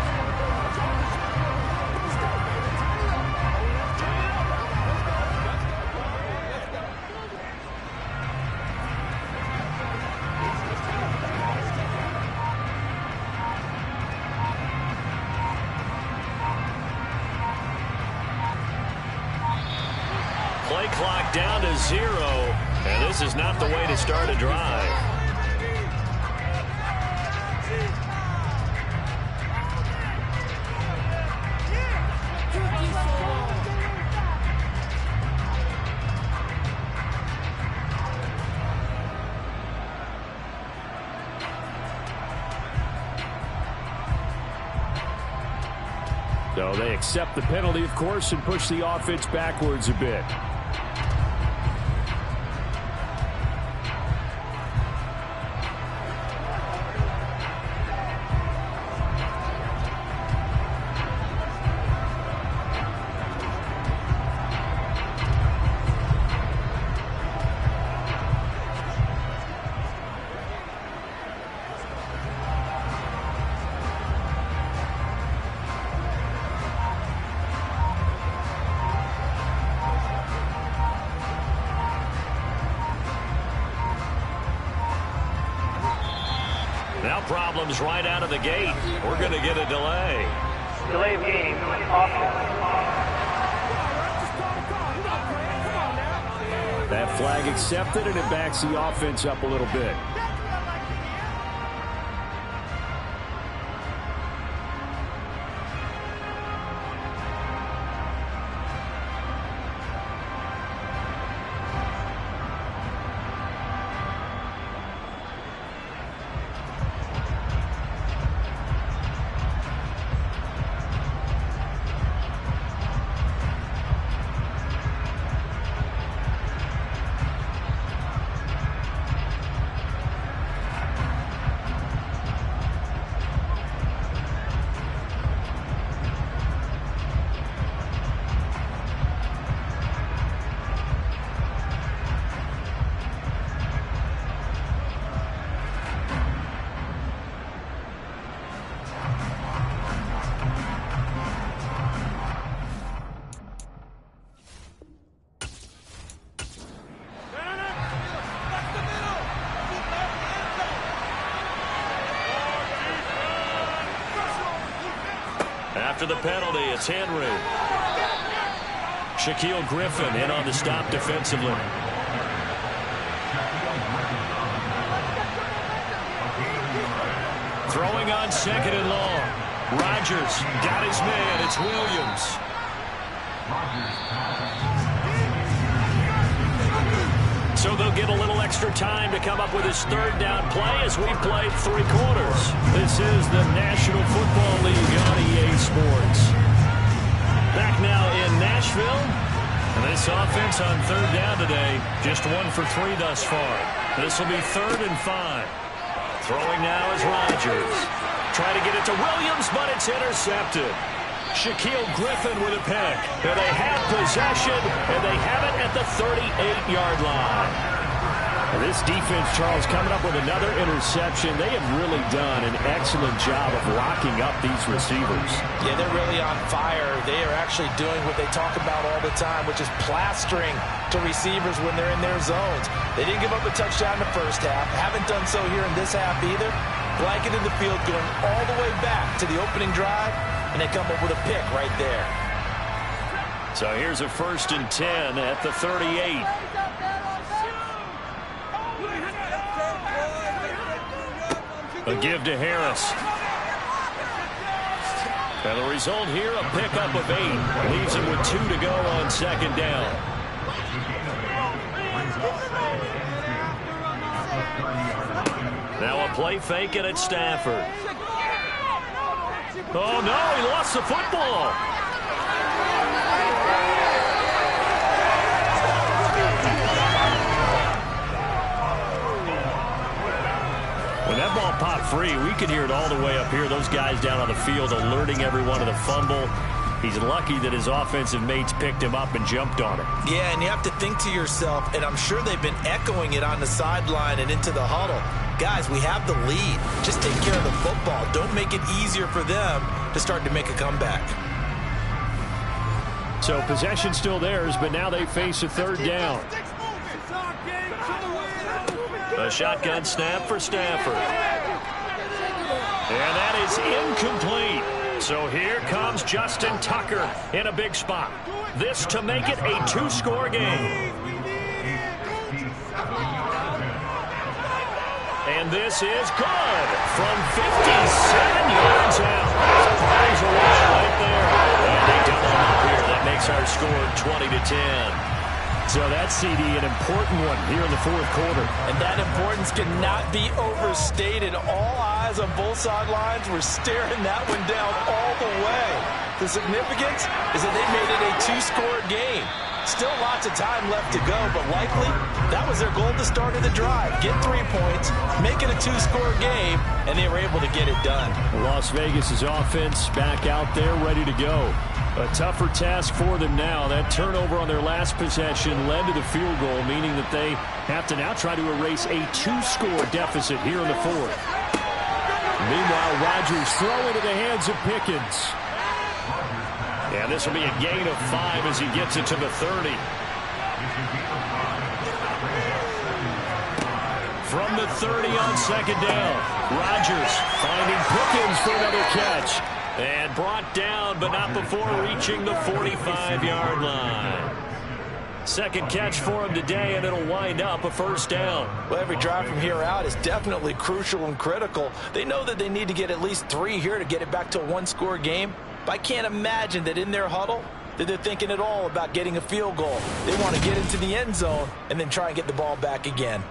Play clock down to 0, and this is not the way to start a drive. So they accept the penalty, of course, and push the offense backwards a bit. Now problems right out of the gate. We're going to get a delay. Delay of game, offense. That flag accepted, and it backs the offense up a little bit. After the penalty, it's Henry. Shaquill Griffin in on the stop defensively. Throwing on 2nd and long. Rodgers got his man. It's Williams. So they'll get a little extra time to come up with his 3rd down play as we played 3 quarters. This is the National Football League on EA Sports. Back now in Nashville. And this offense on 3rd down today, just 1 for 3 thus far. This will be 3rd and 5. Throwing now is Rodgers. Trying to get it to Williams, but it's intercepted. Shaquill Griffin with a pick. And they have possession, and they have it at the 38-yard line. And this defense, Charles, coming up with another interception. They have really done an excellent job of locking up these receivers. Yeah, they're really on fire. They are actually doing what they talk about all the time, which is plastering to receivers when they're in their zones. They didn't give up a touchdown in the first half. Haven't done so here in this half either. Blanketed the field, going all the way back to the opening drive, and they come up with a pick right there. So here's a 1st and 10 at the 38. A give to Harris. And the result here, a pickup of 8. Leaves him with 2 to go on 2nd down. Now a play fake it at Stafford. Oh, no, he lost the football. When that ball popped free. We could hear it all the way up here. Those guys down on the field alerting everyone of the fumble. He's lucky that his offensive mates picked him up and jumped on it. Yeah, and you have to think to yourself, and I'm sure they've been echoing it on the sideline and into the huddle. Guys, we have the lead. Just take care of the football. Don't make it easier for them to start to make a comeback. So possession still theirs, but now they face a third down. A shotgun snap for Stafford. And that is incomplete. So here comes Justin Tucker in a big spot. This to make it a 2-score game. And this is good from 57 yards out. Surprise away right there. And they double up here. That makes our score 20-10. So that CD, an important one here in the fourth quarter. And that importance cannot be overstated. All eyes on both sidelines were staring that one down all the way. The significance is that they made it a 2-score game. Still lots of time left to go, but likely that was their goal at the start of the drive. Get 3 points, make it a 2-score game, and they were able to get it done. Las Vegas's offense back out there ready to go. A tougher task for them now. That turnover on their last possession led to the field goal, meaning that they have to now try to erase a 2-score deficit here in the fourth. Meanwhile, Rodgers throw into the hands of Pickens. And this will be a gain of 5 as he gets it to the 30. From the 30 on second down, Rodgers finding Pickens for another catch. And brought down, but not before reaching the 45-yard line. Second catch for him today, and it'll wind up a first down. Well, every drive from here out is definitely crucial and critical. They know that they need to get at least 3 here to get it back to a 1-score game. But I can't imagine that in their huddle that they're thinking at all about getting a field goal. They want to get into the end zone and then try and get the ball back again.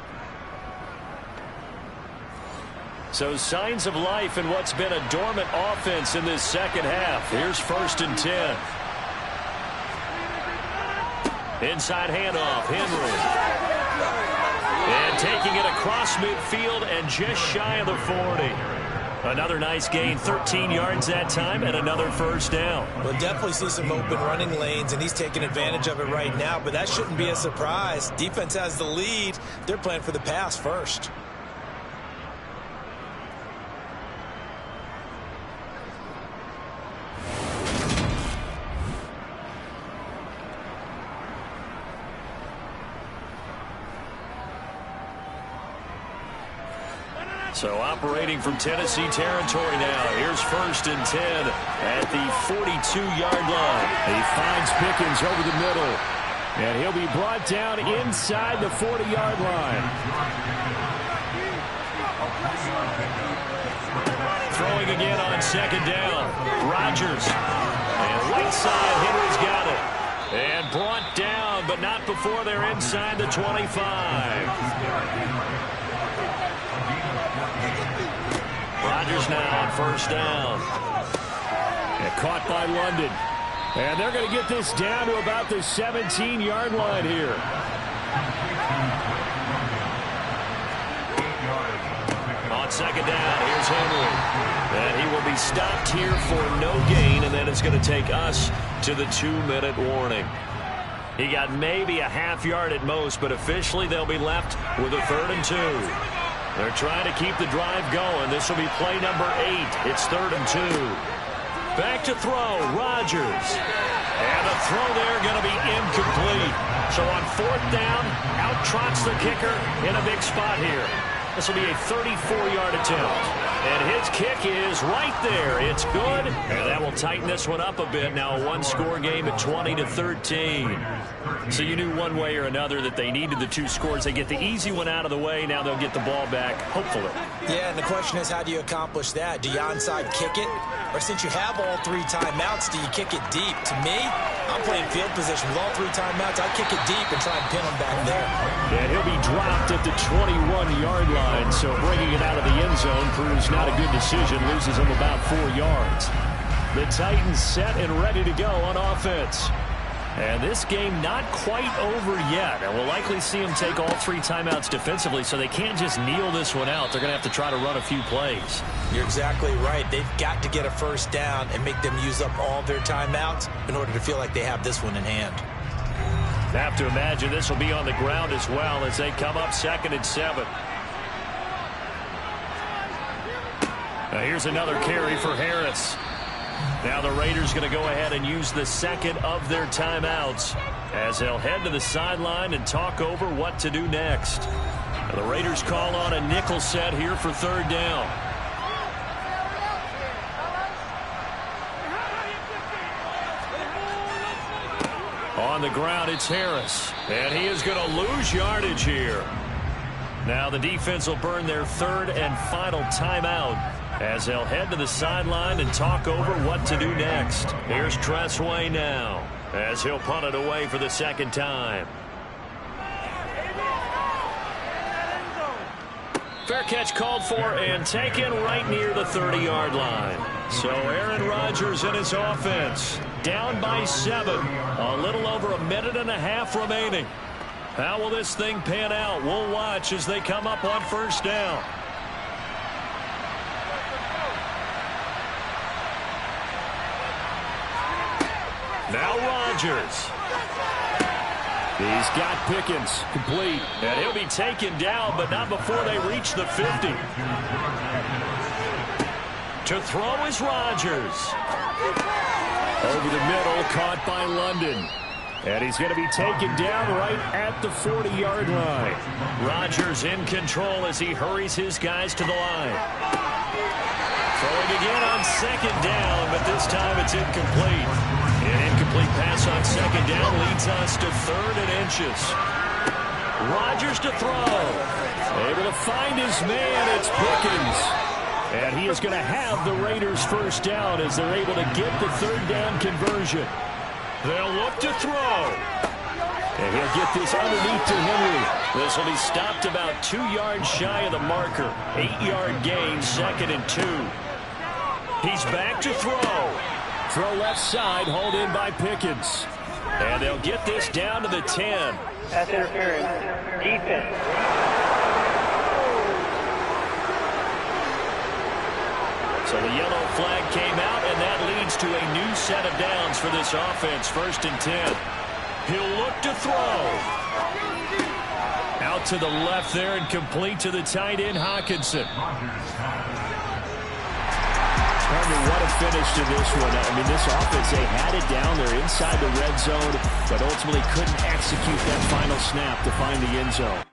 So signs of life in what's been a dormant offense in this second half. Here's 1st and 10. Inside handoff, Henry. And taking it across midfield and just shy of the 40. Another nice gain, 13 yards that time, and another first down. We'll definitely see some open running lanes, and he's taking advantage of it right now, but that shouldn't be a surprise. Defense has the lead. They're playing for the pass first. So operating from Tennessee territory now. Here's 1st and 10 at the 42-yard line. He finds Pickens over the middle. And he'll be brought down inside the 40-yard line. Throwing again on second down. Rodgers. And right side, Henry's got it. And brought down, but not before they're inside the 25. Rodgers now on first down. And caught by London. And they're going to get this down to about the 17-yard line here. On second down, here's Henry. And he will be stopped here for no gain, and then it's going to take us to the 2-minute warning. He got maybe a half yard at most, but officially they'll be left with a 3rd and 2. They're trying to keep the drive going. This will be play number 8. It's 3rd and 2. Back to throw, Rodgers. And the throw there going to be incomplete. So on 4th down, out trots the kicker in a big spot here. This will be a 34-yard attempt. And his kick is right there. It's good. And that will tighten this one up a bit. Now a 1-score game at 20-13. So you knew one way or another that they needed the 2 scores. They get the easy one out of the way. Now they'll get the ball back, hopefully. Yeah, and the question is, how do you accomplish that? Do you onside kick it? Or since you have all 3 timeouts, do you kick it deep? To me, I'm playing field position. With all 3 timeouts, I kick it deep and try and pin them back there. And he'll be dropped at the 21-yard line. So bringing it out of the end zone proves not a good decision. Loses him about 4 yards. The Titans set and ready to go on offense. And this game not quite over yet. And we'll likely see them take all 3 timeouts defensively, so they can't just kneel this one out. They're going to have to try to run a few plays. You're exactly right. They've got to get a first down and make them use up all their timeouts in order to feel like they have this one in hand. Have to imagine this will be on the ground as well as they come up 2nd and 7. Now here's another carry for Harris. Now the Raiders going to go ahead and use the 2nd of their timeouts as they'll head to the sideline and talk over what to do next. Now the Raiders call on a nickel set here for 3rd down. On the ground, it's Harris. And he is going to lose yardage here. Now the defense will burn their 3rd and final timeout as they'll head to the sideline and talk over what to do next. Here's Tressway now as he'll punt it away for the 2nd time. Fair catch called for and taken right near the 30-yard line. So Aaron Rodgers and his offense down by 7. A little over a minute and a half remaining. How will this thing pan out? We'll watch as they come up on 1st down. Now Rodgers. He's got Pickens complete. And he'll be taken down, but not before they reach the 50. To throw is Rodgers. Over the middle, caught by London. And he's going to be taken down right at the 40-yard line. Rodgers in control as he hurries his guys to the line. Throwing again on 2nd down, but this time it's incomplete. An incomplete pass on 2nd down leads us to 3rd and inches. Rodgers to throw. Able to find his man. It's Pickens. And he is going to have the Raiders' 1st down as they're able to get the 3rd down conversion. They'll look to throw. And he'll get this underneath to Henry. This will be stopped about 2 yards shy of the marker. 8-yard gain, 2nd and 2. He's back to throw. Throw left side, hauled in by Pickens. And they'll get this down to the 10. Pass interference. Defense. So the yellow flag came out, and that leads to a new set of downs for this offense. 1st and 10. He'll look to throw. Out to the left there and complete to the tight end, Hockenson. What a finish to this one. I mean, this offense, they had it down. They're inside the red zone, but ultimately couldn't execute that final snap to find the end zone.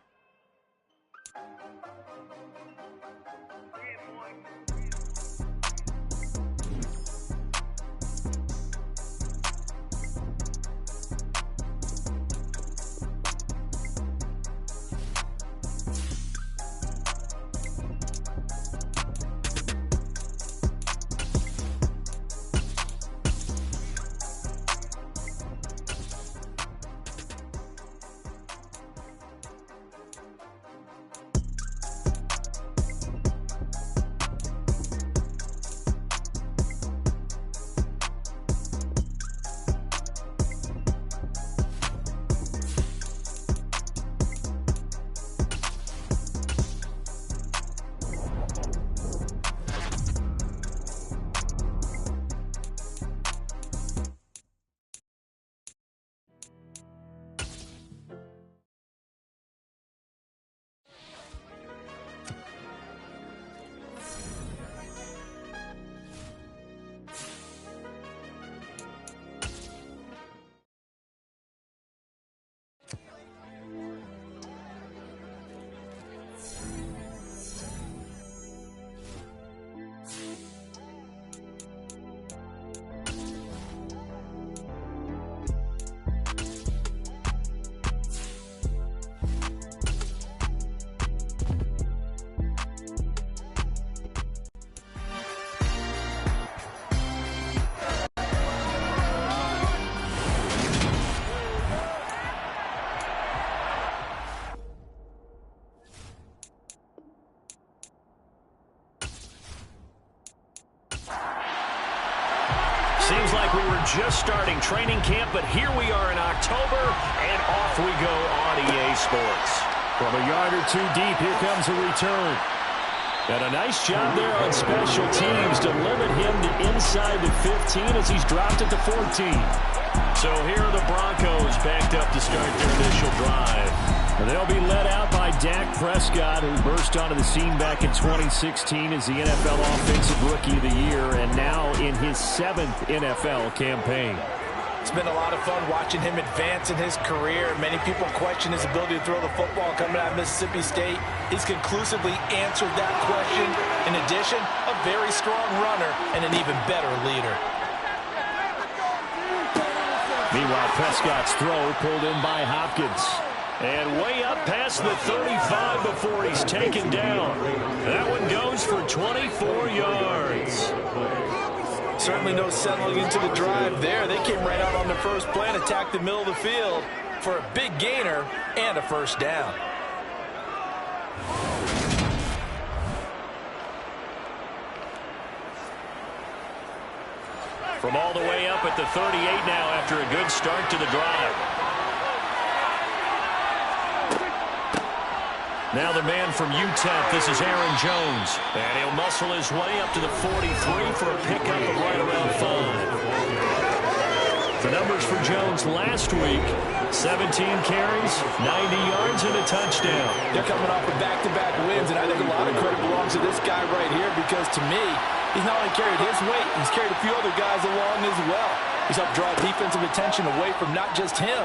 just starting training camp, but here we are in October, and off we go on EA Sports. From a yard or two deep, here comes a return. And a nice job there on special teams to limit him to inside the 15 as he's dropped at the 14. So here are the Broncos backed up to start their initial drive. And they'll be led out by Dak Prescott, who burst onto the scene back in 2016 as the NFL Offensive Rookie of the Year, and now in his 7th NFL campaign. It's been a lot of fun watching him advance in his career. Many people question his ability to throw the football coming out of Mississippi State. He's conclusively answered that question. In addition, a very strong runner and an even better leader. Meanwhile, Prescott's throw pulled in by Hopkins. And way up past the 35 before he's taken down. That one goes for 24 yards. Certainly no settling into the drive there. They came right out on the first play and attacked the middle of the field for a big gainer and a first down. From all the way up at the 38 now after a good start to the drive. Now the man from UTEP, this is Aaron Jones. And he'll muscle his way up to the 43 for a pickup of right around 5. The numbers for Jones last week, 17 carries, 90 yards, and a touchdown. They're coming off of back-to-back wins, and I think a lot of credit belongs to this guy right here because, to me, he's not only carried his weight, he's carried a few other guys along as well. He's helped draw defensive attention away from not just him,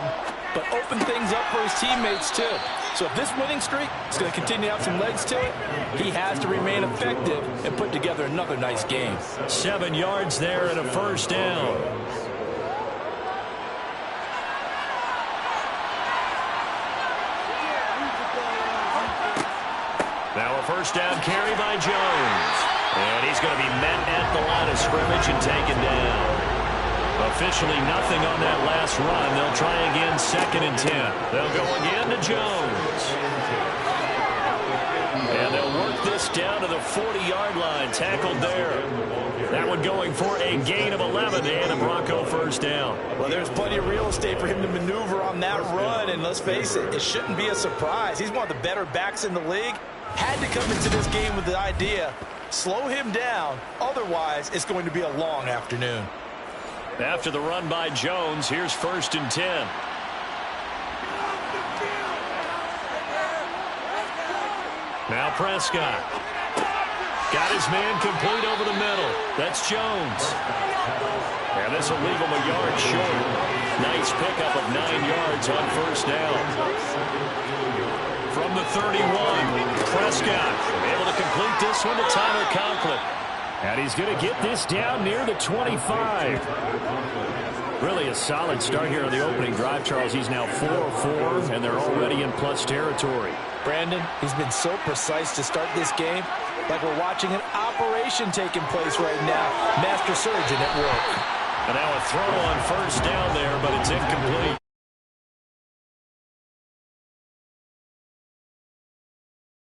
but open things up for his teammates, too. So if this winning streak is going to continue to have some legs to it, he has to remain effective and put together another nice game. 7 yards there and a first down. Now a first down carry by Jones. And he's going to be met at the line of scrimmage and taken down. Officially nothing on that last run. They'll try again, 2nd and 10. They'll go again to Jones. And they'll work this down to the 40-yard line. Tackled there. That one going for a gain of 11 and a Bronco first down. Well, there's plenty of real estate for him to maneuver on that run. And let's face it, it shouldn't be a surprise. He's one of the better backs in the league. Had to come into this game with the idea, slow him down. Otherwise, it's going to be a long afternoon. After the run by Jones, here's 1st and 10. Now Prescott. Got his man complete over the middle. That's Jones. And this will leave him a yard short. Nice pickup of 9 yards on first down. From the 31, Prescott able to complete this one to Tyler Conklin. And he's going to get this down near the 25. Really a solid start here on the opening drive, Charles. He's now 4-4, and they're already in plus territory. Brandon, he's been so precise to start this game, like we're watching an operation taking place right now. Master surgeon at work. And now a throw on first down there, but it's incomplete.